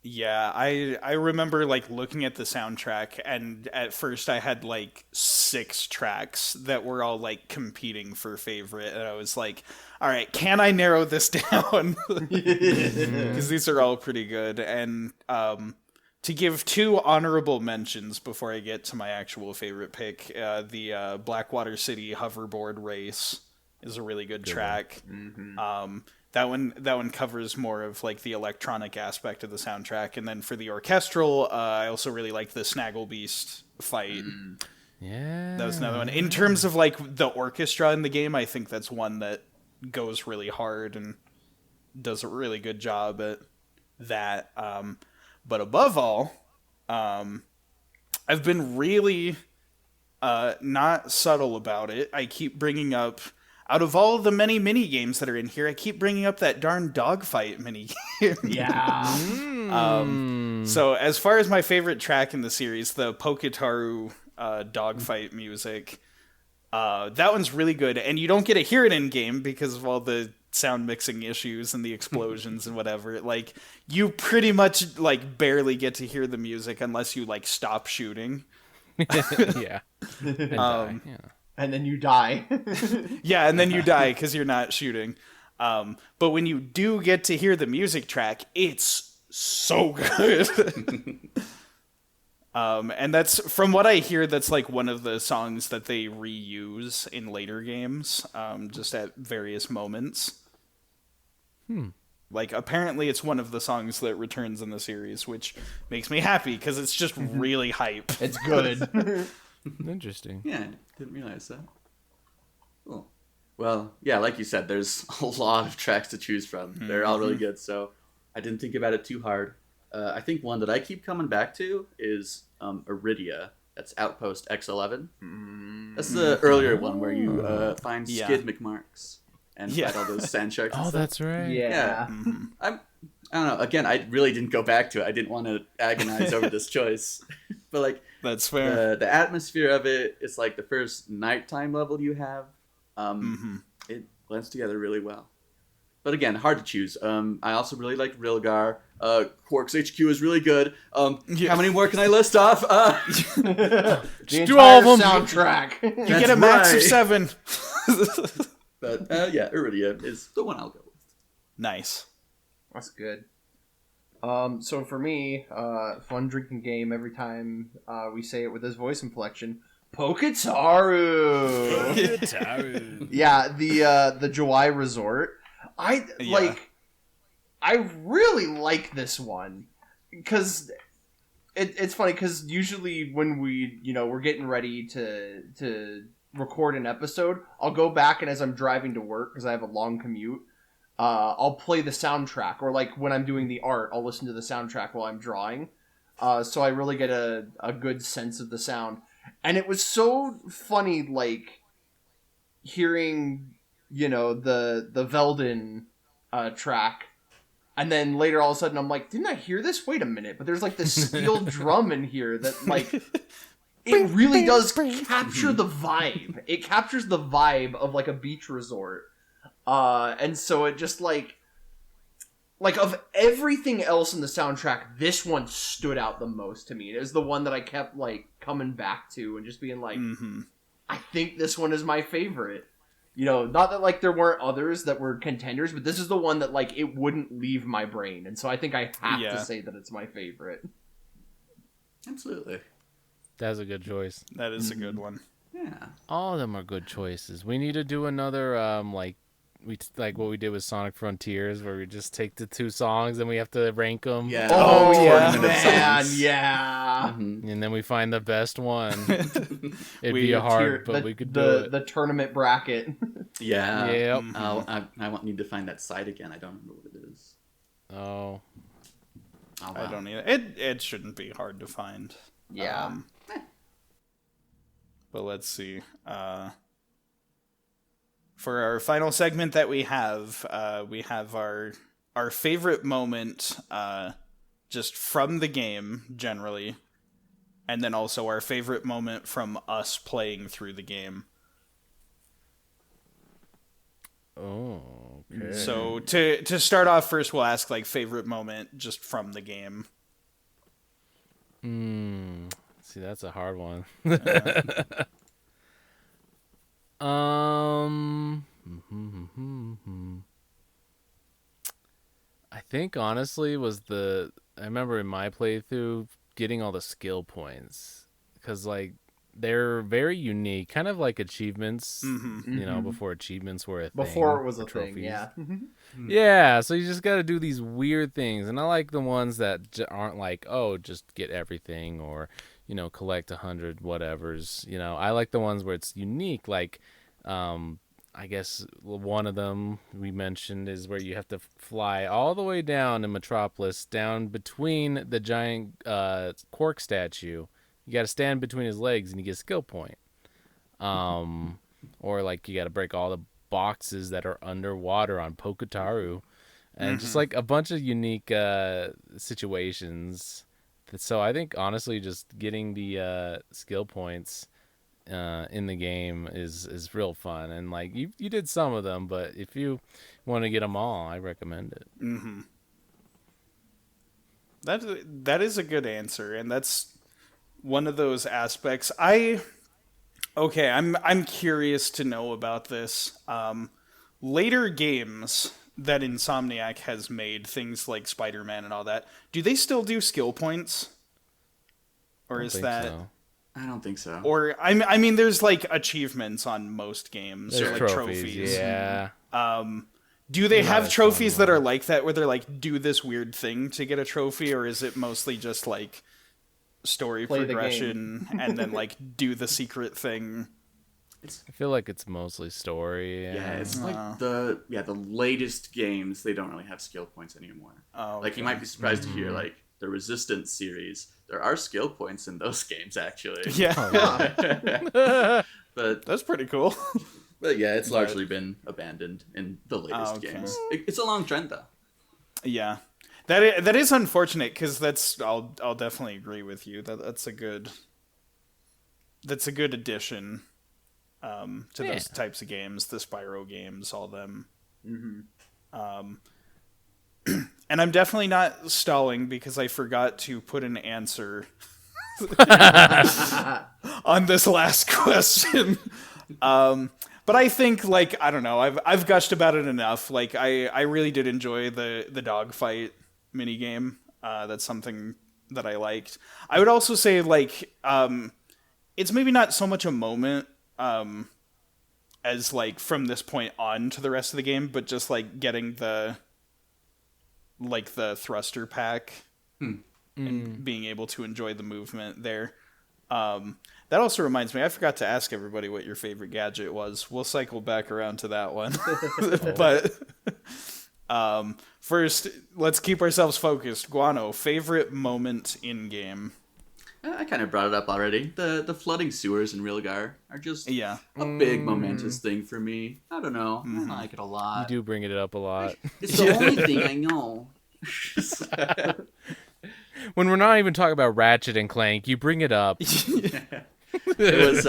Yeah, I remember like looking at the soundtrack, and at first I had like 6 tracks that were all like competing for favorite, and I was like, all right, can I narrow this down? Because these are all pretty good. And to give 2 honorable mentions before I get to my actual favorite pick, the Blackwater City hoverboard race is a really good track. That one covers more of like the electronic aspect of the soundtrack, and then for the orchestral, I also really like the Snaggle Beast fight. Yeah, That was another one. In terms of like the orchestra in the game, I think that's one that goes really hard and does a really good job at that. But above all, I've been really not subtle about it. I keep bringing up, out of all the many mini games that are in here, I keep bringing up that darn dogfight mini game. Yeah. So as far as my favorite track in the series, the Poketaru dogfight music, that one's really good, and you don't get to hear it in game because of all the sound mixing issues and the explosions and whatever. Like, you pretty much like barely get to hear the music unless you like stop shooting. yeah. And die. Yeah. And then you die. Yeah, and then you die because you're not shooting. But when you do get to hear the music track, it's so good. And that's, from what I hear, that's like one of the songs that they reuse in later games, just at various moments. Like, apparently it's one of the songs that returns in the series, which makes me happy because it's just really hype. It's good. Interesting. Yeah, didn't realize that. Cool. Well, yeah, like you said, there's a lot of tracks to choose from. They're all really good, so I didn't think about it too hard. I think one that I keep coming back to is Iridia. That's Outpost X11. That's the earlier one where you find skid McMarks and fight all those sand sharks. Oh, that's right. Yeah. I don't know. Again, I really didn't go back to it. I didn't want to agonize over this choice. But like, That's fair. the atmosphere of it, it's like the first nighttime level you have. It blends together really well. But again, hard to choose. I also really like Rilgar. Quark's HQ is really good. How many more can I list off? The do all of them. soundtrack. You get a max of 7. But yeah, Iridia is the one I'll go with. Nice. That's good. So for me, fun drinking game every time we say it with his voice inflection. Poketaru. Yeah, the Jawai Resort. I really like this one because it's funny because usually when we're getting ready to record an episode, I'll go back and as I'm driving to work because I have a long commute, I'll play the soundtrack, or like when I'm doing the art, I'll listen to the soundtrack while I'm drawing. So I really get a good sense of the sound. And it was so funny, like, hearing, the Velden track. And then later, all of a sudden, I'm like, didn't I hear this? Wait a minute. But there's, like, this steel drum in here that, like, it really does capture the vibe. It captures the vibe of, like, a beach resort. And so it just, like, of everything else in the soundtrack, this one stood out the most to me. It was the one that I kept, like, coming back to and just being like, I think this one is my favorite. Not that, like, there weren't others that were contenders, but this is the one that, like, it wouldn't leave my brain. And so I think I have to say that it's my favorite. Absolutely. That's a good choice. That is a good one. Yeah. All of them are good choices. We need to do another, like what we did with Sonic Frontiers, where we just take the two songs and we have to rank them. Yeah. Oh, yeah. Man, yeah. And then we find the best one. It'd We be hard, but we could do it. The tournament bracket. Yeah. Yep. I need to find that site again. I don't remember what it is. Oh. Oh, wow. I don't either. It shouldn't be hard to find. Yeah. But let's see. For our final segment that we have our favorite moment, just from the game generally, and then also our favorite moment from us playing through the game. Oh, okay. So to start off first, we'll ask like favorite moment just from the game. See, that's a hard one. I think honestly I remember in my playthrough getting all the skill points, because like they're very unique, kind of like achievements, before achievements were a thing. Before it was a trophies. thing, yeah. Yeah, so you just got to do these weird things, and I like the ones that aren't like, oh, just get everything, or collect 100 whatevers. I like the ones where it's unique, like I guess one of them we mentioned is where you have to fly all the way down in Metropolis, down between the giant Quark statue. You got to stand between his legs and you get a skill point. Or like you got to break all the boxes that are underwater on Poketaru, and just like a bunch of unique situations. So I think honestly, just getting the skill points in the game is real fun, and like you did some of them, but if you want to get them all, I recommend it. That is a good answer, and that's one of those aspects. I'm curious to know about this. Later games that Insomniac has made, things like Spider-Man and all that, do they still do skill points? Or is that... So. I don't think so. Or, I mean, there's like achievements on most games. There's or like trophies. Yeah. Do they have trophies that are like that, where they're like, do this weird thing to get a trophy? Or is it mostly just like story progression and then like do the secret thing? I feel like it's mostly story. Yeah, it's like the latest games, they don't really have skill points anymore. Oh, okay. Like you might be surprised to hear like the Resistance series, there are skill points in those games actually. Yeah. But that's pretty cool. But yeah, it's largely been abandoned in the latest games. It's a long trend though. Yeah. That is unfortunate, because I'll definitely agree with you. That's a good addition to those types of games, the Spyro games, all them. And I'm definitely not stalling because I forgot to put an answer on this last question. But I think, like, I don't know, I've gushed about it enough. Like, I really did enjoy the dogfight minigame. That's something that I liked. I would also say, like, it's maybe not so much a moment as, like, from this point on to the rest of the game, but just, like, getting the thruster pack and being able to enjoy the movement there. That also reminds me, I forgot to ask everybody what your favorite gadget was. We'll cycle back around to that one. But first, let's keep ourselves focused. Guano, favorite moment in game? I kind of brought it up already. The flooding sewers in Rilgar are just Yeah. a big momentous thing for me. I don't know. I like it a You lot. do bring it up a lot. It's the only thing I know. When we're not even talking about Ratchet and Clank, you bring it up. It was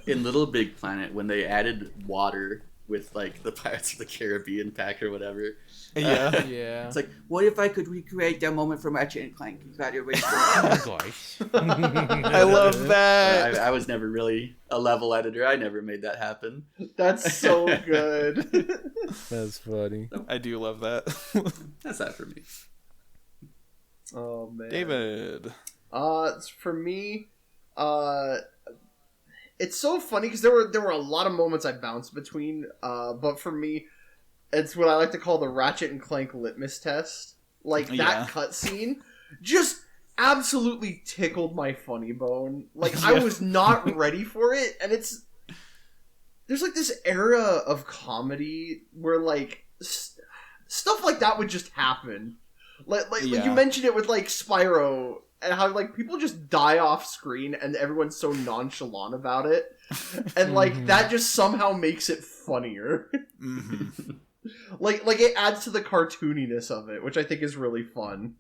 in Little Big Planet when they added water with like the Pirates of the Caribbean pack or whatever. Yeah. Yeah. It's like, what if I could recreate that moment from Ratchet and Clank? You got it right. Oh, gosh. I love that. I was never really a level editor. I never made that happen. That's so good. That's funny. I do love that. That's that for me. Oh man, David. For me, it's so funny because there were a lot of moments I bounced between. But for me, it's what I like to call the Ratchet and Clank litmus test. Like that cutscene, just absolutely tickled my funny bone. Like I was not ready for it, and there's like this era of comedy where like stuff like that would just happen. Like you mentioned it with like Spyro and how like people just die off screen and everyone's so nonchalant about it, and like that just somehow makes it funnier. like it adds to the cartooniness of it, which I think is really fun.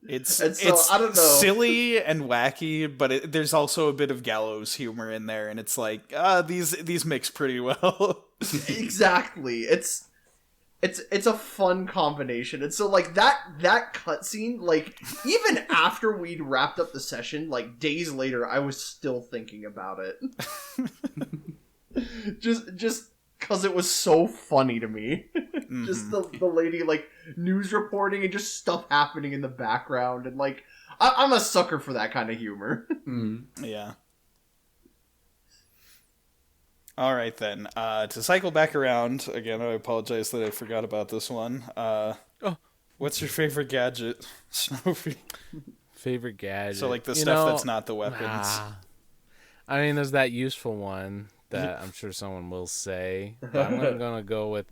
It's I don't know, silly and wacky, but there's also a bit of gallows humor in there, and it's like these mix pretty well. Exactly. It's a fun combination. And so like that cutscene, like even after we'd wrapped up the session, like days later, I was still thinking about it. just because it was so funny to me. Just the lady like news reporting and just stuff happening in the background, and like I'm a sucker for that kind of humor. Yeah. All right, then. To cycle back around, again, I apologize that I forgot about this one. What's your favorite gadget, Snowfy? Favorite gadget? So, like, the stuff that's not the weapons. I mean, there's that useful one that I'm sure someone will say. But I'm going to go with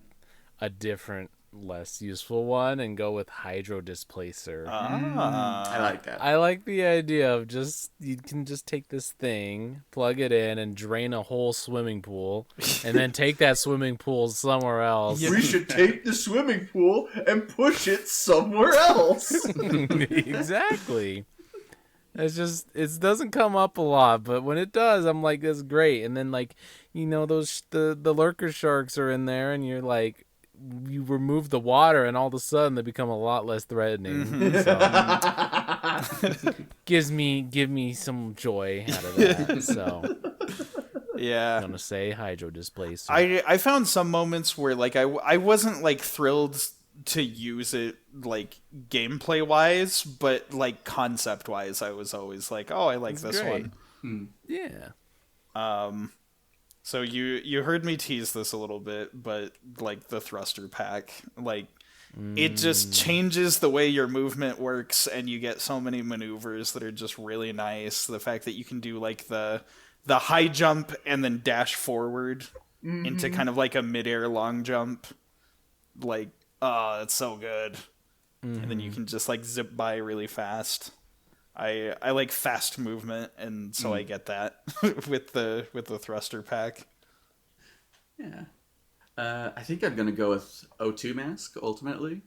a different, less useful one and go with Hydro Displacer. I like that. I like the idea of you can just take this thing, plug it in, and drain a whole swimming pool, and then take that swimming pool somewhere else. We should take the swimming pool and push it somewhere else. Exactly. It doesn't come up a lot, but when it does, I'm like, that's great. And then like, the lurker sharks are in there, and you're like, you remove the water and all of a sudden they become a lot less threatening. So, give me some joy out of that. So Yeah. I'm gonna say Hydro Displacer. I found some moments where like I wasn't like thrilled to use it like gameplay wise, but like concept wise I was always like, oh, I like this great. one. Yeah. So you heard me tease this a little bit, but like the thruster pack, like it just changes the way your movement works, and you get so many maneuvers that are just really nice. The fact that you can do like the high jump and then dash forward into kind of like a midair long jump, like that's so good. And then you can just like zip by really fast. I like fast movement, and so I get that with the thruster pack. Yeah. I think I'm gonna go with O2 mask ultimately.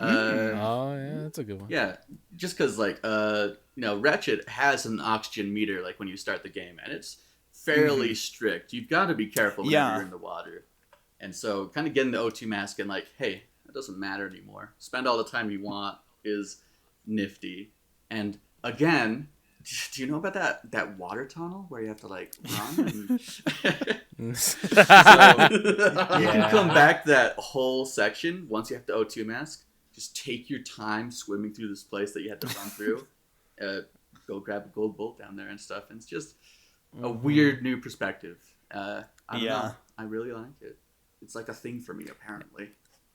Oh yeah, that's a good one. Yeah, just because like Ratchet has an oxygen meter like when you start the game, and it's fairly strict. You've got to be careful when you're in the water, and so kind of getting the O2 mask and like, hey, it doesn't matter anymore. Spend all the time you want is nifty. And again, do you know about that water tunnel where you have to like run? And... so you can come back that whole section once you have the O2 mask just take your time swimming through this place that you had to run through. Go grab a gold bolt down there and stuff. And it's just a weird new perspective. I don't know. I really like it. It's like a thing for me, apparently.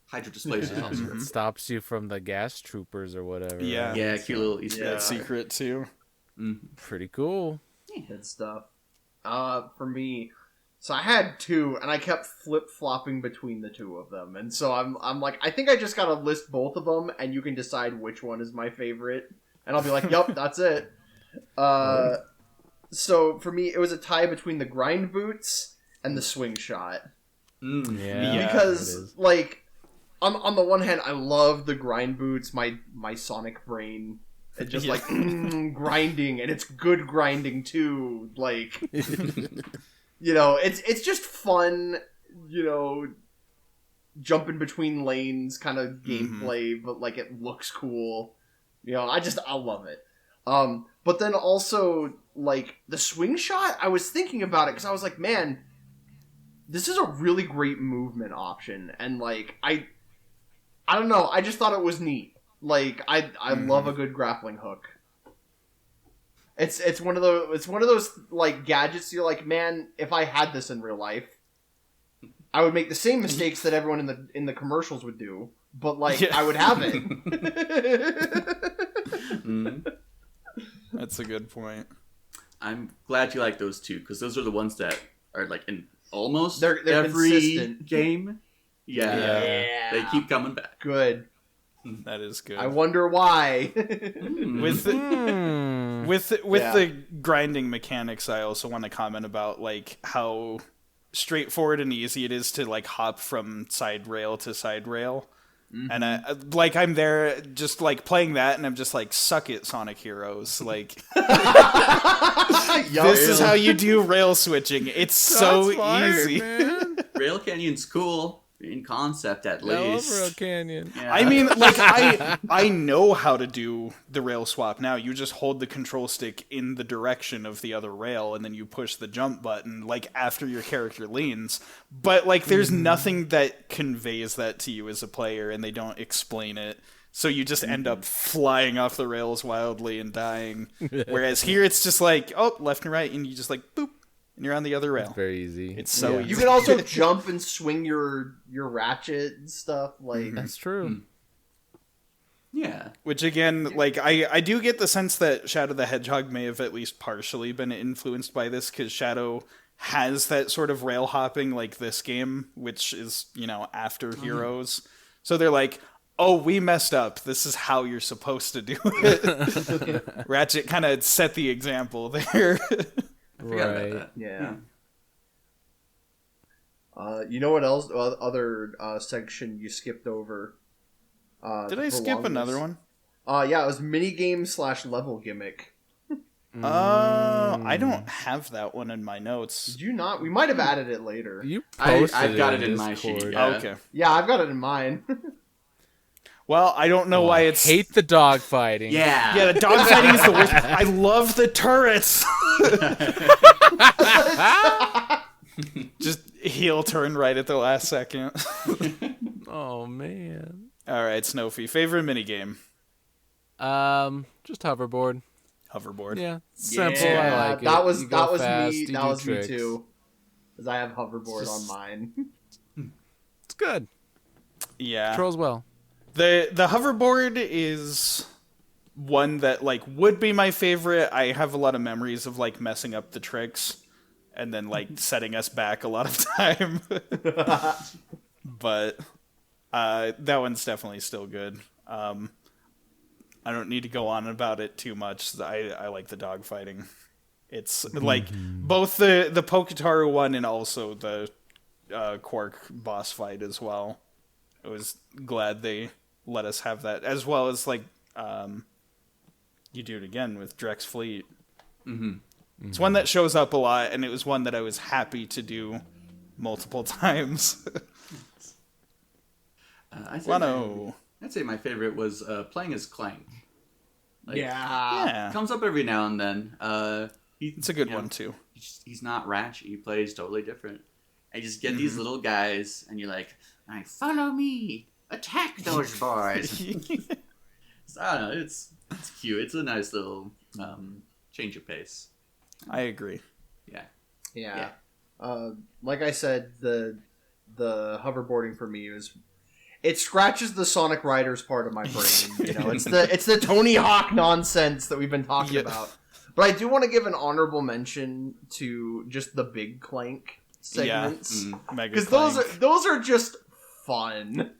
Hydro displacement also. It stops you from the gas troopers or whatever. Yeah. right? Yeah, cute little Easter egg. That's secret too. Pretty cool. Good stuff. For me, so I had two, and I kept flip-flopping between the two of them. And so I'm like, I think I just gotta list both of them, and you can decide which one is my favorite. And I'll be like, yup, that's it. So for me, it was a tie between the grind boots and the swing shot. Yeah. Because, like, on the one hand, I love the grind boots, my Sonic brain. It's just like, grinding, and it's good grinding, too. Like, you know, it's just fun, you know, jumping between lanes kind of gameplay, but, like, it looks cool. You know, I love it. But then also, like, the swing shot, I was thinking about it, because I was like, man, this is a really great movement option, and, like, I don't know, I just thought it was neat. Like, I love a good grappling hook. It's one of those like gadgets you're like, man, if I had this in real life, I would make the same mistakes that everyone in the commercials would do, but like I would have it. That's a good point. I'm glad you like those two, because those are the ones that are like in almost They're every consistent. game. Yeah. They keep coming back. Good. That is good. I wonder why. With the grinding mechanics, I also want to comment about like how straightforward and easy it is to like hop from side rail to side rail. And I'm there just like playing that, and I'm just like, suck it, Sonic Heroes. Like, this is how you do rail switching. It's so easy. Man. Rail Canyon's cool in concept, at I love least. Rail Canyon. Yeah. I mean, like, I know how to do the rail swap now. You just hold the control stick in the direction of the other rail, and then you push the jump button, like, after your character leans. But, like, there's nothing that conveys that to you as a player, and they don't explain it. So you just end up flying off the rails wildly and dying. Whereas here, it's just like, oh, left and right, and you just, like, boop, and you're on the other rail. It's very easy. It's so easy. You can also jump and swing your ratchet and stuff. Like That's true. Yeah. Which again, like, I do get the sense that Shadow the Hedgehog may have at least partially been influenced by this, because Shadow has that sort of rail hopping like this game, which is, you know, after Heroes. So they're like, oh, we messed up. This is how you're supposed to do it. Ratchet kind of set the example there. I forgot about that. yeah. You know what else? Other section you skipped over. Did I skip another one? Yeah, it was minigame / level gimmick. I don't have that one in my notes. Did you not? We might have added it later. You posted I've got it in Discord. my sheet. Oh, okay. Yeah, I've got it in mine. Well, I don't know why it's... Hate the dog fighting. Yeah. Yeah, the dog fighting is the worst. I love the turrets. Just heel turn right at the last second. Oh man. All right, Snowfy, favorite minigame? Just hoverboard. Hoverboard. Yeah, simple. I like it. That was You go me. fast, you That do was tricks. me too. Because I have hoverboard on mine. It's good. Yeah. Controls well. The hoverboard is one that like would be my favorite. I have a lot of memories of like messing up the tricks and then like setting us back a lot of time. But that one's definitely still good. I don't need to go on about it too much. I like the dog fighting. It's like both the Poketaru one and also the Quark boss fight as well. I was glad they let us have that, as well as like you do it again with Drex Fleet. It's one that shows up a lot, and it was one that I was happy to do multiple times. I'd say my favorite was playing as Clank. Like, Yeah, comes up every now and then. it's a good one too. He's not Ratchet. He plays totally different. And you just get these little guys, and you're like, all right, follow me. Attack those boys. So, I don't know. It's cute. It's a nice little change of pace. I agree. Yeah. Like I said, the hoverboarding for me it scratches the Sonic Riders part of my brain. You know, it's the Tony Hawk nonsense that we've been talking about. But I do want to give an honorable mention to just the Big Clank segments, because those are just fun.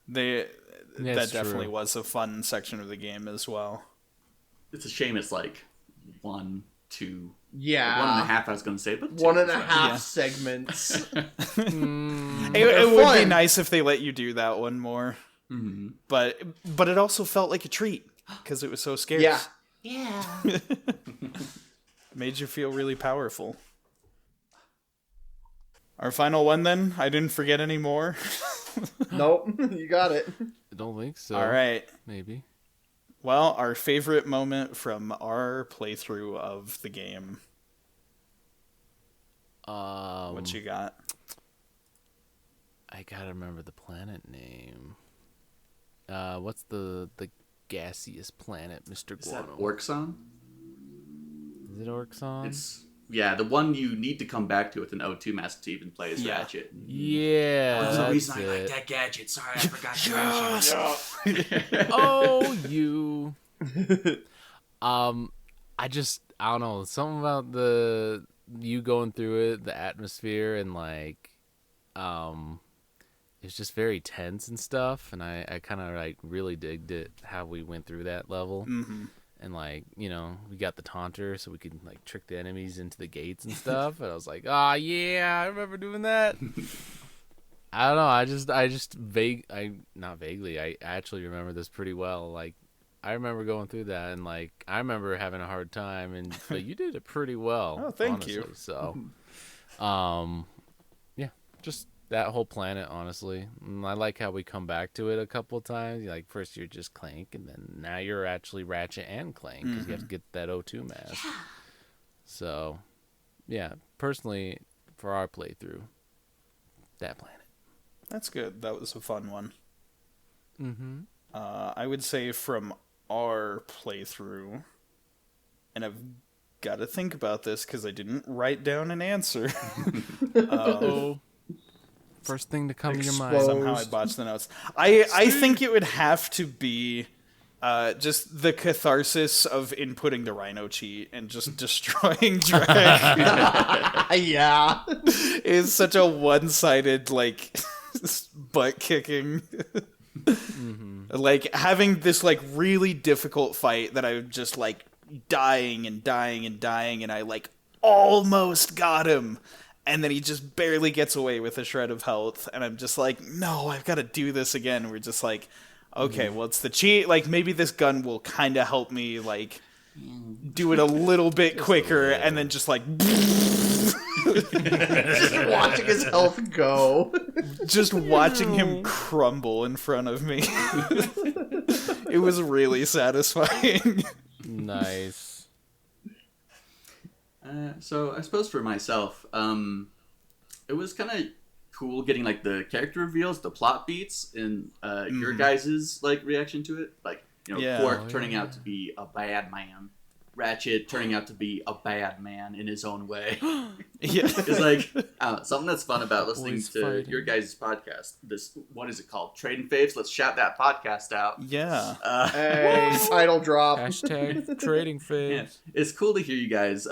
That That's definitely true. was a fun section of the game as well. It's a shame it's like 1, 2, Yeah. 1.5. I was going to say, but 1.5 segments. It would be nice if they let you do that one more. Mm-hmm. But it also felt like a treat because it was so scarce. Yeah. Made you feel really powerful. Our final one then? I didn't forget any more. Nope, you got it. I don't think so. All right. Maybe. Well, our favorite moment from our playthrough of the game. What you got? I gotta remember the planet name. What's the gaseous planet, Mr. Is that Guano? Orkson? Is it Orkson? It's the one you need to come back to with an O2 mask to even play as Ratchet. Yeah, That's the reason I it. like that gadget. Sorry, I forgot to mention. Oh, you. I don't know, something about you going through it, the atmosphere, and like, it's just very tense and stuff, and I kind of like really digged it how we went through that level. Mm-hmm. And like, you know, we got the taunter so we could like trick the enemies into the gates and stuff. And I was like, oh yeah, I remember doing that. I don't know. I actually remember this pretty well. Like, I remember going through that, and like, I remember having a hard time, but you did it pretty well. Oh, thank you. So, yeah, just that whole planet, honestly. I like how we come back to it a couple of times. Like, first you're just Clank, and then now you're actually Ratchet and Clank, because you have to get that O2 mask. Yeah. So, yeah, personally, for our playthrough, that planet. That's good. That was a fun one. Mm-hmm. I would say from our playthrough, and I've got to think about this because I didn't write down an answer. First thing to come to your mind. Somehow I botched the notes. I think it would have to be just the catharsis of inputting the Rhino cheat and just destroying Drag. Yeah. Is such a one-sided, like, butt kicking. Like, having this, like, really difficult fight that I'm just, like, dying, and I, like, almost got him. And then he just barely gets away with a shred of health. And I'm just like, no, I've got to do this again. And we're just like, okay, well, it's the cheat. Like, maybe this gun will kind of help me, like, do it a little bit quicker. And then just, like... Just watching his health go. Just watching him crumble in front of me. It was really satisfying. Nice. So I suppose for myself, it was kind of cool getting like the character reveals, the plot beats, and your guys' like reaction to it. Like, you know, Quark turning out to be a bad man, Ratchet turning out to be a bad man in his own way. It's like something that's fun about listening to your guys' podcast. This, what is it called? Tradin Faves. Let's shout that podcast out. Yeah. Hey, title drop. Hashtag Trading Faves. Yeah. It's cool to hear you guys.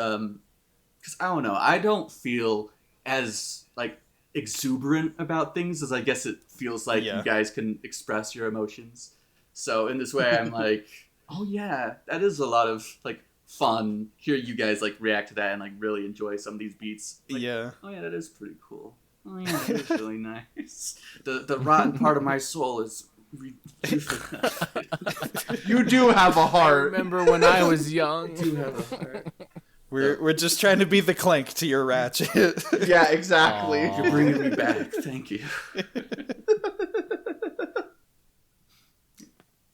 Because I don't know, I don't feel as like exuberant about things as I guess it feels like you guys can express your emotions. So in this way, I'm like, oh yeah, that is a lot of like fun. Hear you guys like react to that and like really enjoy some of these beats. Like, oh yeah, that is pretty cool. Oh yeah, that is really nice. The rotten part of my soul is. You do have a I heart. remember when I was young. You have a heart. We're just trying to be the Clank to your Ratchet. Yeah, exactly. Aww. You're bringing me back. Thank you.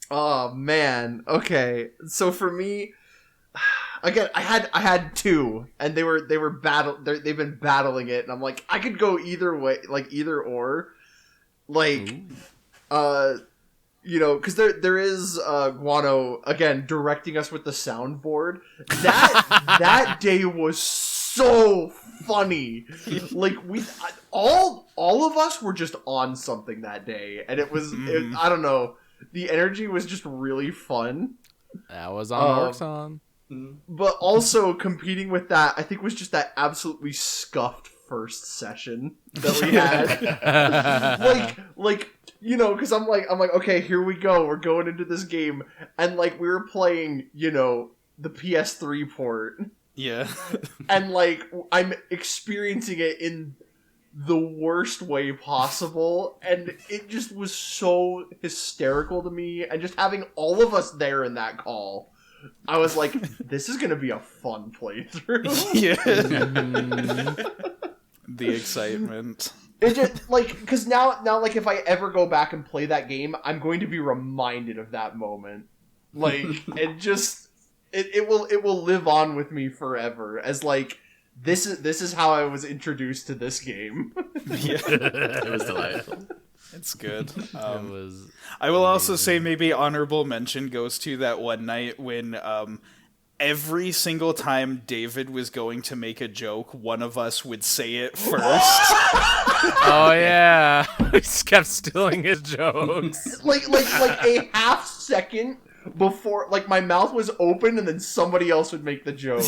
Oh man. Okay. So for me, again, I had two, and they've been battling it, and I'm like, I could go either way, like either or. Like, because there is Guano again directing us with the soundboard. That day was so funny. Like all of us were just on something that day, and it was I don't know. The energy was just really fun. That was on Orxon. But also competing with that, I think, was just that absolutely scuffed first session that we had. like because I'm like, okay, here we go. We're going into this game, and like we were playing, the PS3 port. Yeah. And like I'm experiencing it in the worst way possible, and it just was so hysterical to me, and just having all of us there in that call, I was like, this is gonna be a fun playthrough. Yeah. The excitement. It just like, because now like if I ever go back and play that game, I'm going to be reminded of that moment. Like it will live on with me forever as like, this is how I was introduced to this game. Yeah. It was delightful. It's good. It was I will also say maybe honorable mention goes to that one night when every single time David was going to make a joke, one of us would say it first. Oh yeah, he just kept stealing his jokes. like a half second before, like, my mouth was open and then somebody else would make the joke.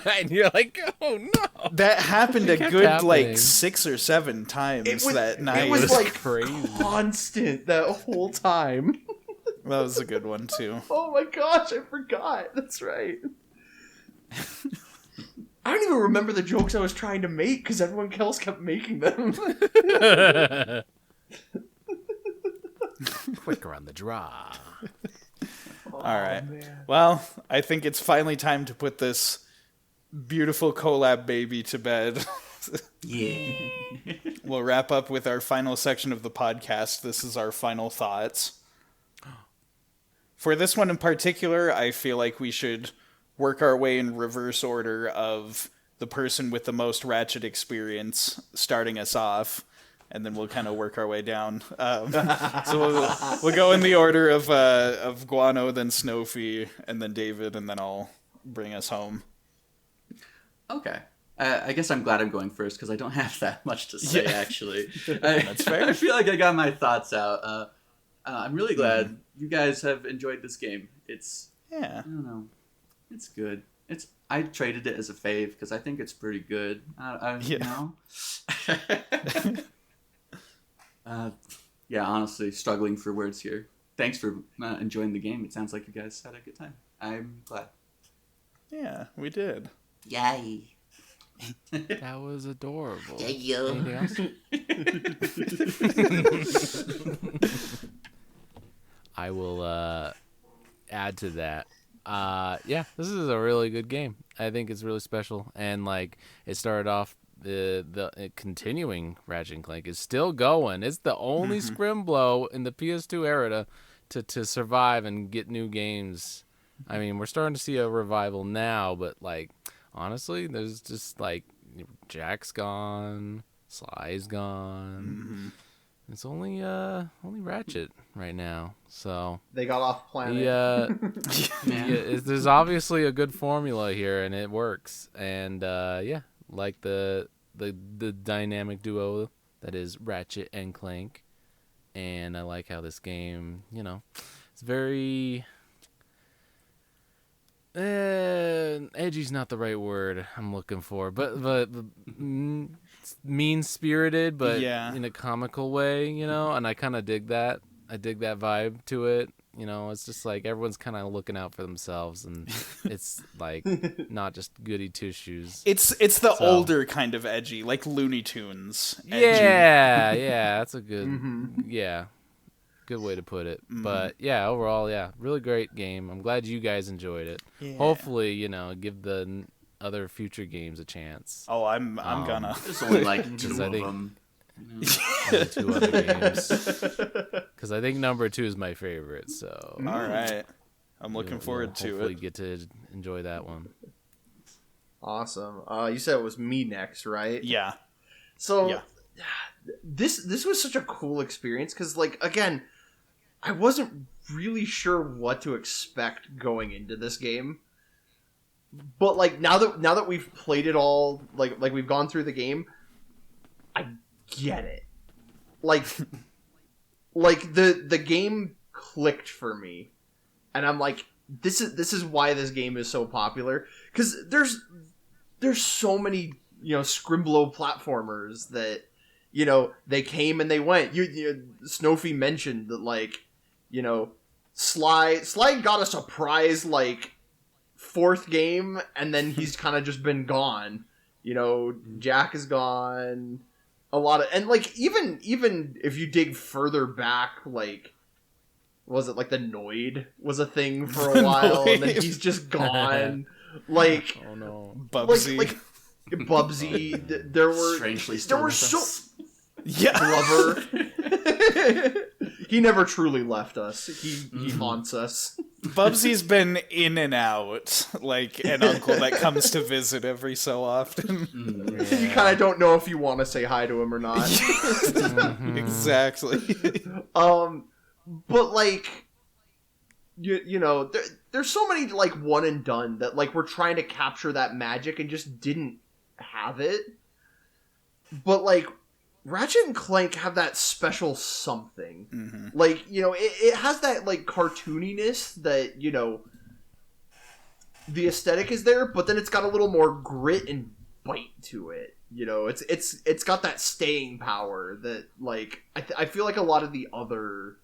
And you're like, oh no. That happened a kept good happening. like 6 or 7 times that night. It was like crazy. constant that whole time. That was a good one too. Oh my gosh, I forgot. That's right. I don't even remember the jokes I was trying to make because everyone else kept making them. Quicker on the draw. All right. Well, I think it's finally time to put this beautiful collab baby to bed. Yeah. We'll wrap up with our final section of the podcast. This is our final thoughts. For this one in particular, I feel like we should work our way in reverse order of the person with the most Ratchet experience starting us off, and then we'll kind of work our way down. So we'll go in the order of Guano, then Snowfy, and then David, and then I'll bring us home. Okay. I guess I'm glad I'm going first because I don't have that much to say, actually. That's fair. I feel like I got my thoughts out. I'm really glad you guys have enjoyed this game. It's, Yeah. I don't know, it's good. I traded it as a fave because I think it's pretty good. You know? Yeah, honestly, struggling for words here. Thanks for enjoying the game. It sounds like you guys had a good time. I'm glad. Yeah, we did. Yay. That was adorable. Yeah. Anything else? I will add to that. Yeah, this is a really good game. I think it's really special, and like it started off the continuing Ratchet and Clank is still going. It's the only scrimblow in the PS2 era to survive and get new games. I mean, we're starting to see a revival now, but like honestly, there's just like Jack's gone, Sly's gone. It's only Ratchet right now. So They got off planet. yeah, there's obviously a good formula here, and it works. And yeah, like the dynamic duo that is Ratchet and Clank, and I like how this game, it's very edgy's not the right word I'm looking for, but mean-spirited, but in a comical way, and I kind of dig that. I dig that vibe to it. It's just like everyone's kind of looking out for themselves, and it's like not just goody two-shoes. It's the older kind of edgy, like Looney Tunes edgy. Yeah, that's a good, good way to put it. But yeah, overall, really great game. I'm glad you guys enjoyed it. Yeah. Hopefully, give the other future games a chance. Oh, I'm gonna. There's only like 2 I of think- them. Only 2 other games. Because I think number 2 is my favorite. So All right. I'm looking forward to hopefully it. get to enjoy that one. Awesome. You said it was me next, right? Yeah. So Yeah. this was such a cool experience because, like, again, I wasn't really sure what to expect going into this game. But like now that we've played it all, like we've gone through the game, I get it. Like the game clicked for me, and I'm like, this is why this game is so popular, because there's so many, you know, Scrimblow platformers that, you know, they came and they went. Snowfy mentioned that, like, you know, Sly got a surprise, like, 4th game, and then he's kind of just been gone. You know, Jack is gone. A lot of, and like even if you dig further back, like, was it like the Noid was a thing for a while, and then he's just gone. Like, Oh no. Bubsy. like Bubsy. There were Strangely there were still with so us. Yeah. Glover. He never truly left us. He haunts us. Bubsy's been in and out, like an uncle that comes to visit every so often. You kind of don't know if you want to say hi to him or not. Exactly. But like, you know, there's so many like one and done that like we're trying to capture that magic and just didn't have it. But like, Ratchet and Clank have that special something. Mm-hmm. Like, you know, it has that like cartooniness that, you know, the aesthetic is there, but then it's got a little more grit and bite to it. You know, it's got that staying power that, like, I feel like a lot of the other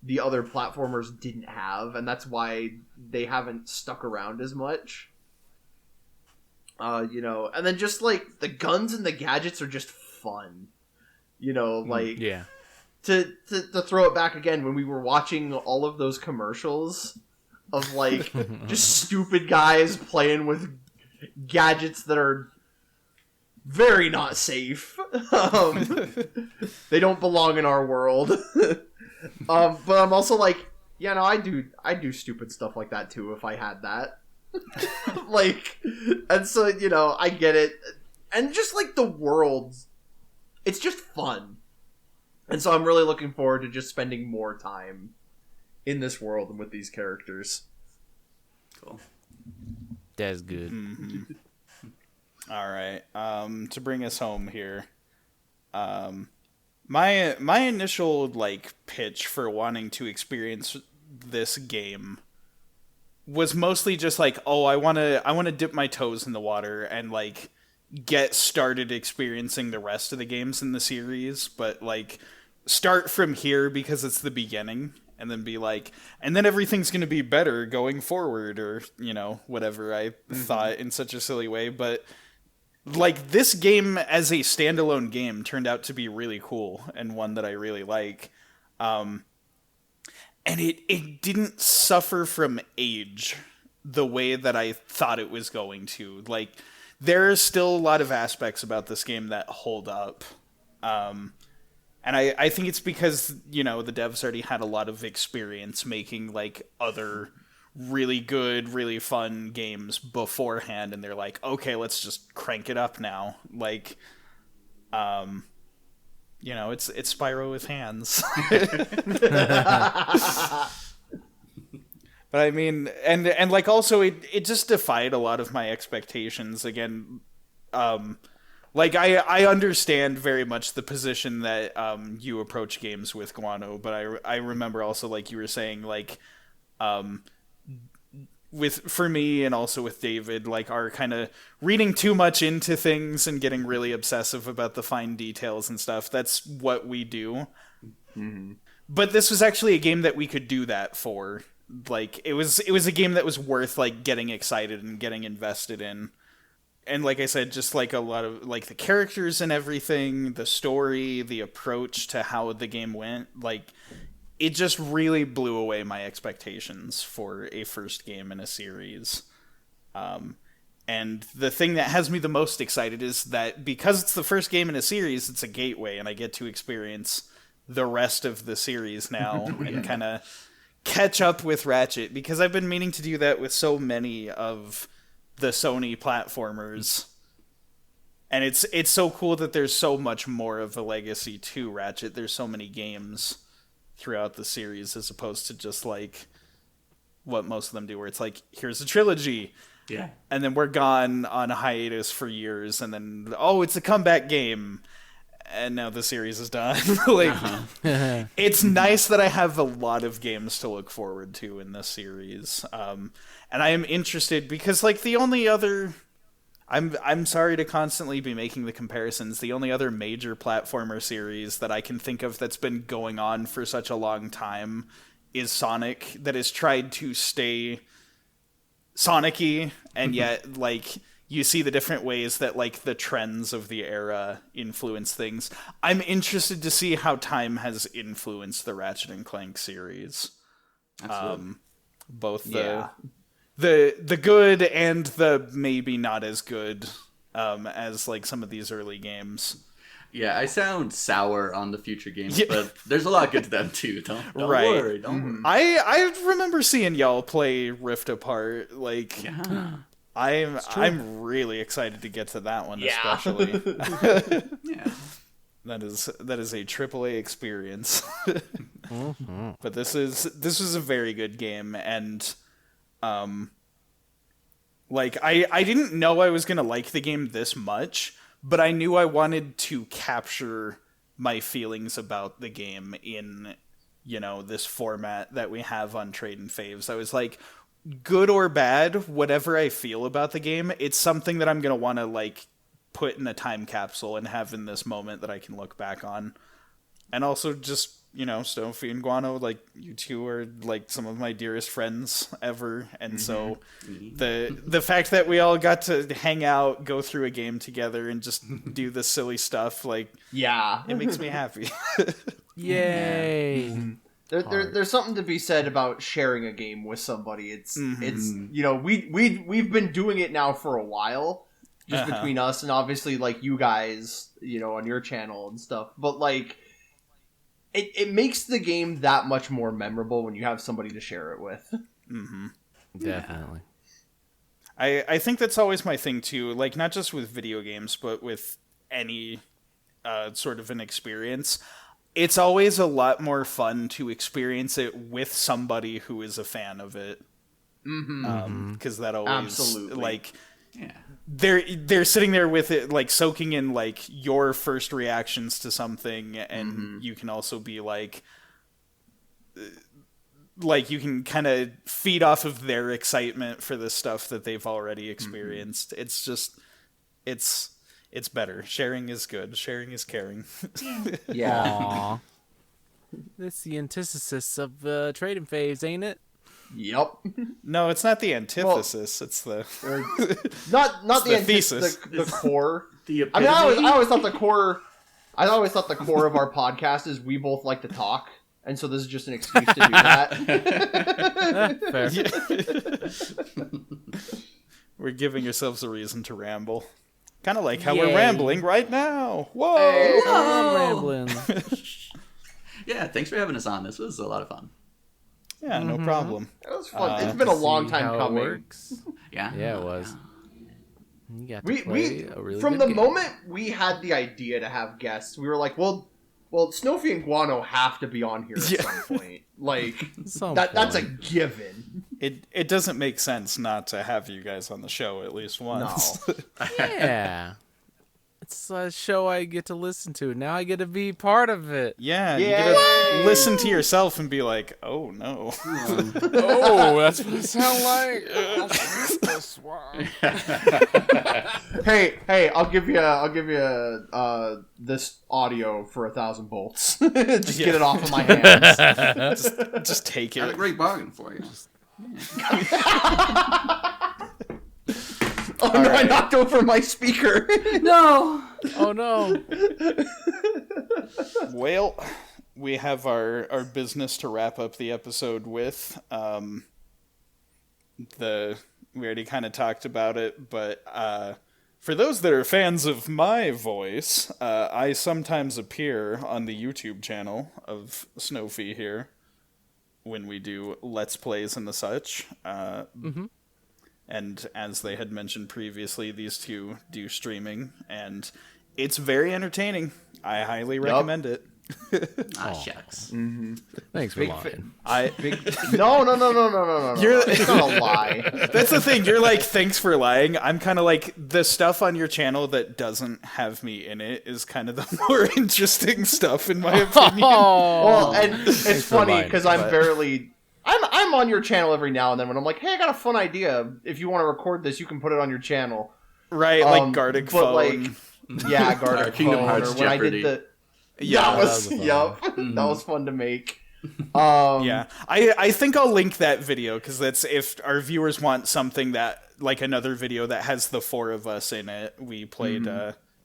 platformers didn't have, and that's why they haven't stuck around as much. You know, and then just like the guns and the gadgets are just fun. You know, like, Yeah. to throw it back again, when we were watching all of those commercials of like just stupid guys playing with gadgets that are very not safe. They don't belong in our world. But I'm also like, yeah, no, I do stupid stuff like that too if I had that. Like, and so, you know, I get it. And just like the world, it's just fun. And so I'm really looking forward to just spending more time in this world and with these characters. Cool. That's good. Mm-hmm. All right. To bring us home here, my initial like pitch for wanting to experience this game was mostly just like, oh, I want to dip my toes in the water and like get started experiencing the rest of the games in the series, but like start from here because it's the beginning, and then be like, and then everything's going to be better going forward, or, you know, whatever I thought in such a silly way. But like, this game as a standalone game turned out to be really cool and one that I really like. And it didn't suffer from age the way that I thought it was going to. Like, there are still a lot of aspects about this game that hold up. And I think it's because, you know, the devs already had a lot of experience making, like, other really good, really fun games beforehand, and they're like, okay, let's just crank it up now. Like, you know, it's Spyro with hands. But I mean, and like, also it just defied a lot of my expectations. Again, like, I understand very much the position that you approach games with, Guano, but I remember also, like you were saying, like, for me and also with David, like, our kind of reading too much into things and getting really obsessive about the fine details and stuff. That's what we do. Mm-hmm. But this was actually a game that we could do that for. Like, it was a game that was worth, like, getting excited and getting invested in. And like I said, just like a lot of, like, the characters and everything, the story, the approach to how the game went, like, it just really blew away my expectations for a first game in a series. And the thing that has me the most excited is that because it's the first game in a series, it's a gateway, and I get to experience the rest of the series now and kind of catch up with Ratchet, because I've been meaning to do that with so many of the Sony platformers. And it's so cool that there's so much more of a legacy to Ratchet. There's so many games throughout the series as opposed to just like what most of them do, where it's like, here's a trilogy. Yeah. And then we're gone on a hiatus for years, and then, oh, it's a comeback game. And now the series is done. Like, it's nice that I have a lot of games to look forward to in this series. And I am interested because, like, the only other... I'm sorry to constantly be making the comparisons. The only other major platformer series that I can think of that's been going on for such a long time is Sonic, that has tried to stay Sonic-y, and yet, like, you see the different ways that, like, the trends of the era influence things. I'm interested to see how time has influenced the Ratchet and Clank series. Absolutely. Both the good and the maybe not as good as, like, some of these early games. Yeah, I sound sour on the future games, but there's a lot good to them too. Don't Right. worry. Don't worry. I remember seeing y'all play Rift Apart. Like, I'm really excited to get to that one, especially. Yeah. That is a AAA experience. But this was a very good game, and like I didn't know I was gonna like the game this much, but I knew I wanted to capture my feelings about the game in, you know, this format that we have on Tradin Faves. I was like, good or bad, whatever I feel about the game, it's something that I'm going to want to, like, put in a time capsule and have in this moment that I can look back on. And also just, you know, Snowfy and Guano, like, you two are, like, some of my dearest friends ever. And so the fact that we all got to hang out, go through a game together, and just do this silly stuff, like, it makes me happy. Yay! There's something to be said about sharing a game with somebody. It's you know, we've been doing it now for a while, just between us and obviously, like, you guys, you know, on your channel and stuff. But, like, it makes the game that much more memorable when you have somebody to share it with. Definitely. I think that's always my thing too. Like, not just with video games, but with any sort of an experience. It's always a lot more fun to experience it with somebody who is a fan of it. Because that always, like, they're sitting there with it, like, soaking in, like, your first reactions to something, and you can also be like, you can kind of feed off of their excitement for the stuff that they've already experienced. It's just, it's better. Sharing is good. Sharing is caring. Aww. That's the antithesis of Tradin Faves, ain't it? Yep. No, it's not the antithesis. It's the not the thesis. The core. I mean, I always thought the core. I always thought the core of our podcast is we both like to talk, and so this is just an excuse to do that. Fair. We're giving ourselves a reason to ramble. Kind of like how we're rambling right now. Whoa! Hey. I'm rambling. Yeah, thanks for having us on. This was a lot of fun. Yeah, no problem. It was fun. It's been a long See time how it coming. works. Yeah. Yeah, it was. You got to We play a really from good the game. moment we had the idea to have guests, we were like, well, Snowfy and Guano have to be on here at some point. Like, that's a given. It doesn't make sense not to have you guys on the show at least once. No. Yeah. It's a show I get to listen to. Now I get to be part of it. Yeah, you gotta listen to yourself and be like, oh no. Oh, that's what it sounds like. This one. Hey, I'll give you this audio for 1,000 bolts. Just get it off of my hands. just take Got a it. great bargain for you. Oh no, I knocked over my speaker. No. Oh no. Well, we have our business to wrap up the episode with. We already kind of talked about it, but for those that are fans of my voice, I sometimes appear on the YouTube channel of Snowfy here when we do Let's Plays and the such. And as they had mentioned previously, these two do streaming, and it's very entertaining. I highly recommend it. Shucks. Thanks for lying. No. It's not a lie. That's the thing. You're like, thanks for lying. I'm kind of like, the stuff on your channel that doesn't have me in it is kind of the more interesting stuff, in my opinion. Well, and it's funny lying, because I'm on your channel every now and then when I'm like, hey, I got a fun idea. If you want to record this, you can put it on your channel. Right, like Gartic but Phone. Yeah, Gartic Kingdom Phone. Hearts Or when Jeopardy. I did the... Yeah, that was fun. that was fun to make. Yeah, I think I'll link that video, because that's, if our viewers want something that, like another video that has the four of us in it. We played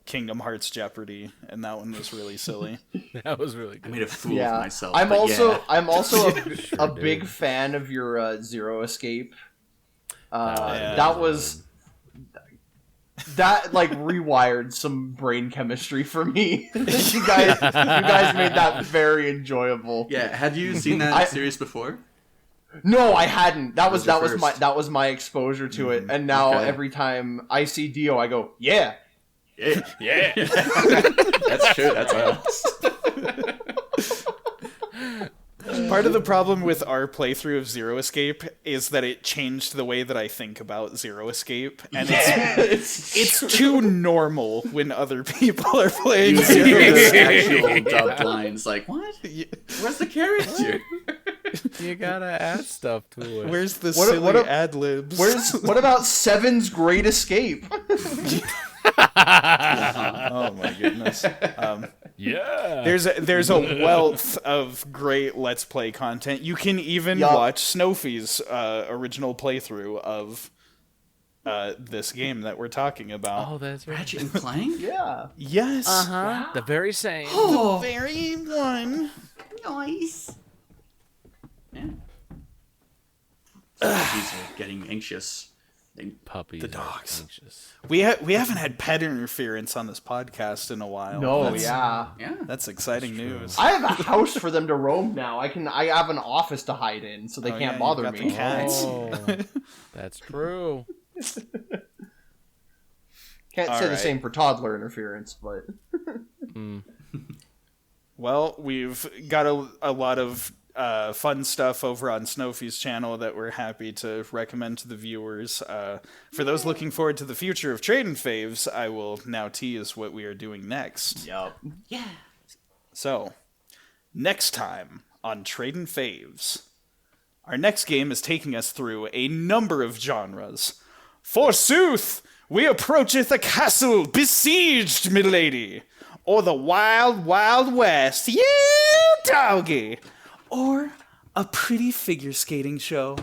Kingdom Hearts Jeopardy, and that one was really silly. That was really I good. made a fool Yeah, of myself. I'm but also yeah. I'm also a did. big fan of your Zero Escape. Yeah. That was that like rewired some brain chemistry for me. you guys made that very enjoyable. Yeah, had you seen that series before? No, I hadn't. That was your first. my exposure to it, and now Okay. every time I see Dio, I go, yeah. Yeah. That's true. That's us. Part of the problem with our playthrough of Zero Escape is that it changed the way that I think about Zero Escape, and it's too normal when other people are playing You Zero hear the Escape. actual dubbed lines like, what? Where's the character? You gotta add stuff to it. Where's the What- silly what a- ad libs? What about Seven's Great Escape? Oh my goodness. Yeah. There's a wealth of great Let's Play content. You can even Yup. watch Snowfy's original playthrough of this game that we're talking about. Oh, that's right. Ratchet and Clank? Yeah. Yes. Uh-huh. The very same. The very one. Nice. Yeah. Puppies are getting anxious. Puppies. The dogs. Are anxious. We haven't had pet interference on this podcast in a while. No, That's- yeah. Yeah. That's exciting news. I have a house for them to roam now. I have an office to hide in, so they Oh, can't yeah, bother you've got me. the cats. Oh, that's true. Can't All say the right. same for toddler interference, but Well, we've got a lot of fun stuff over on Snowfy's channel that we're happy to recommend to the viewers. For those looking forward to the future of Tradin Faves, I will now tease what we are doing next. yep. So, next time on Tradin Faves, our next game is taking us through a number of genres. Forsooth, we approacheth a castle besieged, milady, or the wild, wild west, yeah, doggy, or a pretty figure skating show.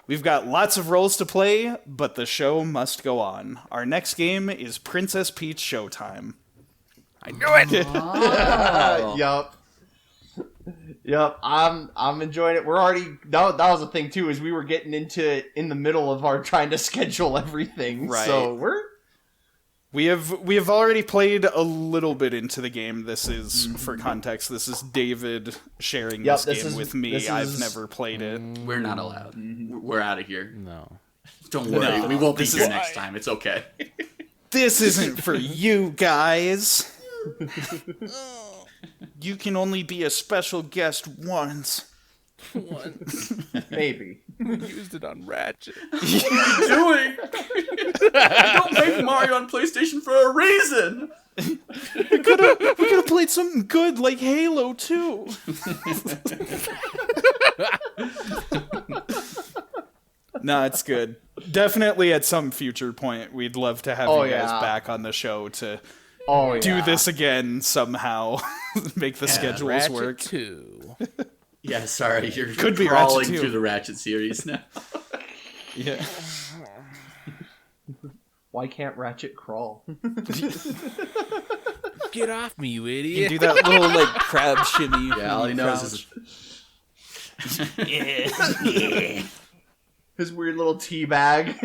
We've got lots of roles to play, but the show must go on. Our next game is Princess Peach Showtime. I knew it. Yup. Yup. I'm enjoying it. We're already that was the thing too, is we were getting into it in the middle of our trying to schedule everything. Right. So We have already played a little bit into the game. This is, for context, this is David sharing Yep, this game with me. this I've is- never played it. We're not allowed. We're out of here. No. Don't worry. We won't be This here is- next time. It's okay. This isn't for you guys. You can only be a special guest once. maybe. We used it on Ratchet. What are you doing? I don't make Mario on PlayStation for a reason. We could have played something good like Halo too. No, it's good. Definitely at some future point, we'd love to have Oh, you guys yeah. back on the show to Oh yeah. do this again somehow. Make the schedules Ratchet work. 2. Yeah, sorry. You're Could be crawling Ratchet 2. through the Ratchet series now. Yeah. Why can't Ratchet crawl? Get off me, you You idiot. do that little like crab shimmy. Yeah, all he knows is His weird little tea bag.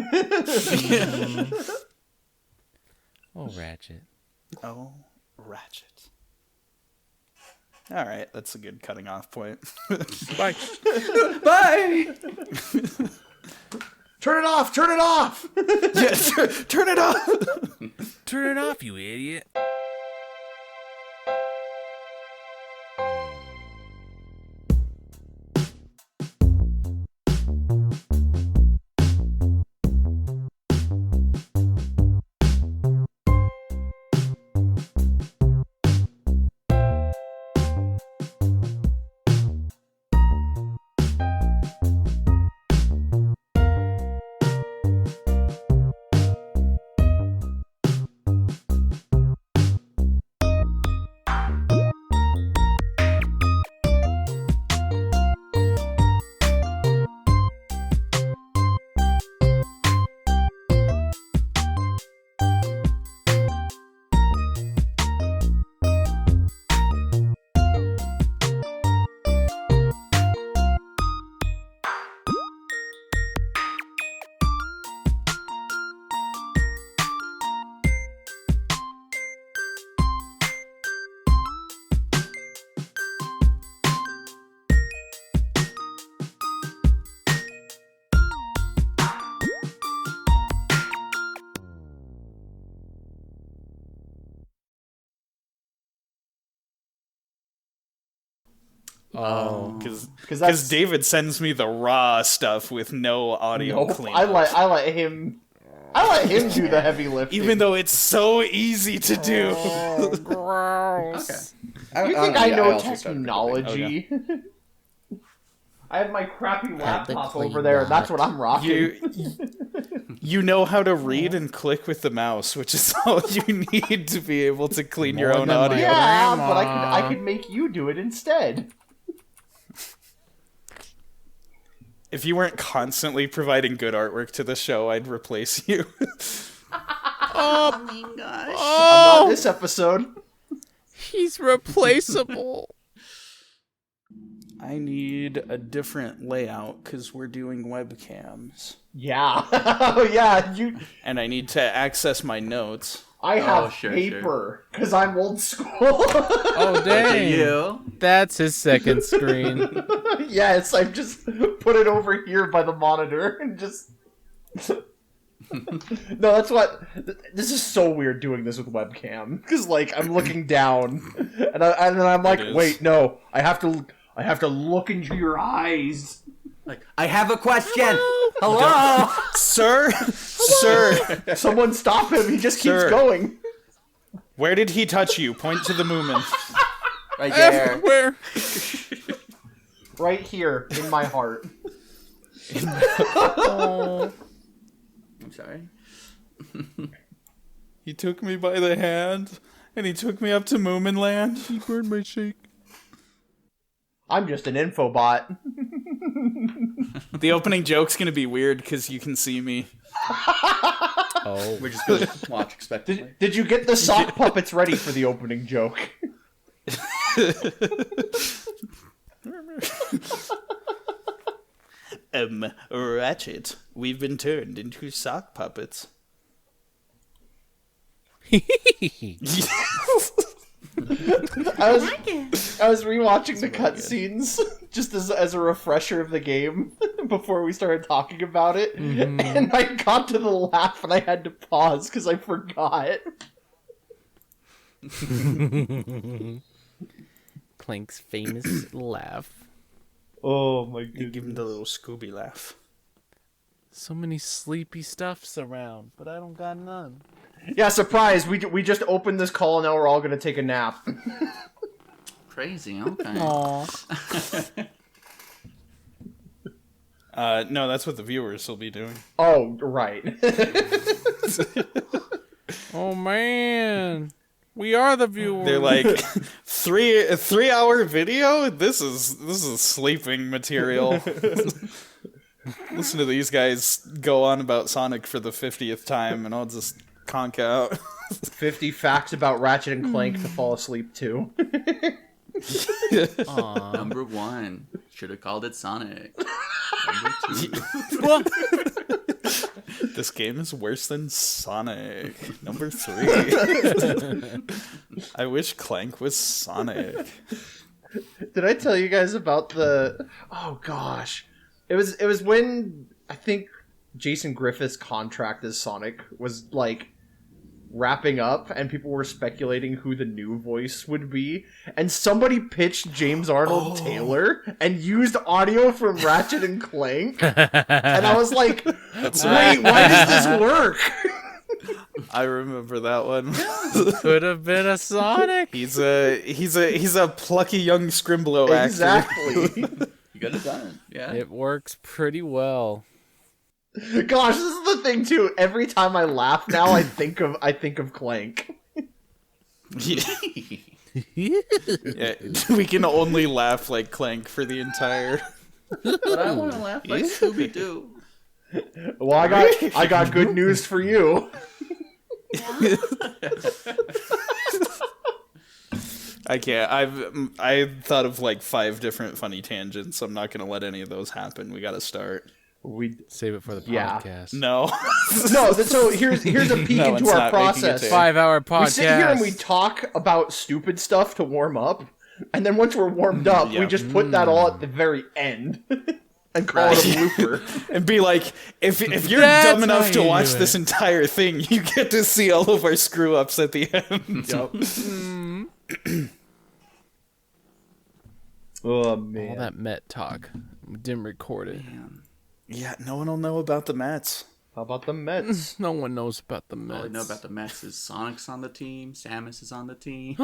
Oh, Ratchet. Oh, Ratchet. All right, that's a good cutting off point. Bye. bye. Turn it off! Turn it off! Yeah, turn it off! Turn it off, you idiot. Oh, because David sends me the raw stuff with no audio cleanup. I let him do the heavy lifting. Even though it's so easy to do. Gross. Okay. You think I know also started recording. technology? I have my crappy laptop Technically over there, and that's not. what I'm rocking. You know how to read and click with the mouse, which is all you need to be able to clean your More own than my audio. Yeah, Grandma. but I could make you do it instead. If you weren't constantly providing good artwork to the show, I'd replace you. Oh my gosh. I'm not this episode. He's replaceable. I need a different layout because we're doing webcams. Yeah. Yeah, And I need to access my notes. I have sure, paper, because I'm old school. Oh, Look at dang. you. That's his second screen. Yes, I've just put it over here by the monitor and just... No, that's what... This is so weird doing this with webcam. Because, like, I'm looking down, and then I'm like, wait, no, I have to look into your eyes. Like, I have a question. Hello. Sir? Sir? Someone stop him, he just keeps Sir. going. Where did he touch you? Point to the Moomin. Right there. Everywhere. Right here, in my heart. Oh. I'm sorry. He took me by the hand, and he took me up to Moomin Land. He burned my shake. I'm just an infobot. The opening joke's gonna be weird because you can see me. Oh. We're just going to watch expectantly. Did you get the sock puppets ready for the opening joke? Ratchet, we've been turned into sock puppets. I was rewatching the cutscenes just as a refresher of the game before we started talking about it, and I got to the laugh and I had to pause because I forgot. Clank's famous laugh. Oh my You give him the little Scooby laugh. So many sleepy stuffs around, but I don't got none. Yeah, surprise! We just opened this call and now we're all gonna take a nap. Crazy, okay. Aww. No, that's what the viewers will be doing. Oh, right. Oh man. We are the viewers. They're like, a 3-hour video? This is sleeping material. Listen to these guys go on about Sonic for the 50th time, and I'll just conk out. 50 facts about Ratchet and Clank to fall asleep to. Aw. Number 1. Should have called it Sonic. Number 2. Well, This game is worse than Sonic. Number 3. I wish Clank was Sonic. Did I tell you guys about the... Oh, gosh. It was when, I think, Jason Griffith's contract as Sonic was like wrapping up, and people were speculating who the new voice would be, and somebody pitched James Arnold Taylor and used audio from Ratchet and Clank, and I was like, wait, why does this work? I remember that one. Could have been a Sonic. He's a plucky young Scrimblow actor. Exactly. You could have done it. Yeah. It works pretty well. Gosh, this is the thing too. Every time I laugh now, I think of Clank. Yeah, we can only laugh like Clank for the entire. But I want to laugh like Scooby-Doo. Well, I got good news for you. I can't. I thought of like 5 different funny tangents. I'm not gonna let any of those happen. We gotta start. We Save it for the Yeah. podcast. No. no. So here's a peek No, into it's our not making it process. to- 5-hour podcast. We sit here and we talk about stupid stuff to warm up, and then once we're warmed up, Yeah. we just put that all at the very end and call it a blooper. And be like, if you're That's dumb enough how to you watch do this entire thing, you get to see all of our screw ups at the end. Oh All man. that Met talk. We didn't record it. Yeah, no one will know about the Mets. How about the Mets? No one knows about the Mets. All I know about the Mets is Sonic's on the team, Samus is on the team,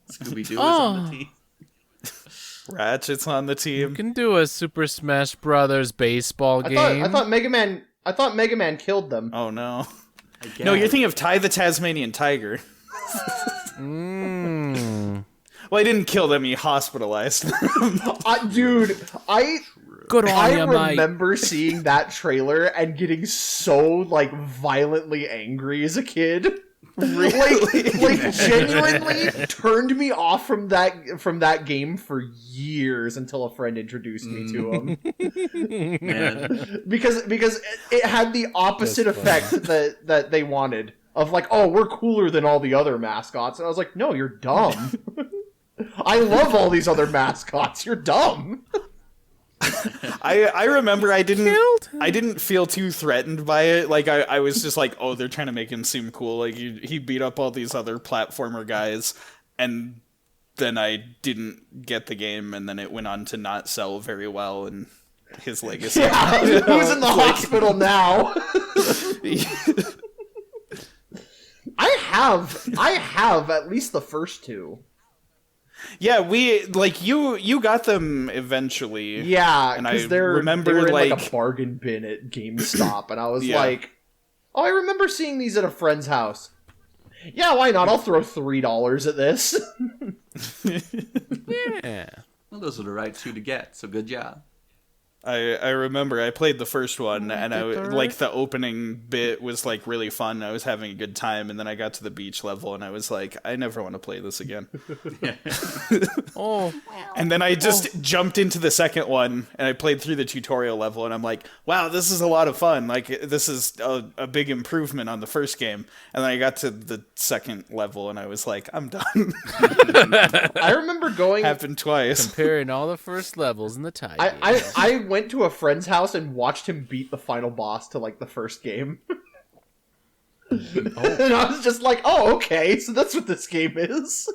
Scooby-Doo is on the team. Ratchet's on the You team. can do a Super Smash Brothers baseball game. I thought Mega Man killed them. Oh no. I guess. No, you're thinking of Ty the Tasmanian Tiger. Well, he didn't kill them, he hospitalized them. Dude, Good on I ya, mate. remember seeing that trailer and getting so like violently angry as a kid. Like genuinely turned me off from that game for years until a friend introduced me to him. Man. because it had the opposite effect that they wanted of like, oh, we're cooler than all the other mascots, and I was like, no, you're dumb. I love all these other mascots. You're dumb. I remember I didn't feel too threatened by it. Like I was just like, oh, they're trying to make him seem cool. Like he beat up all these other platformer guys, and then I didn't get the game, and then it went on to not sell very well, and his legacy. Yeah, who's in the hospital now? I have at least the first 2. Yeah, you got them eventually. Yeah, And I because remember, they were in like like- a bargain bin at GameStop, and I was Yeah. like, oh, I remember seeing these at a friend's house. Yeah, why not? I'll throw $3 at this. Yeah. Well, those are the right 2 to get, so good job. I remember I played the first one, and third? like the opening bit was like really fun. I was having a good time, and then I got to the beach level, and I was like, I never want to play this again. Oh, And then I just jumped into the second one, and I played through the tutorial level, and I'm like, wow, this is a lot of fun. Like, this is a big improvement on the first game. And then I got to the second level, and I was like, I'm done. I remember going. Happened twice. comparing all the first levels in the tie game. I went to a friend's house and watched him beat the final boss to like the first game. And I was just like, oh, okay, so that's what this game is.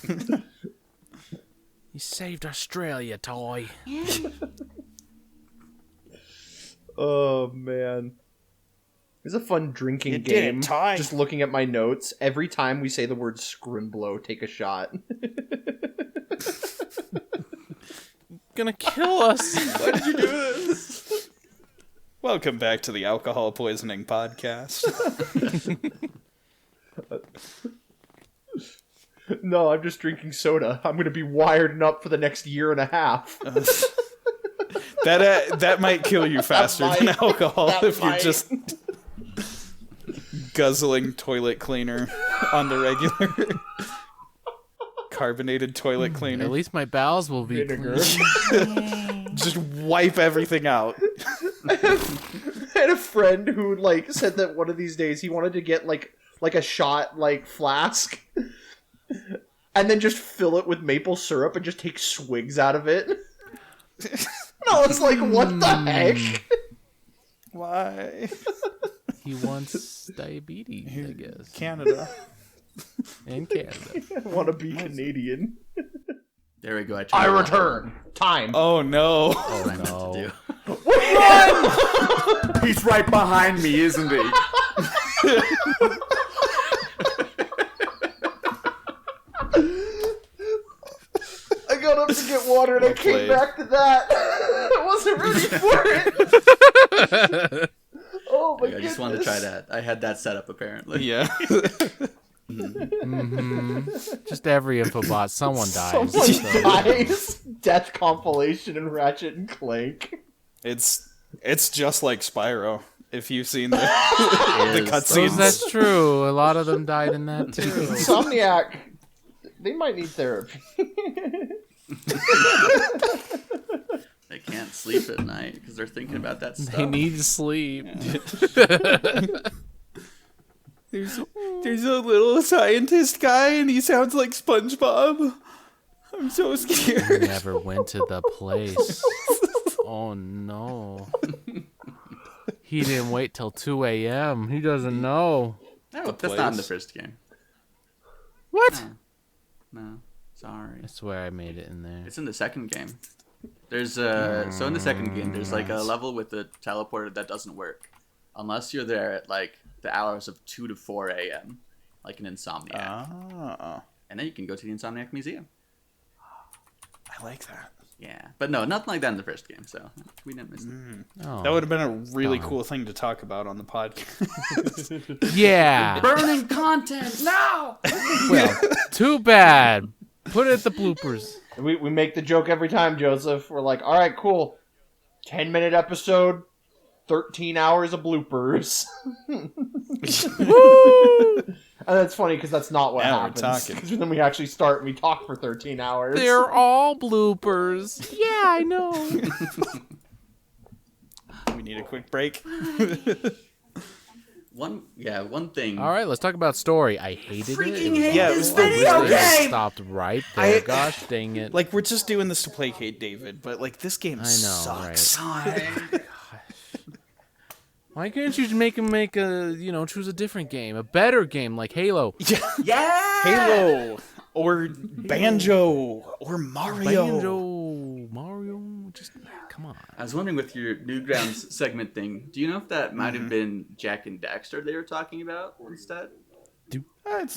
You saved Australia, toy. Oh man. It's a fun drinking You did game. it, Ty. Just looking at my notes, every time we say the word scrimblow, take a shot. Gonna kill us. Why did you do this? Welcome back to the Alcohol Poisoning Podcast. No, I'm just drinking soda. I'm gonna be wired up for the next year and a half. That might kill you faster than might. alcohol That if you're might. just guzzling toilet cleaner on the regular. Carbonated toilet cleaner. At least my bowels will be Vinegar. clean. Just wipe everything out. I had a friend who like said that one of these days he wanted to get like a shot like flask and then just fill it with maple syrup and just take swigs out of it. And I was like, what the heck? Why? He wants diabetes, I guess. Canada. In Canada. I want to be Canadian. There we go. I return. Time. Oh no. Oh I meant to do. He's right behind me, isn't he? I got up to get water and I came played. back to that. I wasn't ready for it. Oh my I just wanted to try that. I had that set up apparently. Yeah. Just every Infobot, someone dies. Someone so- dies. Death compilation in Ratchet and Clank. It's just like Spyro. If you've seen the Yes. cutscenes. That's true. A lot of them died in that too. Insomniac, they might need therapy. They can't sleep at night because they're thinking about that stuff. They need to sleep. There's a little scientist guy and he sounds like SpongeBob. I'm so I scared. never went to the place. Oh no. He didn't wait till 2 a.m. He doesn't know. No, that's not in the first game. What? No, sorry. I swear I made it in there. It's in the second game. There's so in the second game, there's like a level with the teleporter that doesn't work unless you're there at like the hours of 2 to 4 a.m. like an Insomniac, and then you can go to the Insomniac Museum. I like that. Yeah, but no, nothing like that in the first game, so we didn't miss it. Oh. That would have been a really Darn. cool thing to talk about on the podcast. Yeah. Burning content now. Well, too bad. Put it at the bloopers. We make the joke every time, Joseph. We're like, all right, cool. 10-minute episode, 13 hours of bloopers. And that's funny because that's not what Now we're happens. talking. 'Cause then we actually start and we talk for 13 hours. They're all bloopers. Yeah, I know. We need a quick break. One thing. All right, let's talk about story. I hated Freaking it. hate Yeah, it this was the video worst. game. Stopped right there. Gosh dang it. Like, we're just doing this to placate David, but like this game I know, sucks. Why can't you make him choose a different game, a better game like Halo? Yeah. Halo or Banjo or Mario, just come on. I was wondering with your Newgrounds segment thing, do you know if that might have been Jack and Daxter they were talking about instead?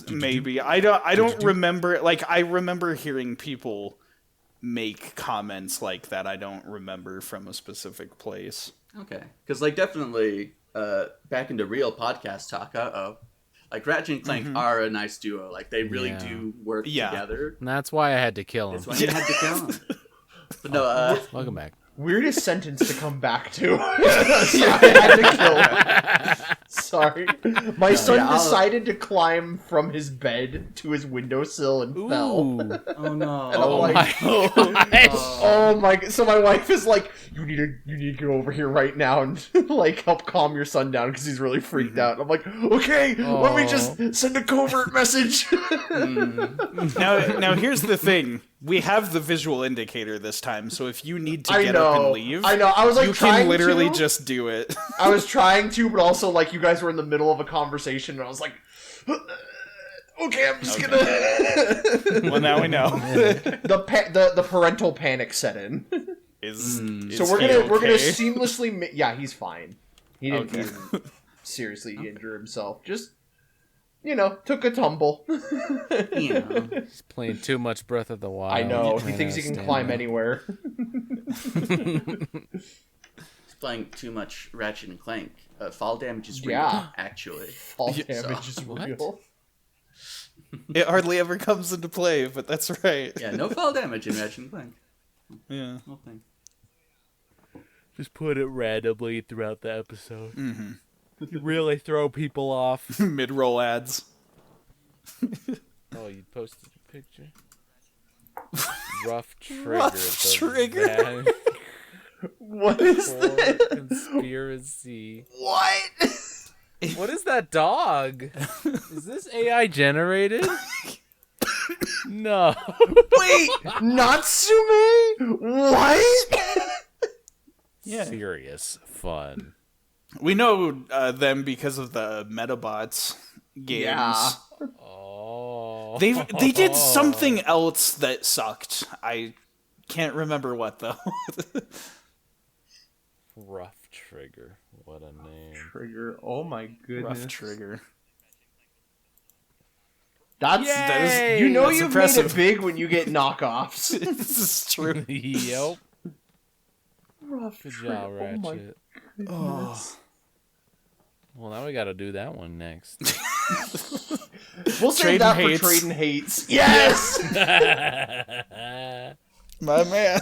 Maybe. I don't remember. Like, I remember hearing people make comments like that. I don't remember from a specific place. Okay, because like definitely back into real podcast talk. Like Ratchet and Clank are a nice duo. Like they really do work together. And that's why I had to kill him. That's why you had to kill him. But no, Welcome back. Weirdest sentence to come back to. I had to kill him. Sorry. My son decided to climb from his bed to his windowsill and fell. Ooh. oh no. And I'm like, oh my god. So my wife is like, you need to go over here right now and like help calm your son down because he's really freaked out. I'm like, okay, let me just send a covert message. Now here's the thing. We have the visual indicator this time, so if you need to get up and leave, I know. I was like, you trying can literally to. just do it. I was trying to, but also like you guys were in the middle of a conversation, and I was like, okay, I'm just gonna. Well, now we know. the parental panic set in. Is So we're he gonna okay? seamlessly. Yeah, he's fine. He didn't Okay. even seriously injure himself. Just took a tumble. He's playing too much Breath of the Wild. I know. He Trying thinks to he can stand climb up. anywhere. He's playing too much Ratchet and Clank. Fall damage is real, Yeah. actually. Fall damage is real. It hardly ever comes into play, but that's right. Yeah, no fall damage in Ratchet and Clank. Yeah. Whole thing. Just put it randomly throughout the episode. Really throw people off. Mid-roll ads. Oh, you posted a picture? Rough trigger. Rough the trigger? bad What is core that? conspiracy. What? What is that dog? Is this AI generated? No. Wait, Natsume? What? Yeah. Serious fun. We know them because of the Metabots games. Yeah. Oh. They did something else that sucked. I can't remember what though. Rough Trigger. What a name. Trigger. Oh my goodness. Rough Trigger. That is, you know, That's you've impressive. made it big when you get knockoffs. This is true. Yep. Rough Good Trigger. job, Oh my Ratchet. Oh. Well, now we got to do that one next. We'll Tradin save that Hates. for Tradin Hates. Yes! My man.